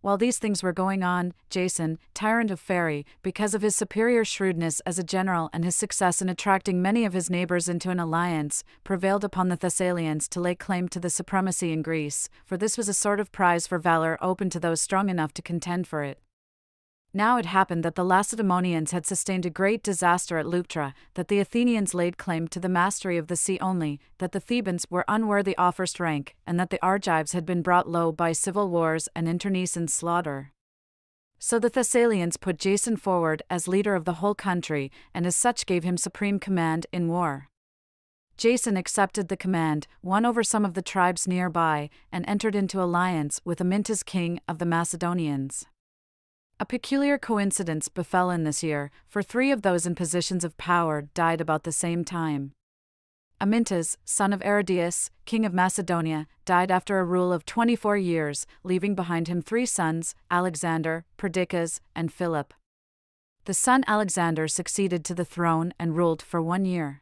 A: While these things were going on, Jason, tyrant of Pherai, because of his superior shrewdness as a general and his success in attracting many of his neighbors into an alliance, prevailed upon the Thessalians to lay claim to the supremacy in Greece, for this was a sort of prize for valor open to those strong enough to contend for it. Now it happened that the Lacedaemonians had sustained a great disaster at Leuctra, that the Athenians laid claim to the mastery of the sea only, that the Thebans were unworthy of first rank, and that the Argives had been brought low by civil wars and internecine slaughter. So the Thessalians put Jason forward as leader of the whole country, and as such gave him supreme command in war. Jason accepted the command, won over some of the tribes nearby, and entered into alliance with Amyntas, king of the Macedonians. A peculiar coincidence befell in this year, for 3 of those in positions of power died about the same time. Amyntas, son of Aridaeus, king of Macedonia, died after a rule of 24 years, leaving behind him 3 sons, Alexander, Perdiccas, and Philip. The son Alexander succeeded to the throne and ruled for 1 year.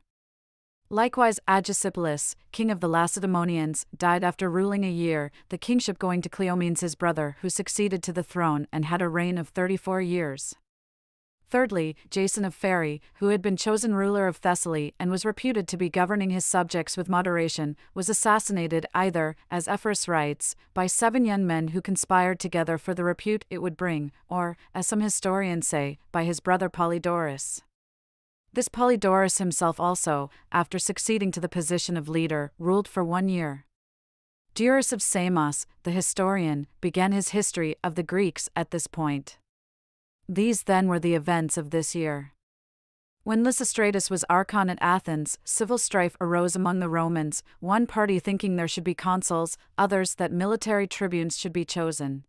A: Likewise Agesipolis, king of the Lacedaemonians, died after ruling a year, the kingship going to Cleomenes his brother, who succeeded to the throne and had a reign of 34 years. Thirdly, Jason of Pherai, who had been chosen ruler of Thessaly and was reputed to be governing his subjects with moderation, was assassinated either, as Ephorus writes, by 7 young men who conspired together for the repute it would bring, or, as some historians say, by his brother Polydorus. This Polydorus himself also, after succeeding to the position of leader, ruled for 1 year. Diodoro of Samos, the historian, began his history of the Greeks at this point. These then were the events of this year. When Lysistratus was archon at Athens, civil strife arose among the Romans, one party thinking there should be consuls, others that military tribunes should be chosen.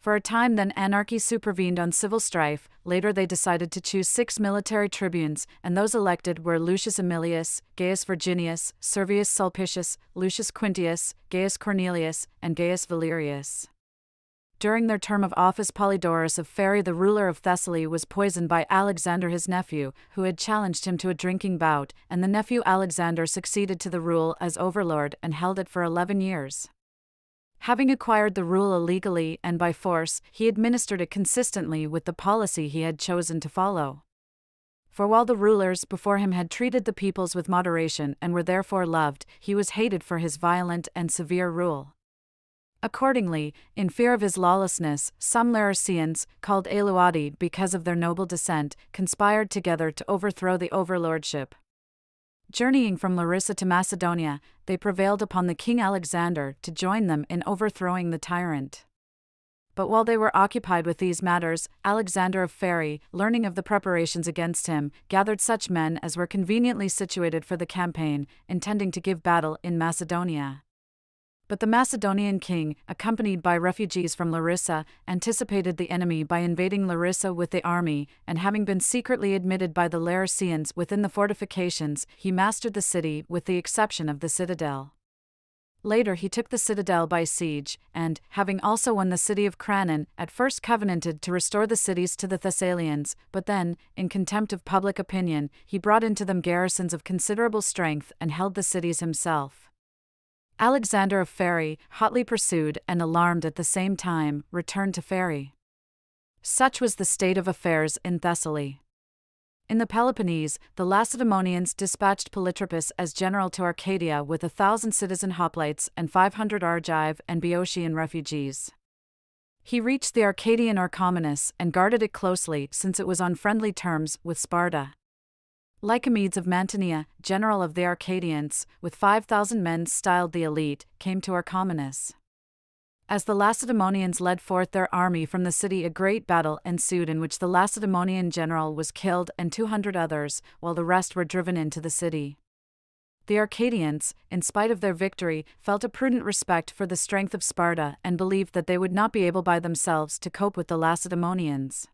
A: For a time then anarchy supervened on civil strife. Later they decided to choose 6 military tribunes, and those elected were Lucius Aemilius, Gaius Virginius, Servius Sulpicius, Lucius Quintius, Gaius Cornelius, and Gaius Valerius. During their term of office Polydorus of Pherai, the ruler of Thessaly, was poisoned by Alexander his nephew, who had challenged him to a drinking bout, and the nephew Alexander succeeded to the rule as overlord and held it for 11 years. Having acquired the rule illegally and by force, he administered it consistently with the policy he had chosen to follow. For while the rulers before him had treated the peoples with moderation and were therefore loved, he was hated for his violent and severe rule. Accordingly, in fear of his lawlessness, some Larisseans, called Aeluadi because of their noble descent, conspired together to overthrow the overlordship. Journeying from Larissa to Macedonia, they prevailed upon the king Alexander to join them in overthrowing the tyrant. But while they were occupied with these matters, Alexander of Pherai, learning of the preparations against him, gathered such men as were conveniently situated for the campaign, intending to give battle in Macedonia. But the Macedonian king, accompanied by refugees from Larissa, anticipated the enemy by invading Larissa with the army, and having been secretly admitted by the Larisseans within the fortifications, he mastered the city with the exception of the citadel. Later he took the citadel by siege, and, having also won the city of Cranon, at first covenanted to restore the cities to the Thessalians, but then, in contempt of public opinion, he brought into them garrisons of considerable strength and held the cities himself. Alexander of Pherae, hotly pursued and alarmed at the same time, returned to Pherae. Such was the state of affairs in Thessaly. In the Peloponnese, the Lacedaemonians dispatched Polytropus as general to Arcadia with 1,000 citizen hoplites and 500 Argive and Boeotian refugees. He reached the Arcadian Orchomenus and guarded it closely since it was on friendly terms with Sparta. Lycomedes of Mantinea, general of the Arcadians, with 5,000 men styled the elite, came to Orchomenus. As the Lacedaemonians led forth their army from the city, a great battle ensued in which the Lacedaemonian general was killed and 200 others, while the rest were driven into the city. The Arcadians, in spite of their victory, felt a prudent respect for the strength of Sparta and believed that they would not be able by themselves to cope with the Lacedaemonians.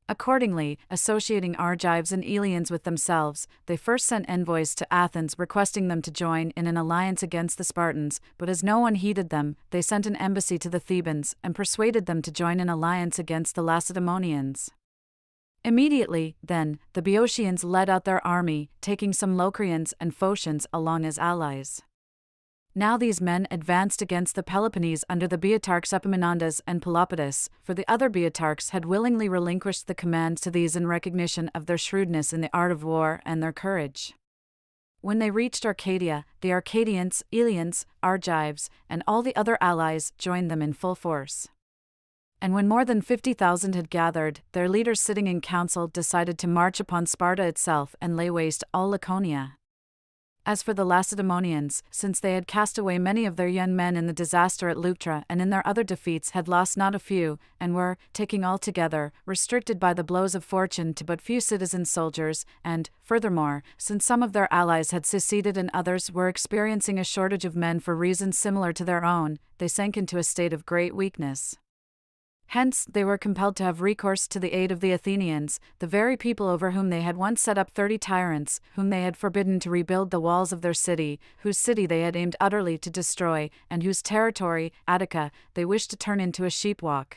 A: Accordingly, associating Argives and Eleans with themselves, they first sent envoys to Athens requesting them to join in an alliance against the Spartans, but as no one heeded them, they sent an embassy to the Thebans and persuaded them to join an alliance against the Lacedaemonians. Immediately, then, the Boeotians led out their army, taking some Locrians and Phocians along as allies. Now these men advanced against the Peloponnese under the Boeotarchs Epaminondas and Pelopidas, for the other Boeotarchs had willingly relinquished the command to these in recognition of their shrewdness in the art of war and their courage. When they reached Arcadia, the Arcadians, Eleans, Argives, and all the other allies joined them in full force. And when more than 50,000 had gathered, their leaders sitting in council decided to march upon Sparta itself and lay waste all Laconia. As for the Lacedaemonians, since they had cast away many of their young men in the disaster at Leuctra and in their other defeats had lost not a few, and were, taking all together, restricted by the blows of fortune to but few citizen soldiers, and, furthermore, since some of their allies had seceded and others were experiencing a shortage of men for reasons similar to their own, they sank into a state of great weakness. Hence, they were compelled to have recourse to the aid of the Athenians, the very people over whom they had once set up 30 tyrants, whom they had forbidden to rebuild the walls of their city, whose city they had aimed utterly to destroy, and whose territory, Attica, they wished to turn into a sheepwalk.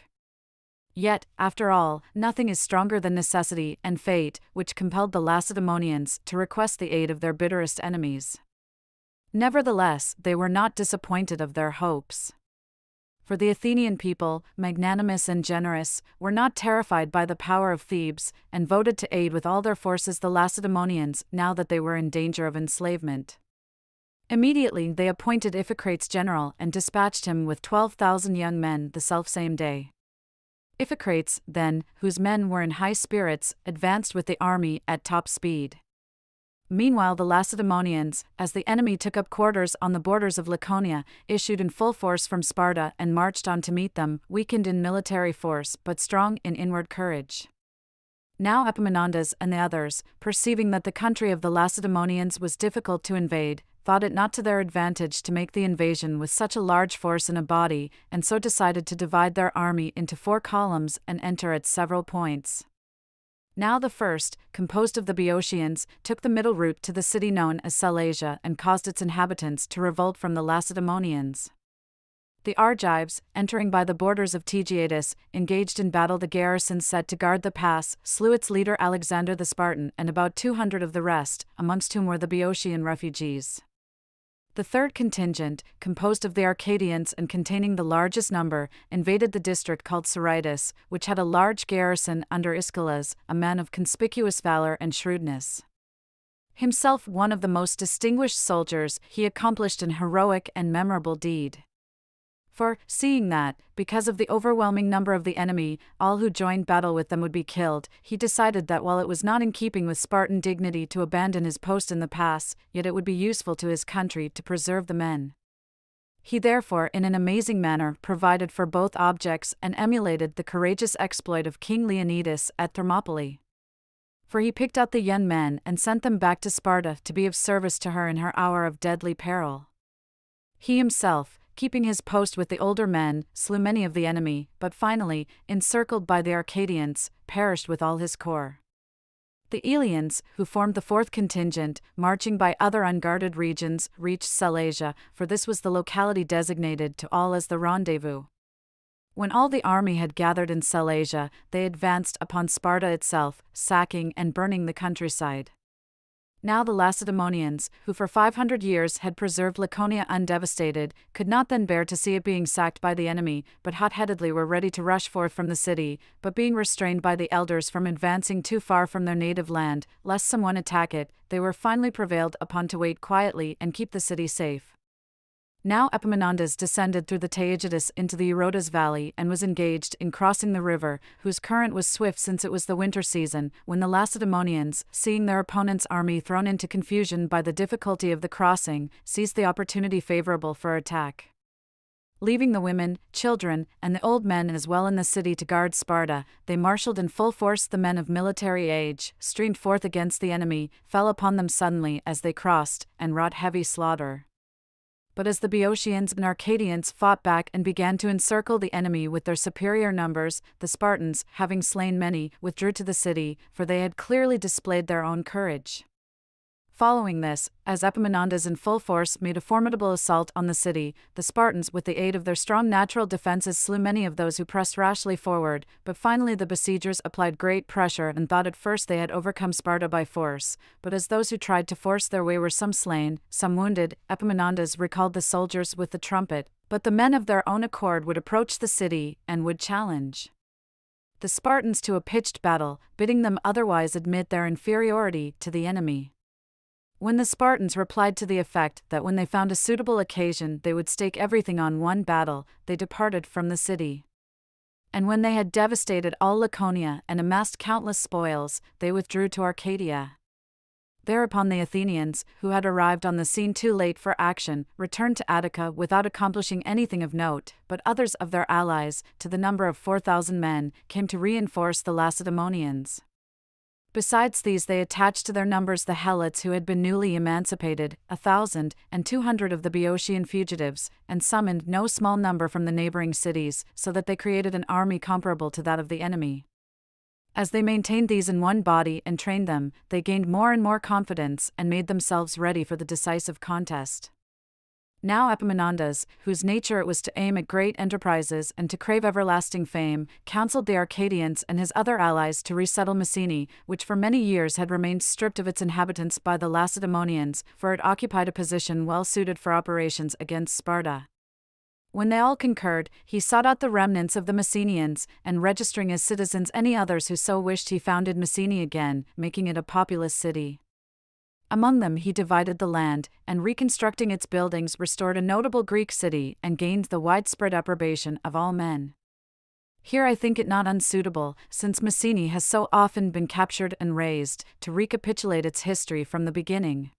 A: Yet, after all, nothing is stronger than necessity and fate, which compelled the Lacedaemonians to request the aid of their bitterest enemies. Nevertheless, they were not disappointed of their hopes. For the Athenian people, magnanimous and generous, were not terrified by the power of Thebes, and voted to aid with all their forces the Lacedaemonians now that they were in danger of enslavement. Immediately they appointed Iphicrates general and dispatched him with 12,000 young men the selfsame day. Iphicrates, then, whose men were in high spirits, advanced with the army at top speed. Meanwhile the Lacedaemonians, as the enemy took up quarters on the borders of Laconia, issued in full force from Sparta and marched on to meet them, weakened in military force but strong in inward courage. Now Epaminondas and the others, perceiving that the country of the Lacedaemonians was difficult to invade, thought it not to their advantage to make the invasion with such a large force in a body, and so decided to divide their army into 4 columns and enter at several points. Now the first, composed of the Boeotians, took the middle route to the city known as Salasia and caused its inhabitants to revolt from the Lacedaemonians. The Argives, entering by the borders of Tegeatus, engaged in battle the garrison set to guard the pass, slew its leader Alexander the Spartan and about 200 of the rest, amongst whom were the Boeotian refugees. The third contingent, composed of the Arcadians and containing the largest number, invaded the district called Soritis, which had a large garrison under Ischylus, a man of conspicuous valor and shrewdness. Himself one of the most distinguished soldiers, he accomplished an heroic and memorable deed. For, seeing that, because of the overwhelming number of the enemy, all who joined battle with them would be killed, he decided that while it was not in keeping with Spartan dignity to abandon his post in the pass, yet it would be useful to his country to preserve the men. He therefore in an amazing manner provided for both objects and emulated the courageous exploit of King Leonidas at Thermopylae. For he picked out the young men and sent them back to Sparta to be of service to her in her hour of deadly peril. He himself, keeping his post with the older men, slew many of the enemy, but finally, encircled by the Arcadians, perished with all his corps. The Eleans, who formed the fourth contingent, marching by other unguarded regions, reached Silesia, for this was the locality designated to all as the rendezvous. When all the army had gathered in Silesia, they advanced upon Sparta itself, sacking and burning the countryside. Now the Lacedaemonians, who for 500 years had preserved Laconia undevastated, could not then bear to see it being sacked by the enemy, but hot-headedly were ready to rush forth from the city, but being restrained by the elders from advancing too far from their native land, lest someone attack it, they were finally prevailed upon to wait quietly and keep the city safe. Now Epaminondas descended through the Taygetus into the Eurotas valley and was engaged in crossing the river, whose current was swift since it was the winter season, when the Lacedaemonians, seeing their opponent's army thrown into confusion by the difficulty of the crossing, seized the opportunity favorable for attack. Leaving the women, children, and the old men as well in the city to guard Sparta, they marshaled in full force the men of military age, streamed forth against the enemy, fell upon them suddenly as they crossed, and wrought heavy slaughter. But as the Boeotians and Arcadians fought back and began to encircle the enemy with their superior numbers, the Spartans, having slain many, withdrew to the city, for they had clearly displayed their own courage. Following this, as Epaminondas in full force made a formidable assault on the city, the Spartans with the aid of their strong natural defenses slew many of those who pressed rashly forward, but finally the besiegers applied great pressure and thought at first they had overcome Sparta by force, but as those who tried to force their way were some slain, some wounded, Epaminondas recalled the soldiers with the trumpet, but the men of their own accord would approach the city, and would challenge the Spartans to a pitched battle, bidding them otherwise admit their inferiority to the enemy. When the Spartans replied to the effect that when they found a suitable occasion they would stake everything on one battle, they departed from the city. And when they had devastated all Laconia and amassed countless spoils, they withdrew to Arcadia. Thereupon the Athenians, who had arrived on the scene too late for action, returned to Attica without accomplishing anything of note, but others of their allies, to the number of 4,000 men, came to reinforce the Lacedaemonians. Besides these they attached to their numbers the Helots who had been newly emancipated, 1,200 of the Boeotian fugitives, and summoned no small number from the neighboring cities, so that they created an army comparable to that of the enemy. As they maintained these in one body and trained them, they gained more and more confidence and made themselves ready for the decisive contest. Now Epaminondas, whose nature it was to aim at great enterprises and to crave everlasting fame, counseled the Arcadians and his other allies to resettle Messene, which for many years had remained stripped of its inhabitants by the Lacedaemonians, for it occupied a position well suited for operations against Sparta. When they all concurred, he sought out the remnants of the Messenians, and registering as citizens any others who so wished, he founded Messene again, making it a populous city. Among them he divided the land, and reconstructing its buildings restored a notable Greek city and gained the widespread approbation of all men. Here I think it not unsuitable, since Messene has so often been captured and razed, to recapitulate its history from the beginning.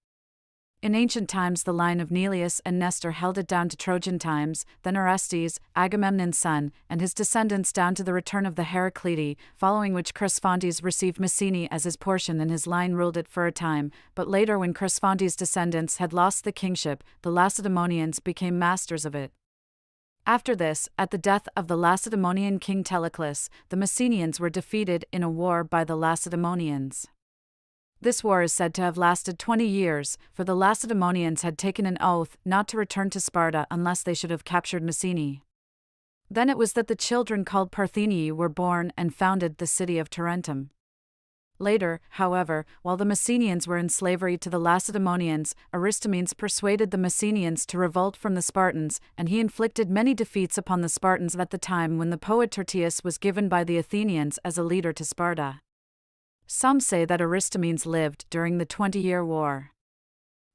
A: In ancient times the line of Neleus and Nestor held it down to Trojan times, then Orestes, Agamemnon's son, and his descendants down to the return of the Heraclidae, following which Cresphontes received Messene as his portion and his line ruled it for a time, but later when Cresphontes' descendants had lost the kingship, the Lacedaemonians became masters of it. After this, at the death of the Lacedaemonian king Teleclus, the Messenians were defeated in a war by the Lacedaemonians. This war is said to have lasted 20 years, for the Lacedaemonians had taken an oath not to return to Sparta unless they should have captured Messene. Then it was that the children called Parthenii were born and founded the city of Tarentum. Later, however, while the Messenians were in slavery to the Lacedaemonians, Aristomenes persuaded the Messenians to revolt from the Spartans, and he inflicted many defeats upon the Spartans at the time when the poet Tertius was given by the Athenians as a leader to Sparta. Some say that Aristomenes lived during the 20-year war.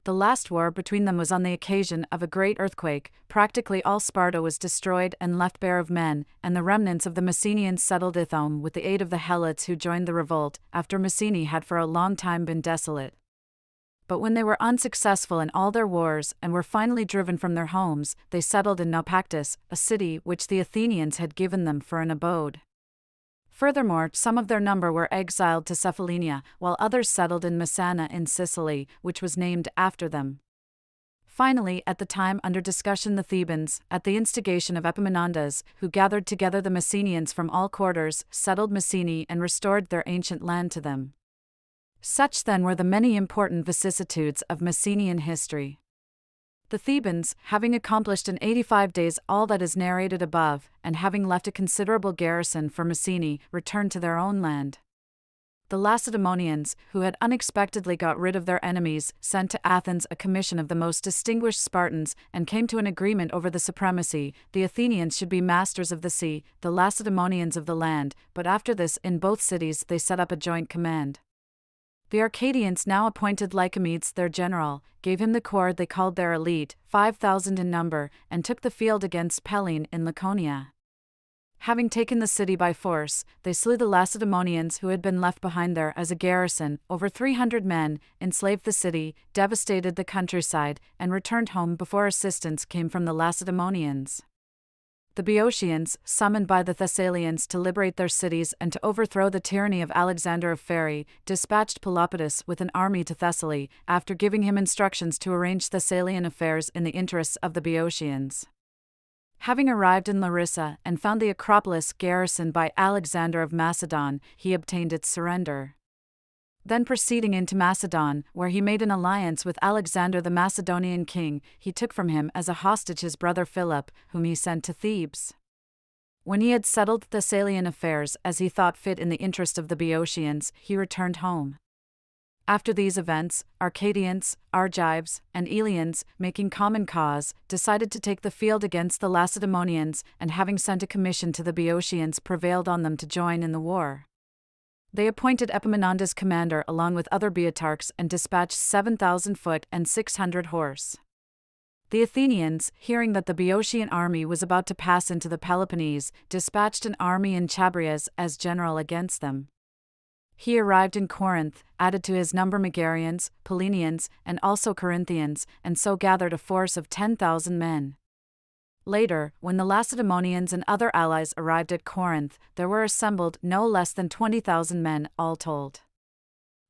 A: The last war between them was on the occasion of a great earthquake. Practically all Sparta was destroyed and left bare of men, and the remnants of the Messenians settled Ithome with the aid of the Helots who joined the revolt, after Messene had for a long time been desolate. But when they were unsuccessful in all their wars and were finally driven from their homes, they settled in Naupactus, a city which the Athenians had given them for an abode. Furthermore, some of their number were exiled to Cephallenia, while others settled in Messana in Sicily, which was named after them. Finally, at the time under discussion, the Thebans, at the instigation of Epaminondas, who gathered together the Messenians from all quarters, settled Messene and restored their ancient land to them. Such then were the many important vicissitudes of Messenian history. The Thebans, having accomplished in 85 days all that is narrated above, and having left a considerable garrison for Messene, returned to their own land. The Lacedaemonians, who had unexpectedly got rid of their enemies, sent to Athens a commission of the most distinguished Spartans, and came to an agreement over the supremacy. The Athenians should be masters of the sea, the Lacedaemonians of the land, but after this in both cities they set up a joint command. The Arcadians now appointed Lycomedes their general, gave him the corps they called their elite, 5,000 in number, and took the field against Pellene in Laconia. Having taken the city by force, they slew the Lacedaemonians who had been left behind there as a garrison, over 300 men, enslaved the city, devastated the countryside, and returned home before assistance came from the Lacedaemonians. The Boeotians, summoned by the Thessalians to liberate their cities and to overthrow the tyranny of Alexander of Pherae, dispatched Pelopidas with an army to Thessaly, after giving him instructions to arrange Thessalian affairs in the interests of the Boeotians. Having arrived in Larissa and found the Acropolis garrisoned by Alexander of Macedon, he obtained its surrender. Then proceeding into Macedon, where he made an alliance with Alexander the Macedonian king, he took from him as a hostage his brother Philip, whom he sent to Thebes. When he had settled Thessalian affairs as he thought fit in the interest of the Boeotians, he returned home. After these events, Arcadians, Argives, and Eleans, making common cause, decided to take the field against the Lacedaemonians, and having sent a commission to the Boeotians prevailed on them to join in the war. They appointed Epaminondas commander along with other Boeotarchs and dispatched 7,000 foot and 600 horse. The Athenians, hearing that the Boeotian army was about to pass into the Peloponnese, dispatched an army in Chabrias as general against them. He arrived in Corinth, added to his number Megarians, Pellenians, and also Corinthians, and so gathered a force of 10,000 men. Later, when the Lacedaemonians and other allies arrived at Corinth, there were assembled no less than 20,000 men, all told.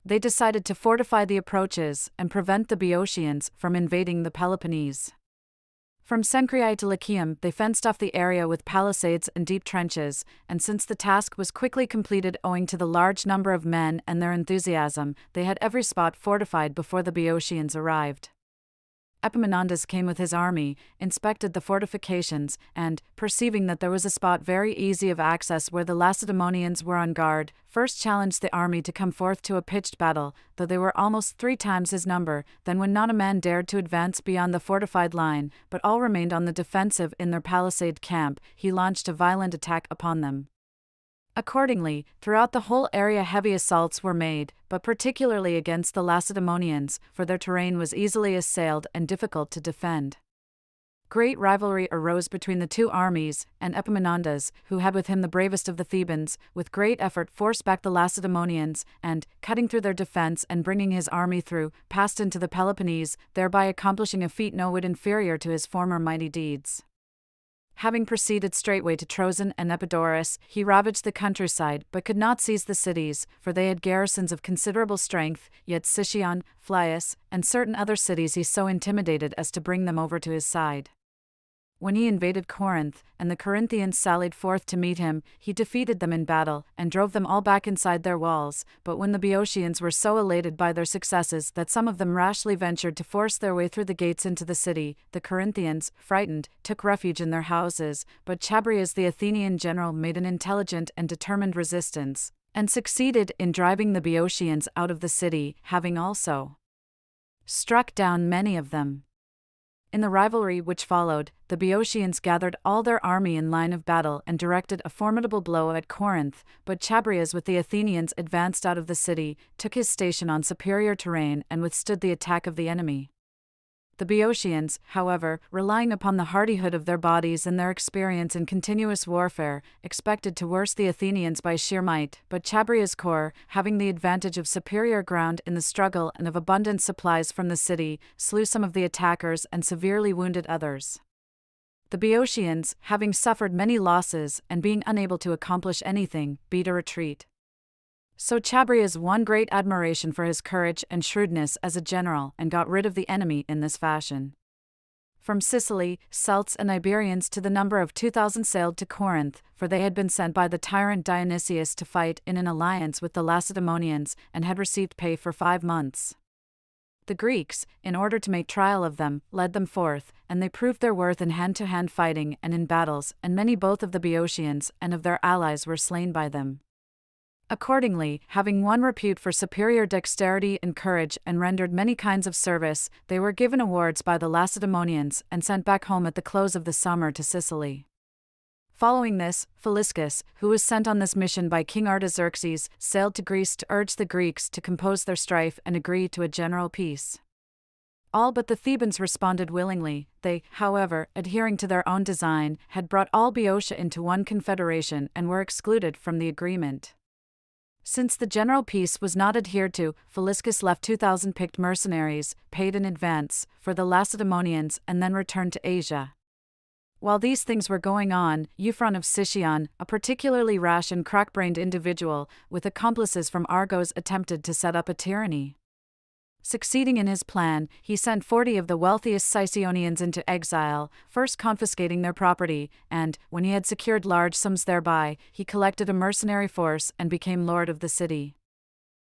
A: They decided to fortify the approaches and prevent the Boeotians from invading the Peloponnese. From Cenchreae to Lycium they fenced off the area with palisades and deep trenches, and since the task was quickly completed owing to the large number of men and their enthusiasm, they had every spot fortified before the Boeotians arrived. Epaminondas came with his army, inspected the fortifications, and, perceiving that there was a spot very easy of access where the Lacedaemonians were on guard, first challenged the army to come forth to a pitched battle, though they were almost 3 times his number. Then when not a man dared to advance beyond the fortified line, but all remained on the defensive in their palisade camp, he launched a violent attack upon them. Accordingly, throughout the whole area heavy assaults were made, but particularly against the Lacedaemonians, for their terrain was easily assailed and difficult to defend. Great rivalry arose between the two armies, and Epaminondas, who had with him the bravest of the Thebans, with great effort forced back the Lacedaemonians, and, cutting through their defense and bringing his army through, passed into the Peloponnese, thereby accomplishing a feat no whit inferior to his former mighty deeds. Having proceeded straightway to Troezen and Epidaurus, he ravaged the countryside, but could not seize the cities, for they had garrisons of considerable strength, yet Sicyon, Phlius, and certain other cities he so intimidated as to bring them over to his side. When he invaded Corinth, and the Corinthians sallied forth to meet him, he defeated them in battle, and drove them all back inside their walls. But when the Boeotians were so elated by their successes that some of them rashly ventured to force their way through the gates into the city, the Corinthians, frightened, took refuge in their houses, but Chabrias the Athenian general made an intelligent and determined resistance, and succeeded in driving the Boeotians out of the city, having also struck down many of them. In the rivalry which followed, the Boeotians gathered all their army in line of battle and directed a formidable blow at Corinth, but Chabrias with the Athenians advanced out of the city, took his station on superior terrain and withstood the attack of the enemy. The Boeotians, however, relying upon the hardihood of their bodies and their experience in continuous warfare, expected to worst the Athenians by sheer might, but Chabrias' corps, having the advantage of superior ground in the struggle and of abundant supplies from the city, slew some of the attackers and severely wounded others. The Boeotians, having suffered many losses and being unable to accomplish anything, beat a retreat. So Chabrias won great admiration for his courage and shrewdness as a general and got rid of the enemy in this fashion. From Sicily, Celts and Iberians to the number of 2,000 sailed to Corinth, for they had been sent by the tyrant Dionysius to fight in an alliance with the Lacedaemonians, and had received pay for 5 months. The Greeks, in order to make trial of them, led them forth, and they proved their worth in hand-to-hand fighting and in battles, and many both of the Boeotians and of their allies were slain by them. Accordingly, having won repute for superior dexterity and courage and rendered many kinds of service, they were given awards by the Lacedaemonians and sent back home at the close of the summer to Sicily. Following this, Philiscus, who was sent on this mission by King Artaxerxes, sailed to Greece to urge the Greeks to compose their strife and agree to a general peace. All but the Thebans responded willingly. They, however, adhering to their own design, had brought all Boeotia into one confederation and were excluded from the agreement. Since the general peace was not adhered to, Philiscus left 2,000 picked mercenaries, paid in advance, for the Lacedaemonians and then returned to Asia. While these things were going on, Euphron of Sicyon, a particularly rash and crack-brained individual, with accomplices from Argos, attempted to set up a tyranny. Succeeding in his plan, he sent 40 of the wealthiest Sicyonians into exile, first confiscating their property, and, when he had secured large sums thereby, he collected a mercenary force and became lord of the city.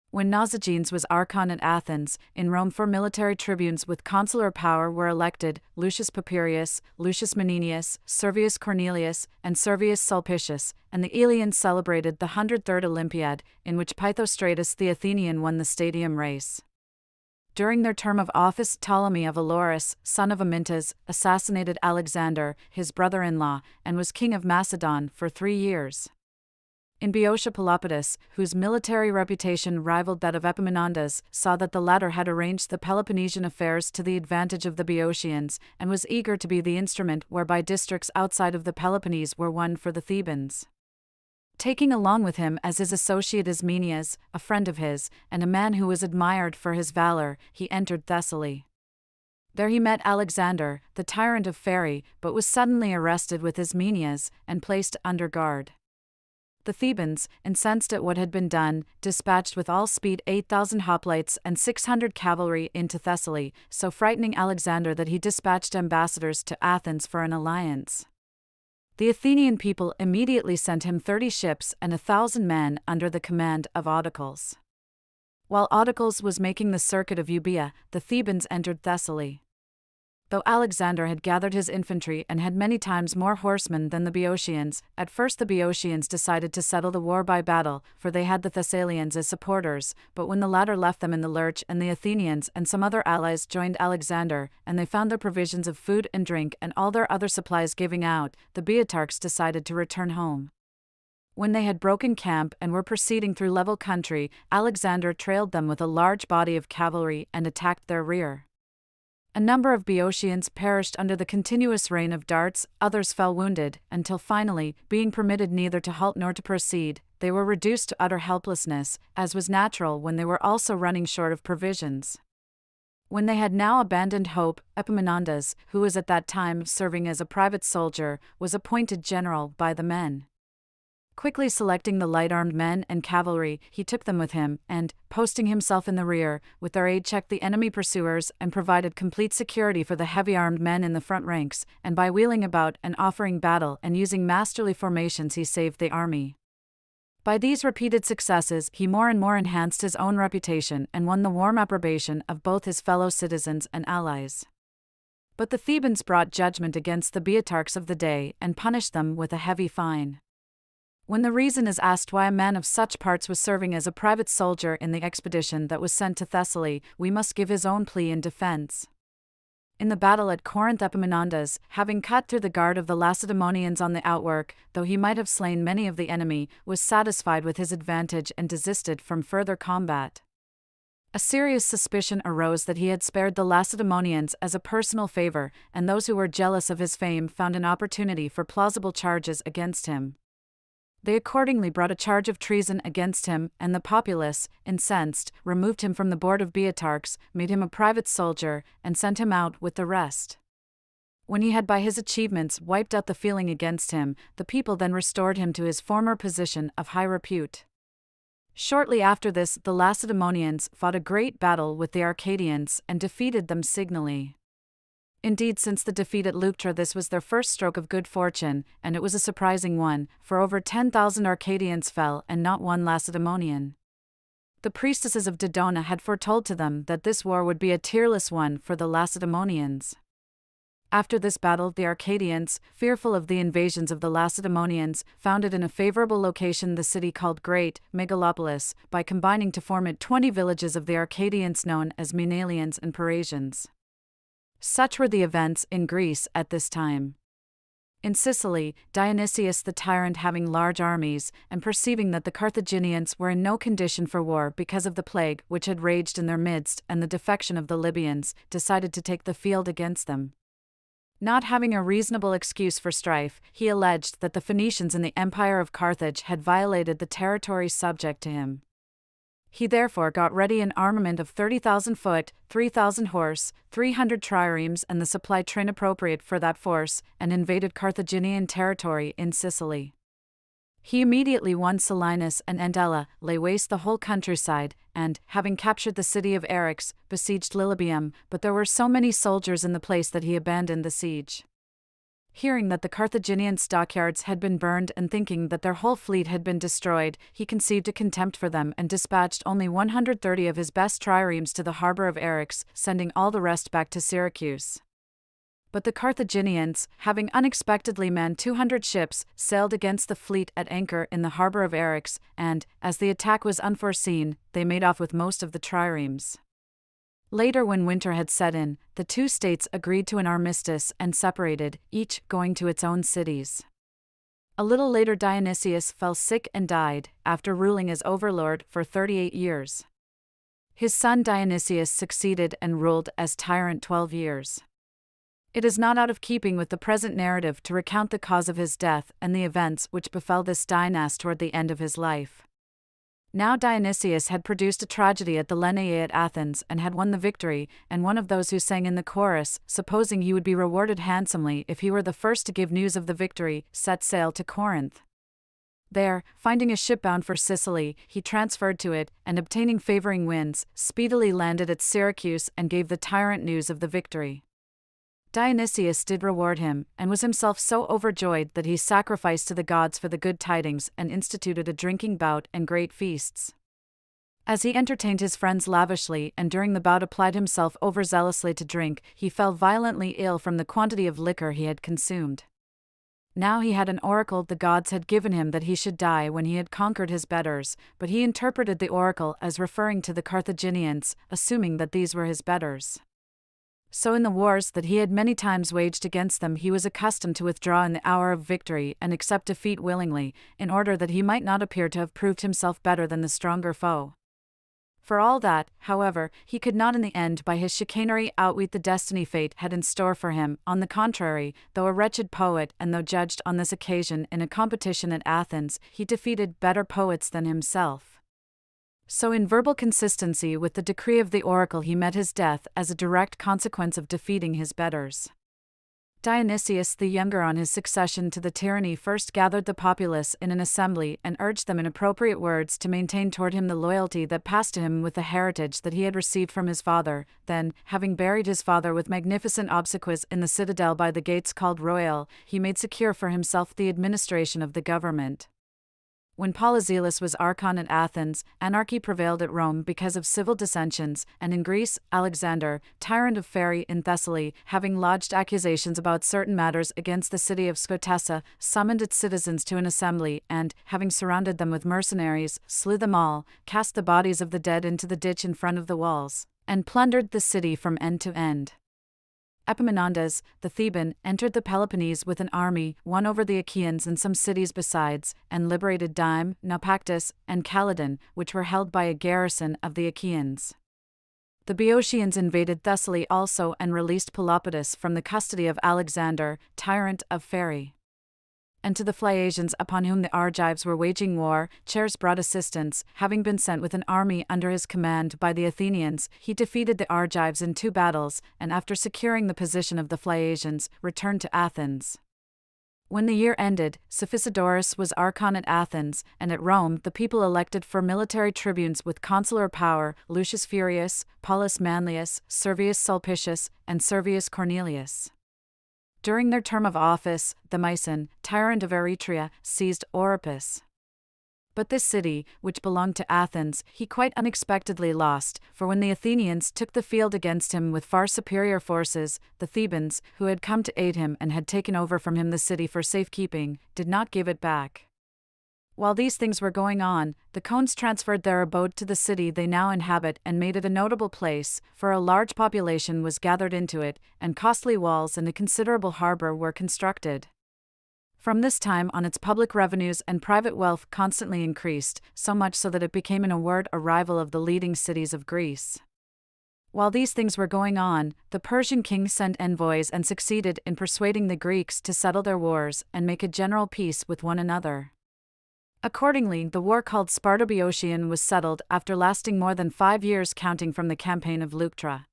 A: When Nazigenes was archon at Athens, in Rome 4 military tribunes with consular power were elected: Lucius Papirius, Lucius Menenius, Servius Cornelius, and Servius Sulpicius, and the Eleans celebrated the 103rd Olympiad, in which Pythostratus the Athenian won the stadium race. During their term of office, Ptolemy of Elorus, son of Amyntas, assassinated Alexander, his brother-in-law, and was king of Macedon for 3 years. In Boeotia, Pelopidas, whose military reputation rivaled that of Epaminondas, saw that the latter had arranged the Peloponnesian affairs to the advantage of the Boeotians, and was eager to be the instrument whereby districts outside of the Peloponnese were won for the Thebans. Taking along with him as his associate Ismenias, a friend of his, and a man who was admired for his valor, he entered Thessaly. There he met Alexander, the tyrant of Pheræ, but was suddenly arrested with Ismenias, and placed under guard. The Thebans, incensed at what had been done, dispatched with all speed 8,000 hoplites and 600 cavalry into Thessaly, so frightening Alexander that he dispatched ambassadors to Athens for an alliance. The Athenian people immediately sent him 30 ships and 1,000 men under the command of Autocles. While Autocles was making the circuit of Euboea, the Thebans entered Thessaly. Though Alexander had gathered his infantry and had many times more horsemen than the Boeotians, at first the Boeotians decided to settle the war by battle, for they had the Thessalians as supporters, but when the latter left them in the lurch and the Athenians and some other allies joined Alexander, and they found their provisions of food and drink and all their other supplies giving out, the Boeotarchs decided to return home. When they had broken camp and were proceeding through level country, Alexander trailed them with a large body of cavalry and attacked their rear. A number of Boeotians perished under the continuous rain of darts, others fell wounded, until finally, being permitted neither to halt nor to proceed, they were reduced to utter helplessness, as was natural when they were also running short of provisions. When they had now abandoned hope, Epaminondas, who was at that time serving as a private soldier, was appointed general by the men. Quickly selecting the light-armed men and cavalry, he took them with him, and, posting himself in the rear, with their aid checked the enemy pursuers and provided complete security for the heavy-armed men in the front ranks, and by wheeling about and offering battle and using masterly formations he saved the army. By these repeated successes he more and more enhanced his own reputation and won the warm approbation of both his fellow citizens and allies. But the Thebans brought judgment against the Boeotarchs of the day and punished them with a heavy fine. When the reason is asked why a man of such parts was serving as a private soldier in the expedition that was sent to Thessaly, we must give his own plea in defense. In the battle at Corinth, Epaminondas, having cut through the guard of the Lacedaemonians on the outwork, though he might have slain many of the enemy, was satisfied with his advantage and desisted from further combat. A serious suspicion arose that he had spared the Lacedaemonians as a personal favor, and those who were jealous of his fame found an opportunity for plausible charges against him. They accordingly brought a charge of treason against him, and the populace, incensed, removed him from the board of Boeotarchs, made him a private soldier, and sent him out with the rest. When he had by his achievements wiped out the feeling against him, the people then restored him to his former position of high repute. Shortly after this, the Lacedaemonians fought a great battle with the Arcadians and defeated them signally. Indeed, since the defeat at Leuctra, this was their first stroke of good fortune, and it was a surprising one, for over 10,000 Arcadians fell and not one Lacedaemonian. The priestesses of Dodona had foretold to them that this war would be a tearless one for the Lacedaemonians. After this battle, the Arcadians, fearful of the invasions of the Lacedaemonians, founded in a favorable location the city called Great Megalopolis, by combining to form it 20 villages of the Arcadians known as Maenalians and Parasians. Such were the events in Greece at this time. In Sicily, Dionysius the tyrant, having large armies, and perceiving that the Carthaginians were in no condition for war because of the plague which had raged in their midst and the defection of the Libyans, decided to take the field against them. Not having a reasonable excuse for strife, he alleged that the Phoenicians in the empire of Carthage had violated the territories subject to him. He therefore got ready an armament of 30,000 foot, 3,000 horse, 300 triremes and the supply train appropriate for that force, and invaded Carthaginian territory in Sicily. He immediately won Selinus and Andella, lay waste the whole countryside, and, having captured the city of Eryx, besieged Lilybaeum, but there were so many soldiers in the place that he abandoned the siege. Hearing that the Carthaginian stockyards had been burned and thinking that their whole fleet had been destroyed, he conceived a contempt for them and dispatched only 130 of his best triremes to the harbor of Eryx, sending all the rest back to Syracuse. But the Carthaginians, having unexpectedly manned 200 ships, sailed against the fleet at anchor in the harbor of Eryx, and, as the attack was unforeseen, they made off with most of the triremes. Later, when winter had set in, the two states agreed to an armistice and separated, each going to its own cities. A little later, Dionysius fell sick and died, after ruling as overlord for 38 years. His son Dionysius succeeded and ruled as tyrant 12 years. It is not out of keeping with the present narrative to recount the cause of his death and the events which befell this Dionysus toward the end of his life. Now Dionysius had produced a tragedy at the Lenaea at Athens and had won the victory, and one of those who sang in the chorus, supposing he would be rewarded handsomely if he were the first to give news of the victory, set sail to Corinth. There, finding a ship bound for Sicily, he transferred to it, and obtaining favoring winds, speedily landed at Syracuse and gave the tyrant news of the victory. Dionysius did reward him, and was himself so overjoyed that he sacrificed to the gods for the good tidings and instituted a drinking bout and great feasts. As he entertained his friends lavishly and during the bout applied himself overzealously to drink, he fell violently ill from the quantity of liquor he had consumed. Now he had an oracle the gods had given him that he should die when he had conquered his betters, but he interpreted the oracle as referring to the Carthaginians, assuming that these were his betters. So in the wars that he had many times waged against them he was accustomed to withdraw in the hour of victory and accept defeat willingly, in order that he might not appear to have proved himself better than the stronger foe. For all that, however, he could not in the end by his chicanery outwit the destiny fate had in store for him. On the contrary, though a wretched poet and though judged on this occasion in a competition at Athens, he defeated better poets than himself. So in verbal consistency with the decree of the oracle he met his death as a direct consequence of defeating his betters. Dionysius the younger on his succession to the tyranny first gathered the populace in an assembly and urged them in appropriate words to maintain toward him the loyalty that passed to him with the heritage that he had received from his father. Then, having buried his father with magnificent obsequies in the citadel by the gates called Royal, he made secure for himself the administration of the government. When Polyzelus was archon at Athens, anarchy prevailed at Rome because of civil dissensions, and in Greece, Alexander, tyrant of Pherai in Thessaly, having lodged accusations about certain matters against the city of Scotessa, summoned its citizens to an assembly and, having surrounded them with mercenaries, slew them all, cast the bodies of the dead into the ditch in front of the walls, and plundered the city from end to end. Epaminondas, the Theban, entered the Peloponnese with an army, won over the Achaeans and some cities besides, and liberated Dyme, Naupactus, and Calydon, which were held by a garrison of the Achaeans. The Boeotians invaded Thessaly also and released Pelopidas from the custody of Alexander, tyrant of Pherai. And to the Phaeacians upon whom the Argives were waging war, Chares brought assistance, having been sent with an army under his command by the Athenians. He defeated the Argives in 2 battles, and after securing the position of the Phaeacians, returned to Athens. When the year ended, Cephisidorus was archon at Athens, and at Rome the people elected for military tribunes with consular power Lucius Furius, Paulus Manlius, Servius Sulpicius, and Servius Cornelius. During their term of office, the Myson, tyrant of Eretria, seized Oropus. But this city, which belonged to Athens, he quite unexpectedly lost, for when the Athenians took the field against him with far superior forces, the Thebans, who had come to aid him and had taken over from him the city for safekeeping, did not give it back. While these things were going on, the Cones transferred their abode to the city they now inhabit and made it a notable place, for a large population was gathered into it, and costly walls and a considerable harbor were constructed. From this time on, its public revenues and private wealth constantly increased, so much so that it became in a word a rival of the leading cities of Greece. While these things were going on, the Persian king sent envoys and succeeded in persuading the Greeks to settle their wars and make a general peace with one another. Accordingly, the war called Sparto-Boeotian was settled after lasting more than 5 years counting from the campaign of Leuctra.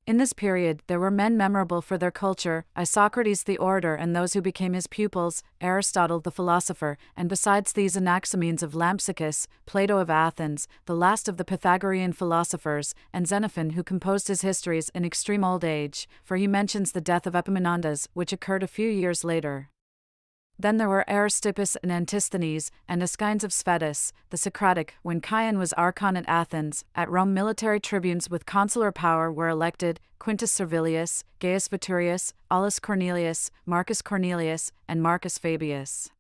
A: In this period there were men memorable for their culture, Isocrates the orator and those who became his pupils, Aristotle the philosopher, and besides these Anaximenes of Lampsacus, Plato of Athens, the last of the Pythagorean philosophers, and Xenophon who composed his histories in extreme old age, for he mentions the death of Epaminondas, which occurred a few years later. Then there were Aristippus and Antisthenes, and Aeschines of Sphetus, the Socratic. When Chion was archon at Athens, at Rome military tribunes with consular power were elected: Quintus Servilius, Gaius Veturius, Aulus Cornelius, Marcus Cornelius, and Marcus Fabius.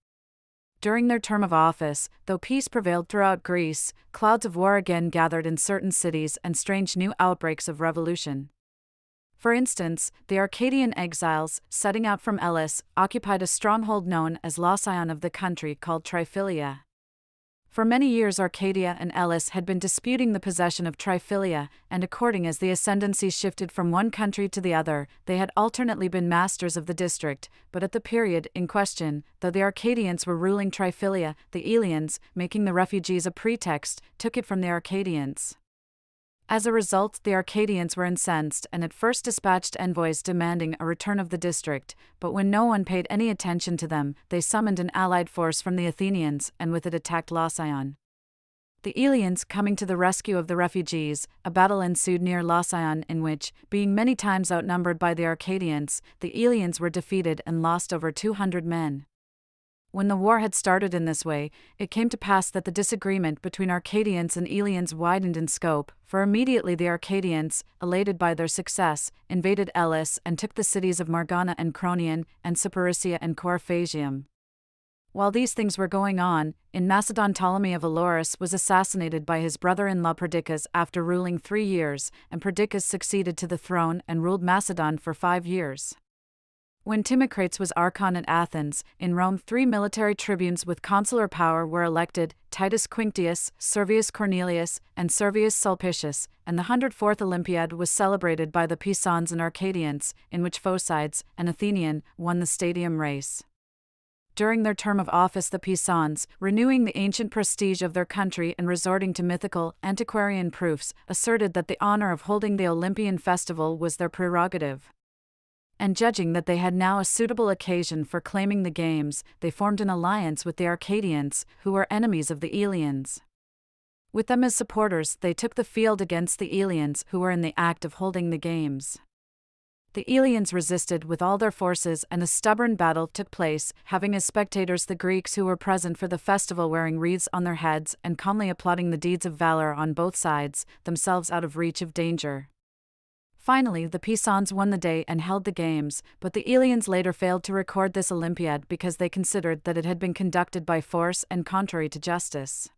A: During their term of office, though peace prevailed throughout Greece, clouds of war again gathered in certain cities and strange new outbreaks of revolution. For instance, the Arcadian exiles, setting out from Elis, occupied a stronghold known as Lausion of the country called Triphylia. For many years Arcadia and Elis had been disputing the possession of Triphylia, and according as the ascendancy shifted from one country to the other, they had alternately been masters of the district, but at the period in question, though the Arcadians were ruling Triphylia, the Aelians, making the refugees a pretext, took it from the Arcadians. As a result, the Arcadians were incensed and at first dispatched envoys demanding a return of the district, but when no one paid any attention to them, they summoned an allied force from the Athenians and with it attacked Lausion. The Aelians coming to the rescue of the refugees, a battle ensued near Lausion in which, being many times outnumbered by the Arcadians, the Aelians were defeated and lost over 200 men. When the war had started in this way, it came to pass that the disagreement between Arcadians and Aelians widened in scope, for immediately the Arcadians, elated by their success, invaded Elis and took the cities of Margana and Cronion, and Cyparissia and Coryphagium. While these things were going on, in Macedon Ptolemy of Elorus was assassinated by his brother-in-law Perdiccas after ruling 3 years, and Perdiccas succeeded to the throne and ruled Macedon for 5 years. When Timocrates was archon at Athens, in Rome 3 military tribunes with consular power were elected: Titus Quinctius, Servius Cornelius, and Servius Sulpicius, and the 104th Olympiad was celebrated by the Pisans and Arcadians, in which Phocides, an Athenian, won the stadium race. During their term of office the Pisans, renewing the ancient prestige of their country and resorting to mythical, antiquarian proofs, asserted that the honor of holding the Olympian festival was their prerogative. And judging that they had now a suitable occasion for claiming the games, they formed an alliance with the Arcadians, who were enemies of the Aelians. With them as supporters, they took the field against the Aelians, who were in the act of holding the games. The Aelians resisted with all their forces, and a stubborn battle took place, having as spectators the Greeks who were present for the festival wearing wreaths on their heads and calmly applauding the deeds of valor on both sides, themselves out of reach of danger. Finally, the Pisans won the day and held the games, but the Aelians later failed to record this Olympiad because they considered that it had been conducted by force and contrary to justice.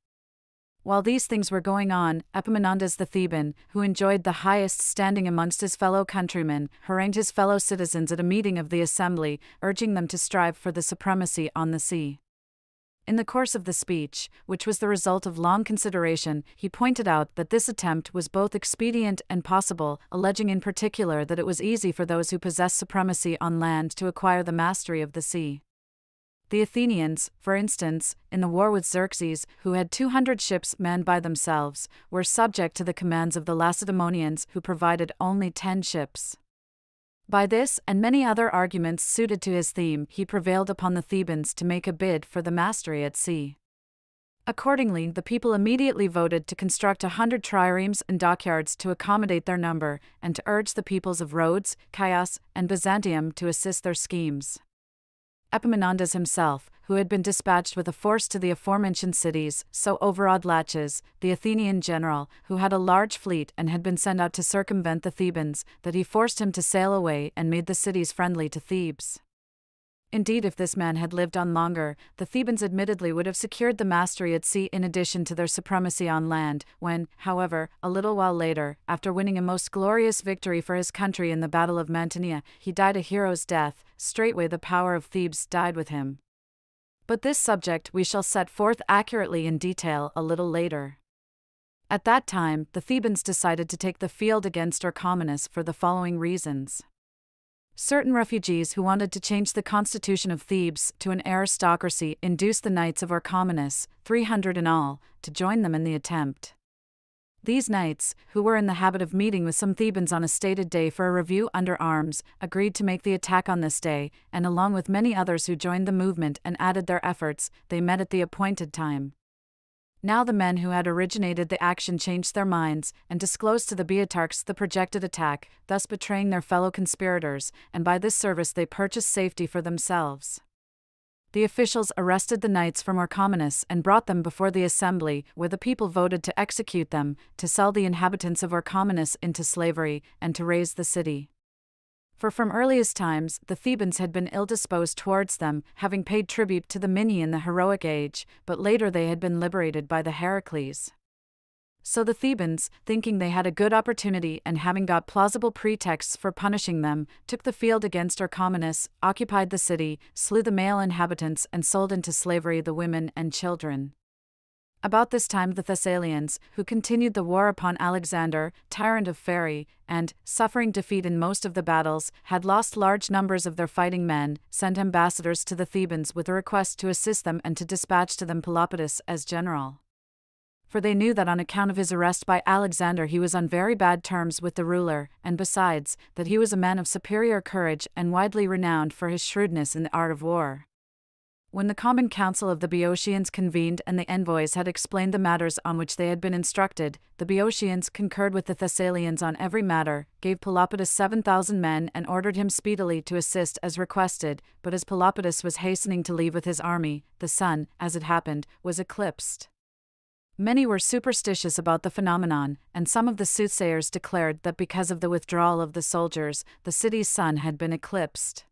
A: While these things were going on, Epaminondas the Theban, who enjoyed the highest standing amongst his fellow countrymen, harangued his fellow citizens at a meeting of the assembly, urging them to strive for the supremacy on the sea. In the course of the speech, which was the result of long consideration, he pointed out that this attempt was both expedient and possible, alleging in particular that it was easy for those who possessed supremacy on land to acquire the mastery of the sea. The Athenians, for instance, in the war with Xerxes, who had 200 ships manned by themselves, were subject to the commands of the Lacedaemonians, who provided only 10 ships. By this and many other arguments suited to his theme, he prevailed upon the Thebans to make a bid for the mastery at sea. Accordingly, the people immediately voted to construct 100 triremes and dockyards to accommodate their number, and to urge the peoples of Rhodes, Chios, and Byzantium to assist their schemes. Epaminondas himself, who had been dispatched with a force to the aforementioned cities, so overawed Laches, the Athenian general, who had a large fleet and had been sent out to circumvent the Thebans, that he forced him to sail away and made the cities friendly to Thebes. Indeed, if this man had lived on longer, the Thebans admittedly would have secured the mastery at sea in addition to their supremacy on land. When, however, a little while later, after winning a most glorious victory for his country in the Battle of Mantinea, he died a hero's death, straightway the power of Thebes died with him. But this subject we shall set forth accurately in detail a little later. At that time, the Thebans decided to take the field against Orchomenus for the following reasons. Certain refugees who wanted to change the constitution of Thebes to an aristocracy induced the knights of Orchomenus, 300 in all, to join them in the attempt. These knights, who were in the habit of meeting with some Thebans on a stated day for a review under arms, agreed to make the attack on this day, and along with many others who joined the movement and added their efforts, they met at the appointed time. Now the men who had originated the action changed their minds, and disclosed to the Boeotarchs the projected attack, thus betraying their fellow conspirators, and by this service they purchased safety for themselves. The officials arrested the knights from Orchomenus and brought them before the assembly, where the people voted to execute them, to sell the inhabitants of Orchomenus into slavery, and to raze the city. For from earliest times the Thebans had been ill-disposed towards them, having paid tribute to the Minni in the heroic age, but later they had been liberated by the Heracles. So the Thebans, thinking they had a good opportunity and having got plausible pretexts for punishing them, took the field against Orchomenus, occupied the city, slew the male inhabitants and sold into slavery the women and children. About this time the Thessalians, who continued the war upon Alexander, tyrant of Pherai, and, suffering defeat in most of the battles, had lost large numbers of their fighting men, sent ambassadors to the Thebans with a request to assist them and to dispatch to them Pelopidas as general. For they knew that on account of his arrest by Alexander he was on very bad terms with the ruler, and besides, that he was a man of superior courage and widely renowned for his shrewdness in the art of war. When the common council of the Boeotians convened and the envoys had explained the matters on which they had been instructed, the Boeotians concurred with the Thessalians on every matter, gave Pelopidas 7,000 men and ordered him speedily to assist as requested, but as Pelopidas was hastening to leave with his army, the sun, as it happened, was eclipsed. Many were superstitious about the phenomenon, and some of the soothsayers declared that because of the withdrawal of the soldiers, the city's sun had been eclipsed.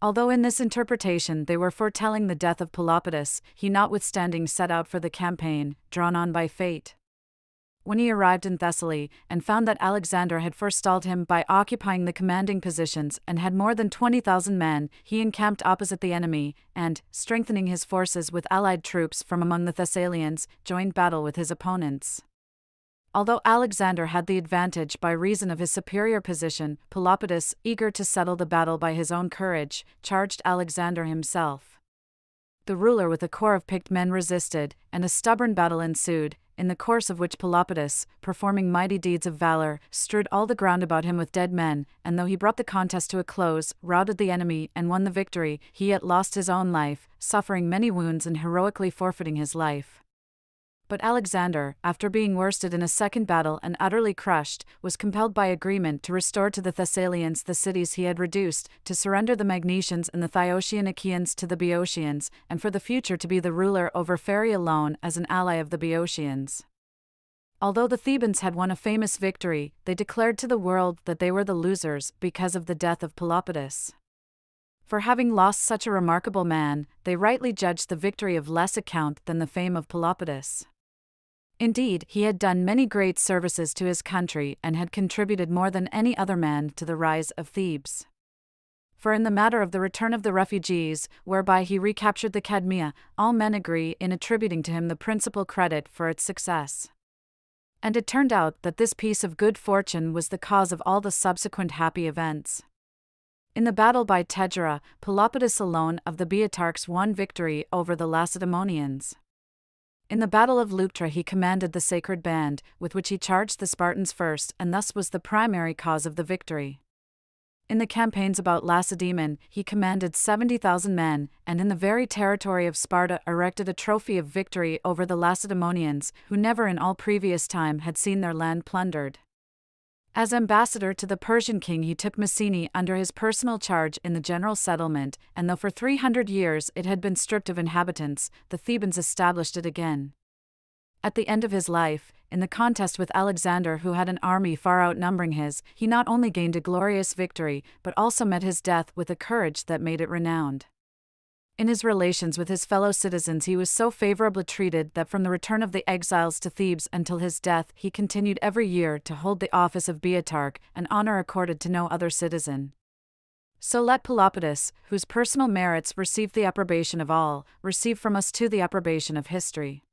A: Although in this interpretation they were foretelling the death of Pelopidas, he notwithstanding set out for the campaign, drawn on by fate. When he arrived in Thessaly, and found that Alexander had forestalled him by occupying the commanding positions and had more than 20,000 men, he encamped opposite the enemy, and, strengthening his forces with allied troops from among the Thessalians, joined battle with his opponents. Although Alexander had the advantage by reason of his superior position, Pelopidas, eager to settle the battle by his own courage, charged Alexander himself. The ruler with a corps of picked men resisted, and a stubborn battle ensued, in the course of which Pelopidas, performing mighty deeds of valor, strewed all the ground about him with dead men, and though he brought the contest to a close, routed the enemy, and won the victory, he yet lost his own life, suffering many wounds and heroically forfeiting his life. But Alexander, after being worsted in a second battle and utterly crushed, was compelled by agreement to restore to the Thessalians the cities he had reduced, to surrender the Magnesians and the Thiotian Achaeans to the Boeotians, and for the future to be the ruler over Pherai alone as an ally of the Boeotians. Although the Thebans had won a famous victory, they declared to the world that they were the losers because of the death of Pelopidas. For having lost such a remarkable man, they rightly judged the victory of less account than the fame of Pelopidas. Indeed, he had done many great services to his country and had contributed more than any other man to the rise of Thebes. For in the matter of the return of the refugees, whereby he recaptured the Cadmea, all men agree in attributing to him the principal credit for its success. And it turned out that this piece of good fortune was the cause of all the subsequent happy events. In the battle by Tegera, Pelopidas alone of the Boeotarchs won victory over the Lacedaemonians. In the battle of Leuctra he commanded the sacred band, with which he charged the Spartans first, and thus was the primary cause of the victory. In the campaigns about Lacedaemon, he commanded 70,000 men, and in the very territory of Sparta erected a trophy of victory over the Lacedaemonians, who never in all previous time had seen their land plundered. As ambassador to the Persian king, he took Mycenae under his personal charge in the general settlement, and though for 300 years it had been stripped of inhabitants, the Thebans established it again. At the end of his life, in the contest with Alexander, who had an army far outnumbering his, he not only gained a glorious victory, but also met his death with a courage that made it renowned. In his relations with his fellow citizens, he was so favorably treated that from the return of the exiles to Thebes until his death, he continued every year to hold the office of Biblioteca, an honor accorded to no other citizen. So let Pelopidas, whose personal merits received the approbation of all, receive from us too the approbation of history.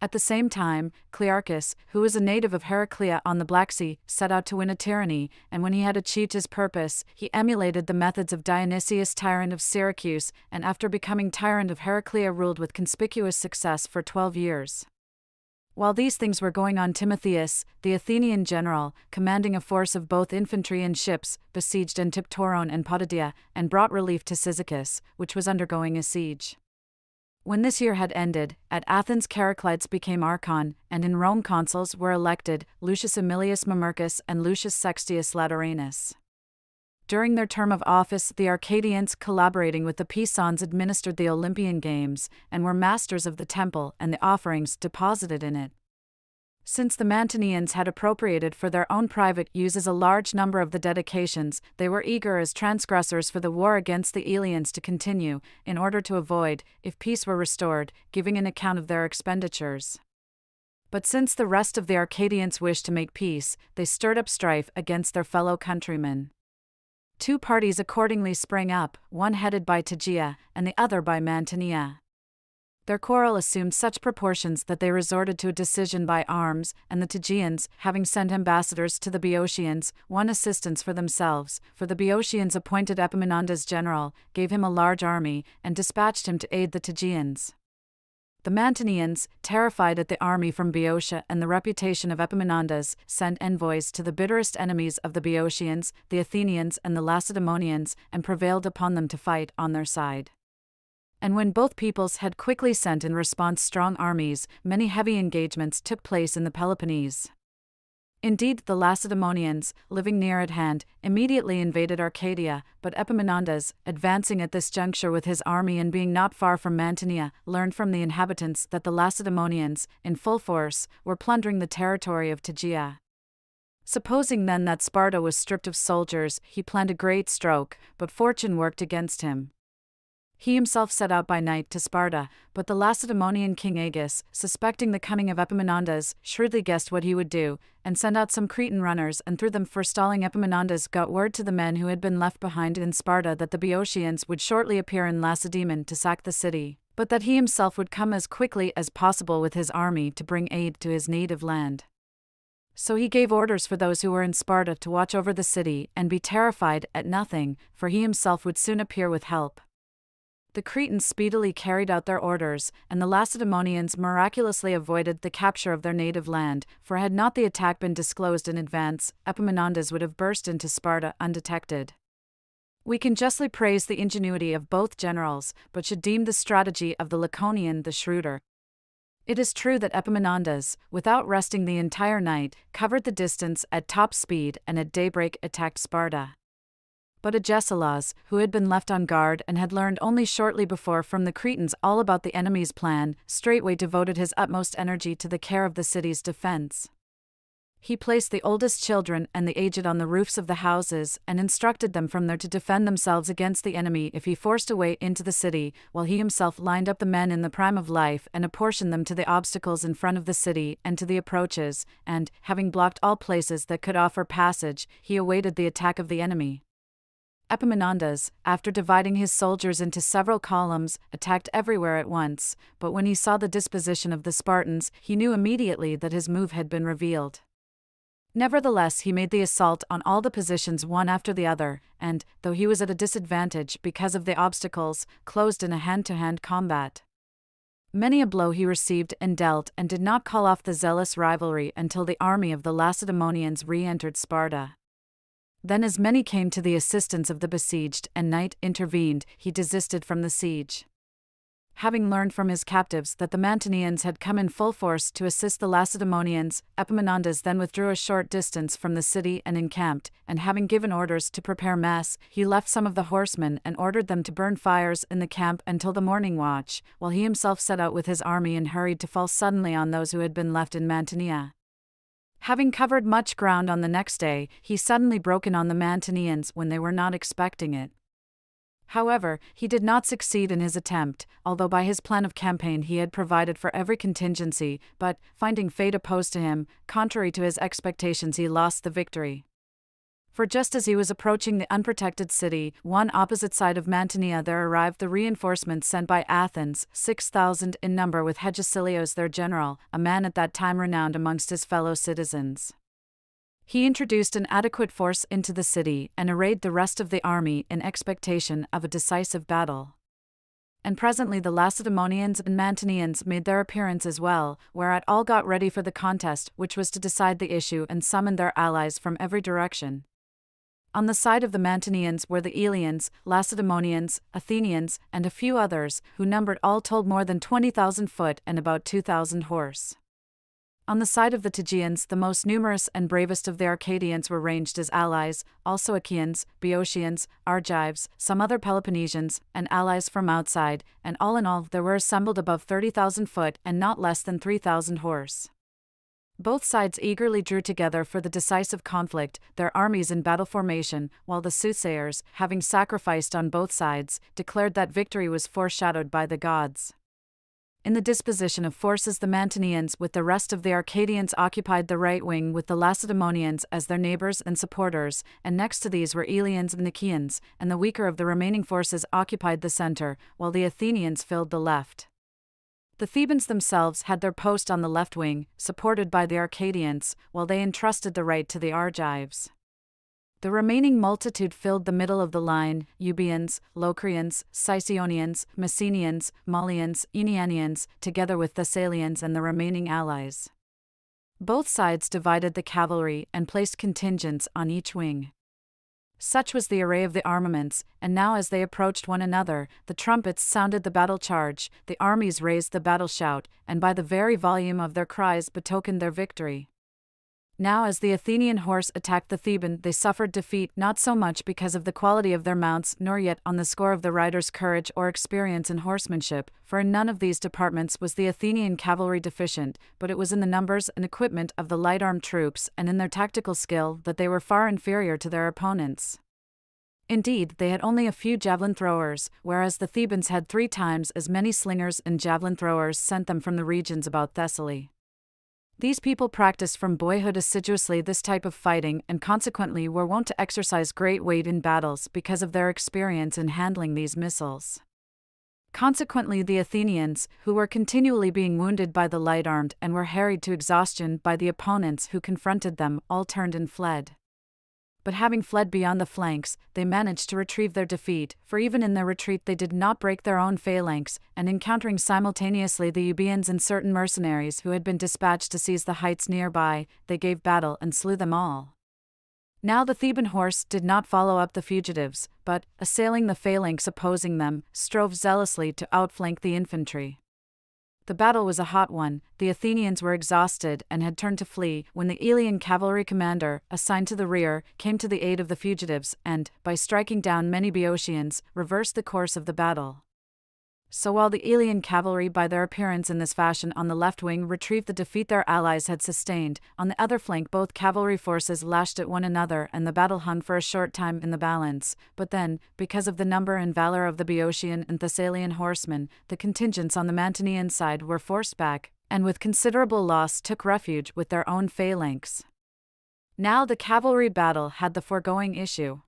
A: At the same time, Clearchus, who was a native of Heraclea on the Black Sea, set out to win a tyranny, and when he had achieved his purpose, he emulated the methods of Dionysius, tyrant of Syracuse, and after becoming tyrant of Heraclea ruled with conspicuous success for 12 years. While these things were going on, Timotheus, the Athenian general, commanding a force of both infantry and ships, besieged Antiptoron and Potidaea, and brought relief to Cyzicus, which was undergoing a siege. When this year had ended, at Athens Chariclides became archon, and in Rome consuls were elected Lucius Aemilius Mamercus and Lucius Sextius Lateranus. During their term of office, the Arcadians, collaborating with the Pisans, administered the Olympian Games, and were masters of the temple and the offerings deposited in it. Since the Mantineans had appropriated for their own private uses a large number of the dedications, they were eager as transgressors for the war against the Eleans to continue, in order to avoid, if peace were restored, giving an account of their expenditures. But since the rest of the Arcadians wished to make peace, they stirred up strife against their fellow countrymen. Two parties accordingly sprang up, one headed by Tegea, and the other by Mantinea. Their quarrel assumed such proportions that they resorted to a decision by arms, and the Tegeans, having sent ambassadors to the Boeotians, won assistance for themselves, for the Boeotians appointed Epaminondas general, gave him a large army, and dispatched him to aid the Tegeans. The Mantineans, terrified at the army from Boeotia and the reputation of Epaminondas, sent envoys to the bitterest enemies of the Boeotians, the Athenians and the Lacedaemonians, and prevailed upon them to fight on their side. And when both peoples had quickly sent in response strong armies, many heavy engagements took place in the Peloponnese. Indeed, the Lacedaemonians, living near at hand, immediately invaded Arcadia, but Epaminondas, advancing at this juncture with his army and being not far from Mantinea, learned from the inhabitants that the Lacedaemonians, in full force, were plundering the territory of Tegea. Supposing then that Sparta was stripped of soldiers, he planned a great stroke, but fortune worked against him. He himself set out by night to Sparta, but the Lacedaemonian king Agis, suspecting the cunning of Epaminondas, shrewdly guessed what he would do, and sent out some Cretan runners, and through them forestalling Epaminondas got word to the men who had been left behind in Sparta that the Boeotians would shortly appear in Lacedaemon to sack the city, but that he himself would come as quickly as possible with his army to bring aid to his native land. So he gave orders for those who were in Sparta to watch over the city and be terrified at nothing, for he himself would soon appear with help. The Cretans speedily carried out their orders, and the Lacedaemonians miraculously avoided the capture of their native land, for had not the attack been disclosed in advance, Epaminondas would have burst into Sparta undetected. We can justly praise the ingenuity of both generals, but should deem the strategy of the Laconian the shrewder. It is true that Epaminondas, without resting the entire night, covered the distance at top speed and at daybreak attacked Sparta. But Agesilaus, who had been left on guard and had learned only shortly before from the Cretans all about the enemy's plan, straightway devoted his utmost energy to the care of the city's defense. He placed the oldest children and the aged on the roofs of the houses and instructed them from there to defend themselves against the enemy if he forced a way into the city, while he himself lined up the men in the prime of life and apportioned them to the obstacles in front of the city and to the approaches, and, having blocked all places that could offer passage, he awaited the attack of the enemy. Epaminondas, after dividing his soldiers into several columns, attacked everywhere at once, but when he saw the disposition of the Spartans, he knew immediately that his move had been revealed. Nevertheless, he made the assault on all the positions one after the other, and, though he was at a disadvantage because of the obstacles, closed in a hand-to-hand combat. Many a blow he received and dealt, and did not call off the zealous rivalry until the army of the Lacedaemonians re-entered Sparta. Then as many came to the assistance of the besieged and night intervened, he desisted from the siege. Having learned from his captives that the Mantineans had come in full force to assist the Lacedaemonians, Epaminondas then withdrew a short distance from the city and encamped, and having given orders to prepare mess, he left some of the horsemen and ordered them to burn fires in the camp until the morning watch, while he himself set out with his army and hurried to fall suddenly on those who had been left in Mantinea. Having covered much ground on the next day, he suddenly broke in on the Mantineans when they were not expecting it. However, he did not succeed in his attempt, although by his plan of campaign he had provided for every contingency, but, finding fate opposed to him, contrary to his expectations, he lost the victory. For just as he was approaching the unprotected city, one opposite side of Mantinea, there arrived the reinforcements sent by Athens, 6,000 in number, with Hegesilaos their general, a man at that time renowned amongst his fellow citizens. He introduced an adequate force into the city and arrayed the rest of the army in expectation of a decisive battle. And presently the Lacedaemonians and Mantineans made their appearance as well, whereat all got ready for the contest which was to decide the issue and summoned their allies from every direction. On the side of the Mantineans were the Eleans, Lacedaemonians, Athenians, and a few others, who numbered all told more than 20,000 foot and about 2,000 horse. On the side of the Tegeans, the most numerous and bravest of the Arcadians were ranged as allies, also Achaeans, Boeotians, Argives, some other Peloponnesians, and allies from outside, and all in all there were assembled above 30,000 foot and not less than 3,000 horse. Both sides eagerly drew together for the decisive conflict, their armies in battle formation, while the soothsayers, having sacrificed on both sides, declared that victory was foreshadowed by the gods. In the disposition of forces, the Mantineans with the rest of the Arcadians occupied the right wing with the Lacedaemonians as their neighbors and supporters, and next to these were Eleans and Achaeans, and the weaker of the remaining forces occupied the center, while the Athenians filled the left. The Thebans themselves had their post on the left wing, supported by the Arcadians, while they entrusted the right to the Argives. The remaining multitude filled the middle of the line: Euboeans, Locrians, Sicyonians, Messenians, Malians, Aenianians, together with Thessalians and the remaining allies. Both sides divided the cavalry and placed contingents on each wing. Such was the array of the armaments, and now as they approached one another, the trumpets sounded the battle charge, the armies raised the battle shout, and by the very volume of their cries betokened their victory. Now as the Athenian horse attacked the Theban, they suffered defeat, not so much because of the quality of their mounts, nor yet on the score of the riders' courage or experience in horsemanship, for in none of these departments was the Athenian cavalry deficient, but it was in the numbers and equipment of the light-armed troops and in their tactical skill that they were far inferior to their opponents. Indeed, they had only a few javelin throwers, whereas the Thebans had 3 times as many slingers and javelin throwers sent them from the regions about Thessaly. These people practiced from boyhood assiduously this type of fighting and consequently were wont to exercise great weight in battles because of their experience in handling these missiles. Consequently, the Athenians, who were continually being wounded by the light-armed and were harried to exhaustion by the opponents who confronted them, all turned and fled. But having fled beyond the flanks, they managed to retrieve their defeat, for even in their retreat they did not break their own phalanx, and encountering simultaneously the Euboeans and certain mercenaries who had been dispatched to seize the heights nearby, they gave battle and slew them all. Now the Theban horse did not follow up the fugitives, but, assailing the phalanx opposing them, strove zealously to outflank the infantry. The battle was a hot one, the Athenians were exhausted and had turned to flee, when the Elean cavalry commander, assigned to the rear, came to the aid of the fugitives and, by striking down many Boeotians, reversed the course of the battle. So while the Elean cavalry by their appearance in this fashion on the left wing retrieved the defeat their allies had sustained, on the other flank both cavalry forces lashed at one another and the battle hung for a short time in the balance, but then, because of the number and valor of the Boeotian and Thessalian horsemen, the contingents on the Mantinean side were forced back, and with considerable loss took refuge with their own phalanx. Now the cavalry battle had the foregoing issue.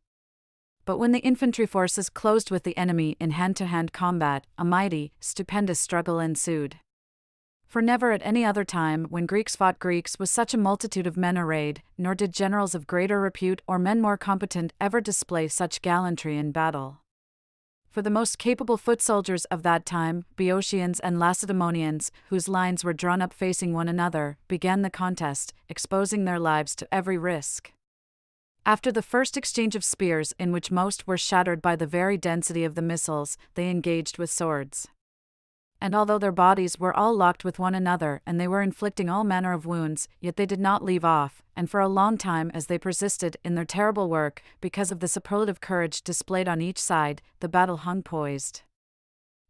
A: But when the infantry forces closed with the enemy in hand-to-hand combat, a mighty, stupendous struggle ensued. For never at any other time when Greeks fought Greeks was such a multitude of men arrayed, nor did generals of greater repute or men more competent ever display such gallantry in battle. For the most capable foot soldiers of that time, Boeotians and Lacedaemonians, whose lines were drawn up facing one another, began the contest, exposing their lives to every risk. After the first exchange of spears, in which most were shattered by the very density of the missiles, they engaged with swords. And although their bodies were all locked with one another and they were inflicting all manner of wounds, yet they did not leave off, and for a long time as they persisted in their terrible work, because of the superlative courage displayed on each side, the battle hung poised.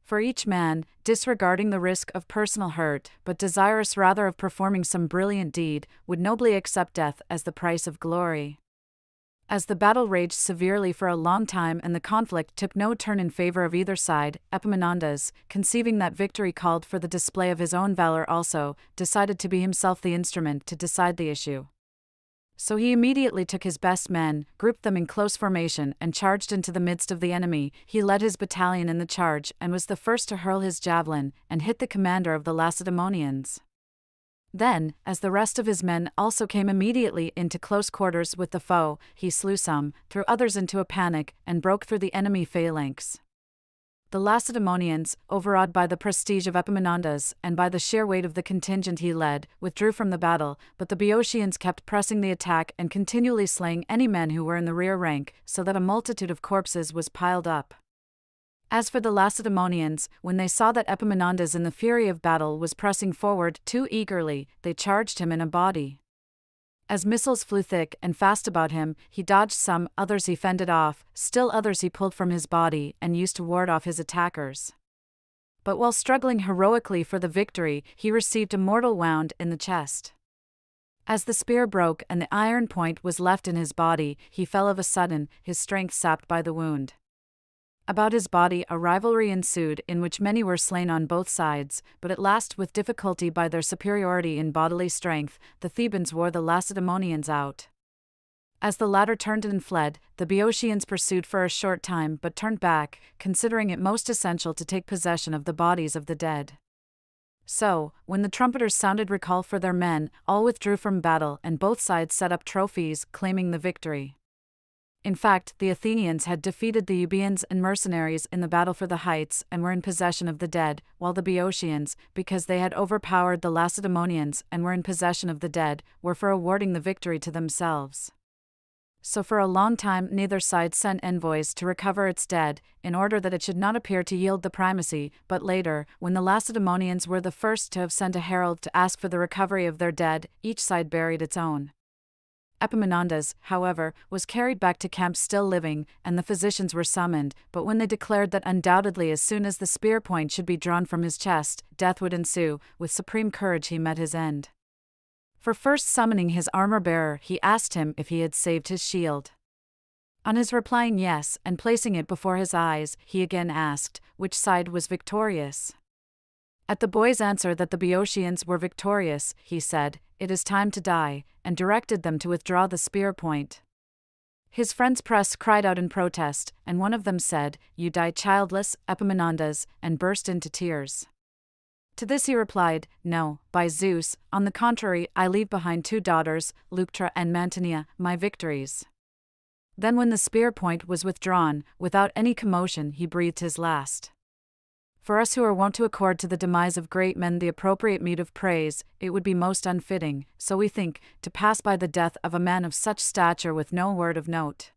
A: For each man, disregarding the risk of personal hurt, but desirous rather of performing some brilliant deed, would nobly accept death as the price of glory. As the battle raged severely for a long time and the conflict took no turn in favor of either side, Epaminondas, conceiving that victory called for the display of his own valor also, decided to be himself the instrument to decide the issue. So he immediately took his best men, grouped them in close formation, and charged into the midst of the enemy. He led his battalion in the charge and was the first to hurl his javelin, and hit the commander of the Lacedaemonians. Then, as the rest of his men also came immediately into close quarters with the foe, he slew some, threw others into a panic, and broke through the enemy phalanx. The Lacedaemonians, overawed by the prestige of Epaminondas and by the sheer weight of the contingent he led, withdrew from the battle, but the Boeotians kept pressing the attack and continually slaying any men who were in the rear rank, so that a multitude of corpses was piled up. As for the Lacedaemonians, when they saw that Epaminondas in the fury of battle was pressing forward too eagerly, they charged him in a body. As missiles flew thick and fast about him, he dodged some, others he fended off, still others he pulled from his body and used to ward off his attackers. But while struggling heroically for the victory, he received a mortal wound in the chest. As the spear broke and the iron point was left in his body, he fell of a sudden, his strength sapped by the wound. About his body a rivalry ensued in which many were slain on both sides, but at last with difficulty by their superiority in bodily strength, the Thebans wore the Lacedaemonians out. As the latter turned and fled, the Boeotians pursued for a short time but turned back, considering it most essential to take possession of the bodies of the dead. So, when the trumpeters sounded recall for their men, all withdrew from battle and both sides set up trophies, claiming the victory. In fact, the Athenians had defeated the Euboeans and mercenaries in the battle for the heights and were in possession of the dead, while the Boeotians, because they had overpowered the Lacedaemonians and were in possession of the dead, were for awarding the victory to themselves. So for a long time neither side sent envoys to recover its dead, in order that it should not appear to yield the primacy, but later, when the Lacedaemonians were the first to have sent a herald to ask for the recovery of their dead, each side buried its own. Epaminondas, however, was carried back to camp still living, and the physicians were summoned, but when they declared that undoubtedly as soon as the spear point should be drawn from his chest, death would ensue, with supreme courage he met his end. For first summoning his armor-bearer, he asked him if he had saved his shield. On his replying yes, and placing it before his eyes, he again asked, which side was victorious. At the boy's answer that the Boeotians were victorious, he said, "It is time to die," and directed them to withdraw the spear point. His friends pressed cried out in protest, and one of them said, "You die childless, Epaminondas," and burst into tears. To this he replied, "No, by Zeus, on the contrary, I leave behind 2 daughters, Leuctra and Mantinea, my victories." Then when the spear point was withdrawn, without any commotion he breathed his last. For us who are wont to accord to the demise of great men the appropriate meed of praise, it would be most unfitting, so we think, to pass by the death of a man of such stature with no word of note.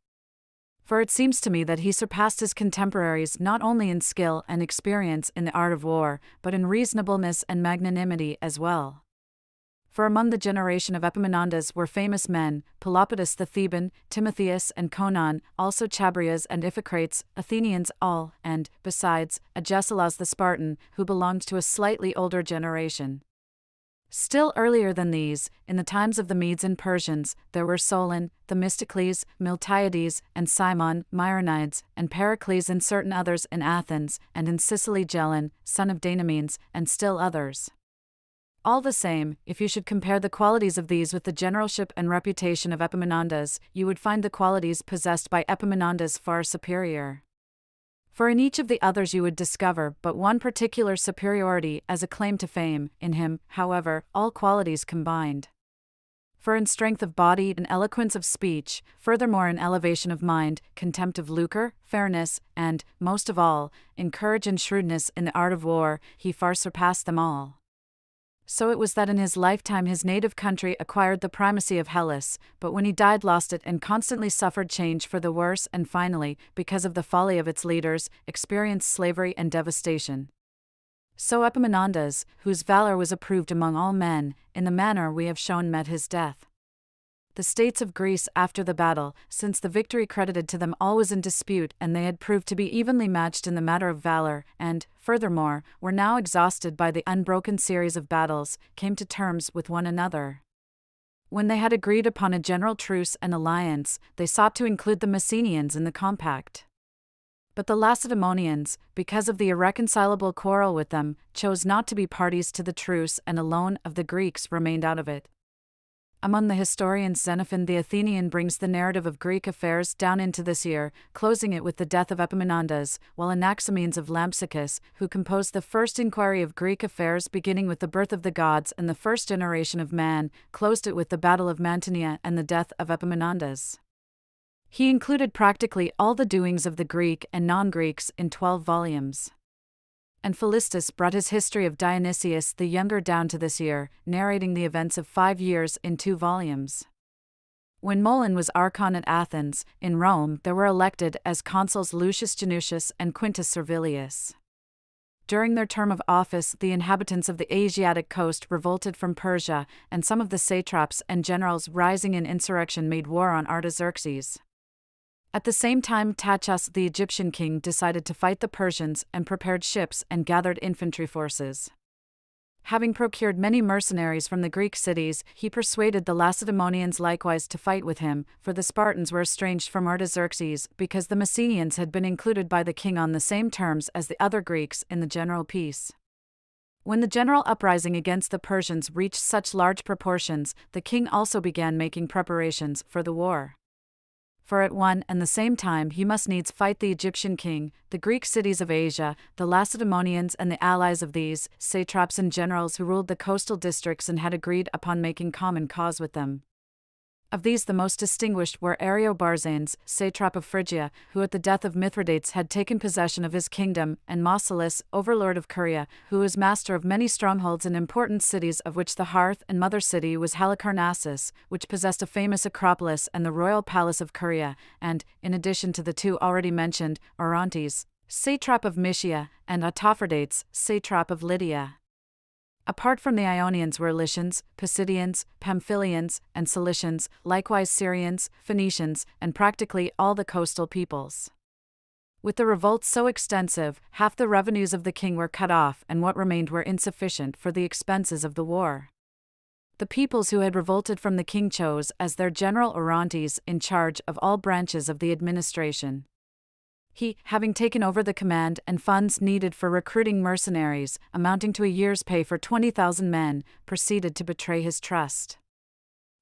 A: For it seems to me that he surpassed his contemporaries not only in skill and experience in the art of war, but in reasonableness and magnanimity as well. For among the generation of Epaminondas were famous men, Pelopidas the Theban, Timotheus and Conon, also Chabrias and Iphicrates, Athenians all, and, besides, Agesilaus the Spartan, who belonged to a slightly older generation. Still earlier than these, in the times of the Medes and Persians, there were Solon, Themistocles, Miltiades, and Cimon, Myronides, and Pericles and certain others in Athens, and in Sicily Gelon, son of Danamenes, and still others. All the same, if you should compare the qualities of these with the generalship and reputation of Epaminondas, you would find the qualities possessed by Epaminondas far superior. For in each of the others you would discover but one particular superiority as a claim to fame, in him, however, all qualities combined. For in strength of body and eloquence of speech, furthermore in elevation of mind, contempt of lucre, fairness, and, most of all, in courage and shrewdness in the art of war, he far surpassed them all. So it was that in his lifetime his native country acquired the primacy of Hellas, but when he died lost it and constantly suffered change for the worse and finally, because of the folly of its leaders, experienced slavery and devastation. So Epaminondas, whose valor was approved among all men, in the manner we have shown met his death. The states of Greece after the battle, since the victory credited to them all was in dispute and they had proved to be evenly matched in the matter of valor, and, furthermore, were now exhausted by the unbroken series of battles, came to terms with one another. When they had agreed upon a general truce and alliance, they sought to include the Messenians in the compact. But the Lacedaemonians, because of the irreconcilable quarrel with them, chose not to be parties to the truce and alone of the Greeks remained out of it. Among the historians, Xenophon the Athenian brings the narrative of Greek affairs down into this year, closing it with the death of Epaminondas, while Anaximenes of Lampsacus, who composed the first inquiry of Greek affairs beginning with the birth of the gods and the first generation of man, closed it with the Battle of Mantinea and the death of Epaminondas. He included practically all the doings of the Greek and non-Greeks in 12 volumes. And Philistus brought his history of Dionysius the Younger down to this year, narrating the events of 5 years in 2 volumes. When Molon was archon at Athens, in Rome there were elected as consuls Lucius Janutius and Quintus Servilius. During their term of office, the inhabitants of the Asiatic coast revolted from Persia, and some of the satraps and generals rising in insurrection made war on Artaxerxes. At the same time, Tachus, the Egyptian king, decided to fight the Persians and prepared ships and gathered infantry forces. Having procured many mercenaries from the Greek cities, he persuaded the Lacedaemonians likewise to fight with him, for the Spartans were estranged from Artaxerxes because the Messenians had been included by the king on the same terms as the other Greeks in the general peace. When the general uprising against the Persians reached such large proportions, the king also began making preparations for the war. For at one and the same time he must needs fight the Egyptian king, the Greek cities of Asia, the Lacedaemonians and the allies of these, satraps and generals who ruled the coastal districts and had agreed upon making common cause with them. Of these the most distinguished were Ariobarzanes, satrap of Phrygia, who at the death of Mithridates had taken possession of his kingdom, and Mausolus, overlord of Caria, who was master of many strongholds and important cities, of which the hearth and mother city was Halicarnassus, which possessed a famous acropolis and the royal palace of Caria, and, in addition to the 2 already mentioned, Orontes, satrap of Mysia, and Autophordates, satrap of Lydia. Apart from the Ionians were Lycians, Pisidians, Pamphylians, and Cilicians, likewise Syrians, Phoenicians, and practically all the coastal peoples. With the revolt so extensive, half the revenues of the king were cut off and what remained were insufficient for the expenses of the war. The peoples who had revolted from the king chose as their general Orontes in charge of all branches of the administration. He, having taken over the command and funds needed for recruiting mercenaries, amounting to a year's pay for 20,000 men, proceeded to betray his trust.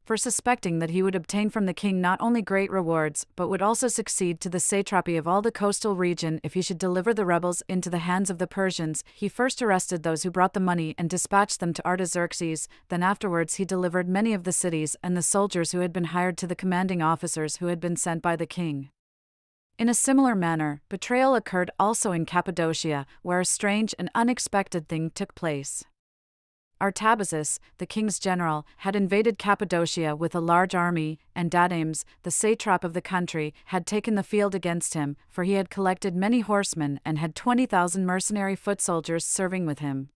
A: For suspecting that he would obtain from the king not only great rewards, but would also succeed to the satrapy of all the coastal region if he should deliver the rebels into the hands of the Persians, he first arrested those who brought the money and dispatched them to Artaxerxes, then afterwards he delivered many of the cities and the soldiers who had been hired to the commanding officers who had been sent by the king. In a similar manner, betrayal occurred also in Cappadocia, where a strange and unexpected thing took place. Artabazus, the king's general, had invaded Cappadocia with a large army, and Dadames, the satrap of the country, had taken the field against him, for he had collected many horsemen and had 20,000 mercenary foot soldiers serving with him.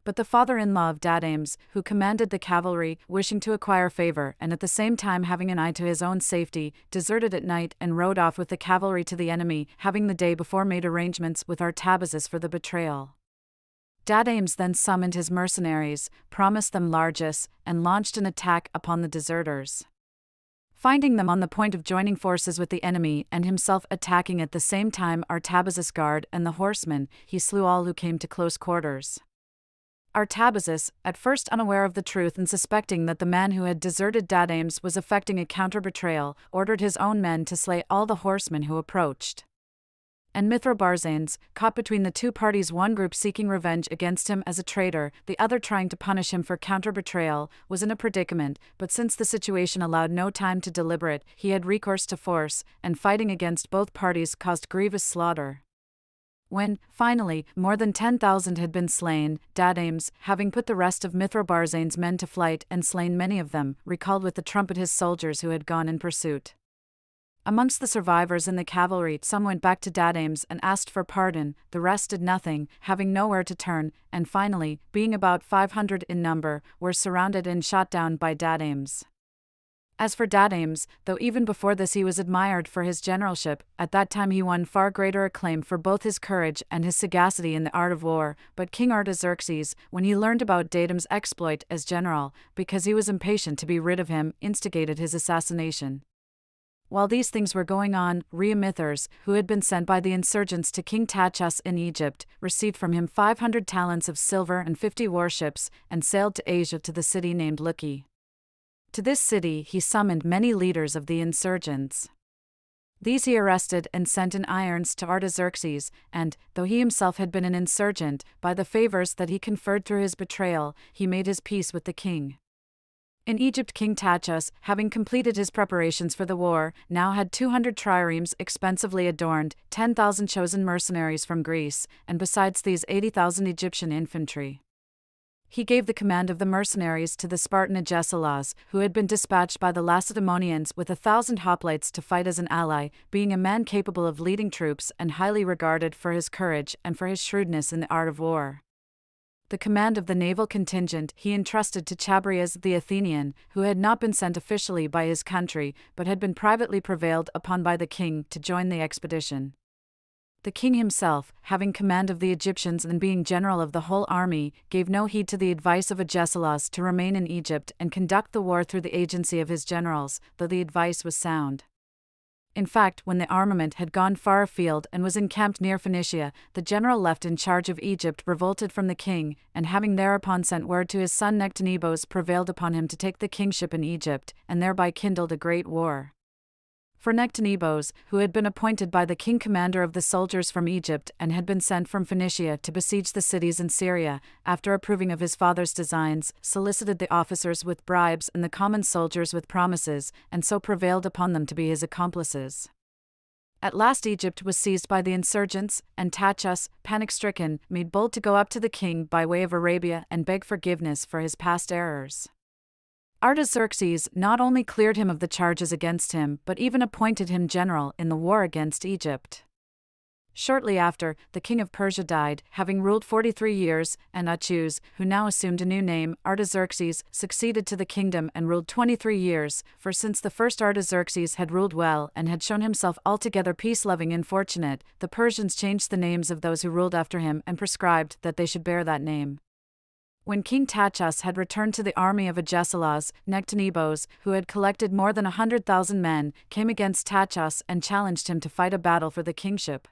A: But the father-in-law of Dadames, who commanded the cavalry, wishing to acquire favor and at the same time having an eye to his own safety, deserted at night and rode off with the cavalry to the enemy, having the day before made arrangements with Artabazus for the betrayal. Dadames then summoned his mercenaries, promised them largesse, and launched an attack upon the deserters. Finding them on the point of joining forces with the enemy and himself attacking at the same time Artabazus' guard and the horsemen, he slew all who came to close quarters. Artabazus, at first unaware of the truth and suspecting that the man who had deserted Dadames was effecting a counter-betrayal, ordered his own men to slay all the horsemen who approached. And Mithrobarzanes, caught between the 2 parties, one group seeking revenge against him as a traitor, the other trying to punish him for counter-betrayal, was in a predicament, but since the situation allowed no time to deliberate, he had recourse to force, and fighting against both parties caused grievous slaughter. When, finally, more than 10,000 had been slain, Dadames, having put the rest of Mithrobarzane's men to flight and slain many of them, recalled with the trumpet his soldiers who had gone in pursuit. Amongst the survivors in the cavalry, some went back to Dadames and asked for pardon, the rest did nothing, having nowhere to turn, and finally, being about 500 in number, were surrounded and shot down by Dadames. As for Dadames, though even before this he was admired for his generalship, at that time he won far greater acclaim for both his courage and his sagacity in the art of war. But King Artaxerxes, when he learned about Dadames' exploit as general, because he was impatient to be rid of him, instigated his assassination. While these things were going on, Rheomithers, who had been sent by the insurgents to King Tachus in Egypt, received from him 500 talents of silver and 50 warships, and sailed to Asia to the city named Luki. To this city he summoned many leaders of the insurgents. These he arrested and sent in irons to Artaxerxes, and, though he himself had been an insurgent, by the favors that he conferred through his betrayal, he made his peace with the king. In Egypt, King Tachus, having completed his preparations for the war, now had 200 triremes expensively adorned, 10,000 chosen mercenaries from Greece, and besides these 80,000 Egyptian infantry. He gave the command of the mercenaries to the Spartan Agesilaus, who had been dispatched by the Lacedaemonians with 1,000 hoplites to fight as an ally, being a man capable of leading troops and highly regarded for his courage and for his shrewdness in the art of war. The command of the naval contingent he entrusted to Chabrias the Athenian, who had not been sent officially by his country, but had been privately prevailed upon by the king to join the expedition. The king himself, having command of the Egyptians and being general of the whole army, gave no heed to the advice of Agesilaus to remain in Egypt and conduct the war through the agency of his generals, though the advice was sound. In fact, when the armament had gone far afield and was encamped near Phoenicia, the general left in charge of Egypt revolted from the king, and having thereupon sent word to his son Nectanebos, prevailed upon him to take the kingship in Egypt, and thereby kindled a great war. For Nectanebos, who had been appointed by the king commander of the soldiers from Egypt and had been sent from Phoenicia to besiege the cities in Syria, after approving of his father's designs, solicited the officers with bribes and the common soldiers with promises, and so prevailed upon them to be his accomplices. At last Egypt was seized by the insurgents, and Tachus, panic-stricken, made bold to go up to the king by way of Arabia and beg forgiveness for his past errors. Artaxerxes not only cleared him of the charges against him but even appointed him general in the war against Egypt. Shortly after, the king of Persia died, having ruled 43 years, and Achuz, who now assumed a new name, Artaxerxes, succeeded to the kingdom and ruled 23 years, for since the first Artaxerxes had ruled well and had shown himself altogether peace-loving and fortunate, the Persians changed the names of those who ruled after him and prescribed that they should bear that name. When King Tachus had returned to the army of Agesilaus, Nectanebos, who had collected more than 100,000 men, came against Tachus and challenged him to fight a battle for the kingship.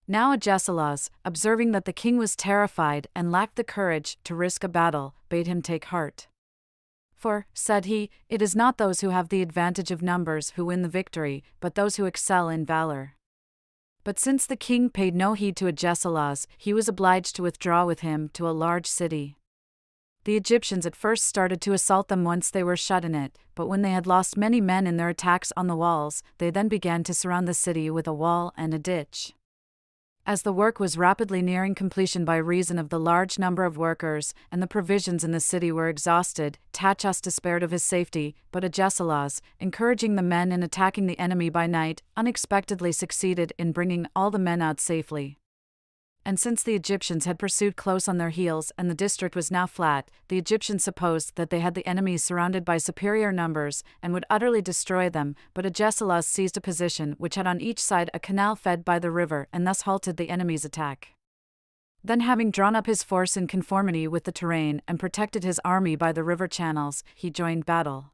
A: Now Agesilaus, observing that the king was terrified and lacked the courage to risk a battle, bade him take heart. For, said he, it is not those who have the advantage of numbers who win the victory, but those who excel in valor. But since the king paid no heed to Agesilaus, he was obliged to withdraw with him to a large city. The Egyptians at first started to assault them once they were shut in it, but when they had lost many men in their attacks on the walls, they then began to surround the city with a wall and a ditch. As the work was rapidly nearing completion by reason of the large number of workers, and the provisions in the city were exhausted, Tachus despaired of his safety, but Agesilaus, encouraging the men in attacking the enemy by night, unexpectedly succeeded in bringing all the men out safely. And since the Egyptians had pursued close on their heels and the district was now flat, the Egyptians supposed that they had the enemy surrounded by superior numbers and would utterly destroy them, but Agesilaus seized a position which had on each side a canal fed by the river and thus halted the enemy's attack. Then, having drawn up his force in conformity with the terrain and protected his army by the river channels, he joined battle.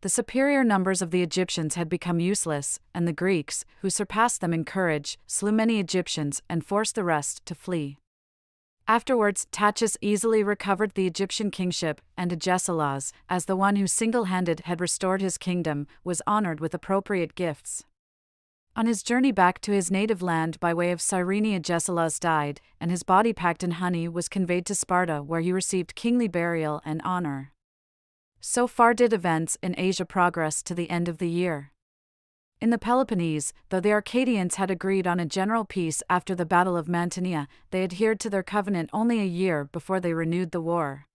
A: The superior numbers of the Egyptians had become useless, and the Greeks, who surpassed them in courage, slew many Egyptians and forced the rest to flee. Afterwards, Tachus easily recovered the Egyptian kingship, and Agesilaus, as the one who single-handed had restored his kingdom, was honored with appropriate gifts. On his journey back to his native land by way of Cyrene, Agesilaus died, and his body packed in honey was conveyed to Sparta, where he received kingly burial and honor. So far did events in Asia progress to the end of the year. In the Peloponnese, though the Arcadians had agreed on a general peace after the Battle of Mantinea, they adhered to their covenant only a year before they renewed the war.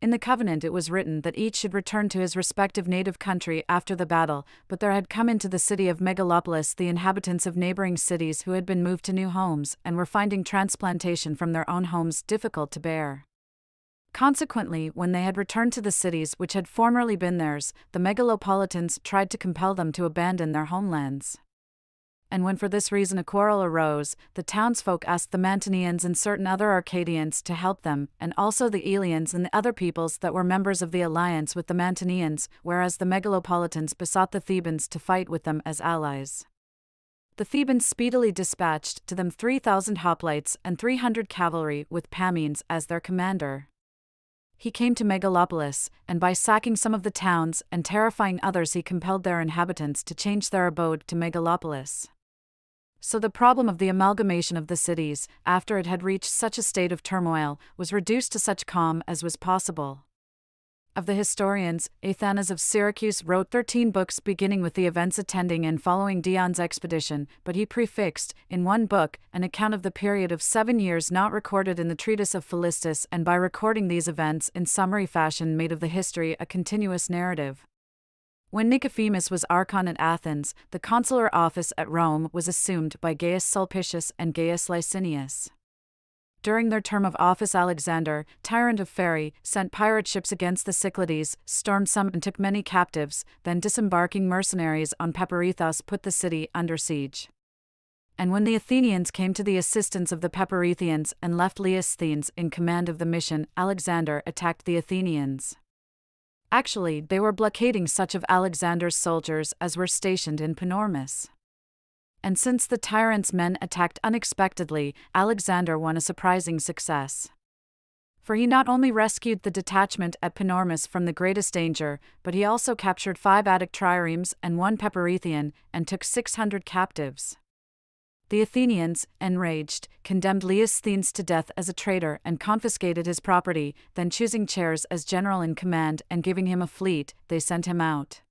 A: In the covenant it was written that each should return to his respective native country after the battle, but there had come into the city of Megalopolis the inhabitants of neighboring cities who had been moved to new homes and were finding transplantation from their own homes difficult to bear. Consequently, when they had returned to the cities which had formerly been theirs, the megalopolitans tried to compel them to abandon their homelands. And when for this reason a quarrel arose, the townsfolk asked the Mantineans and certain other Arcadians to help them, and also the Eleans and the other peoples that were members of the alliance with the Mantineans, whereas the megalopolitans besought the Thebans to fight with them as allies. The Thebans speedily dispatched to them 3,000 hoplites and 300 cavalry with Pamines as their commander. He came to Megalopolis, and by sacking some of the towns and terrifying others he compelled their inhabitants to change their abode to Megalopolis. So the problem of the amalgamation of the cities, after it had reached such a state of turmoil, was reduced to such calm as was possible. Of the historians, Athanas of Syracuse wrote 13 books beginning with the events attending and following Dion's expedition, but he prefixed, in one book, an account of the period of 7 years not recorded in the treatise of Philistus, and by recording these events in summary fashion made of the history a continuous narrative. When Nicodemus was archon at Athens, the consular office at Rome was assumed by Gaius Sulpicius and Gaius Licinius. During their term of office Alexander, tyrant of Pherai, sent pirate ships against the Cyclades, stormed some and took many captives, then disembarking mercenaries on Peparethos put the city under siege. And when the Athenians came to the assistance of the Peparethians and left Leosthenes in command of the mission, Alexander attacked the Athenians. Actually, they were blockading such of Alexander's soldiers as were stationed in Panormus. And since the tyrant's men attacked unexpectedly, Alexander won a surprising success. For he not only rescued the detachment at Panormus from the greatest danger, but he also captured 5 Attic triremes and 1 Peparethian, and took 600 captives. The Athenians, enraged, condemned Leosthenes to death as a traitor and confiscated his property, then choosing Chares as general in command and giving him a fleet, they sent him out.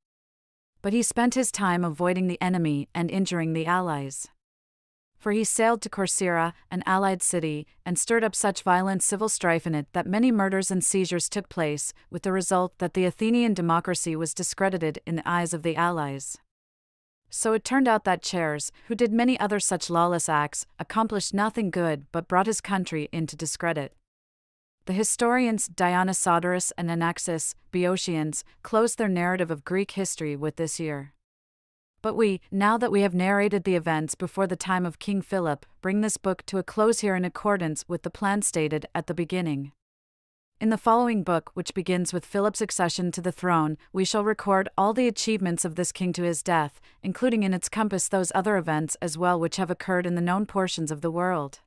A: But he spent his time avoiding the enemy and injuring the allies. For he sailed to Corcyra, an allied city, and stirred up such violent civil strife in it that many murders and seizures took place, with the result that the Athenian democracy was discredited in the eyes of the allies. So it turned out that Chares, who did many other such lawless acts, accomplished nothing good but brought his country into discredit. The historians Dionysodorus and Anaxis, Boeotians, closed their narrative of Greek history with this year. But we, now that we have narrated the events before the time of King Philip, bring this book to a close here in accordance with the plan stated at the beginning. In the following book, which begins with Philip's accession to the throne, we shall record all the achievements of this king to his death, including in its compass those other events as well which have occurred in the known portions of the world.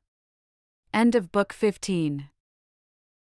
A: End of Book 15.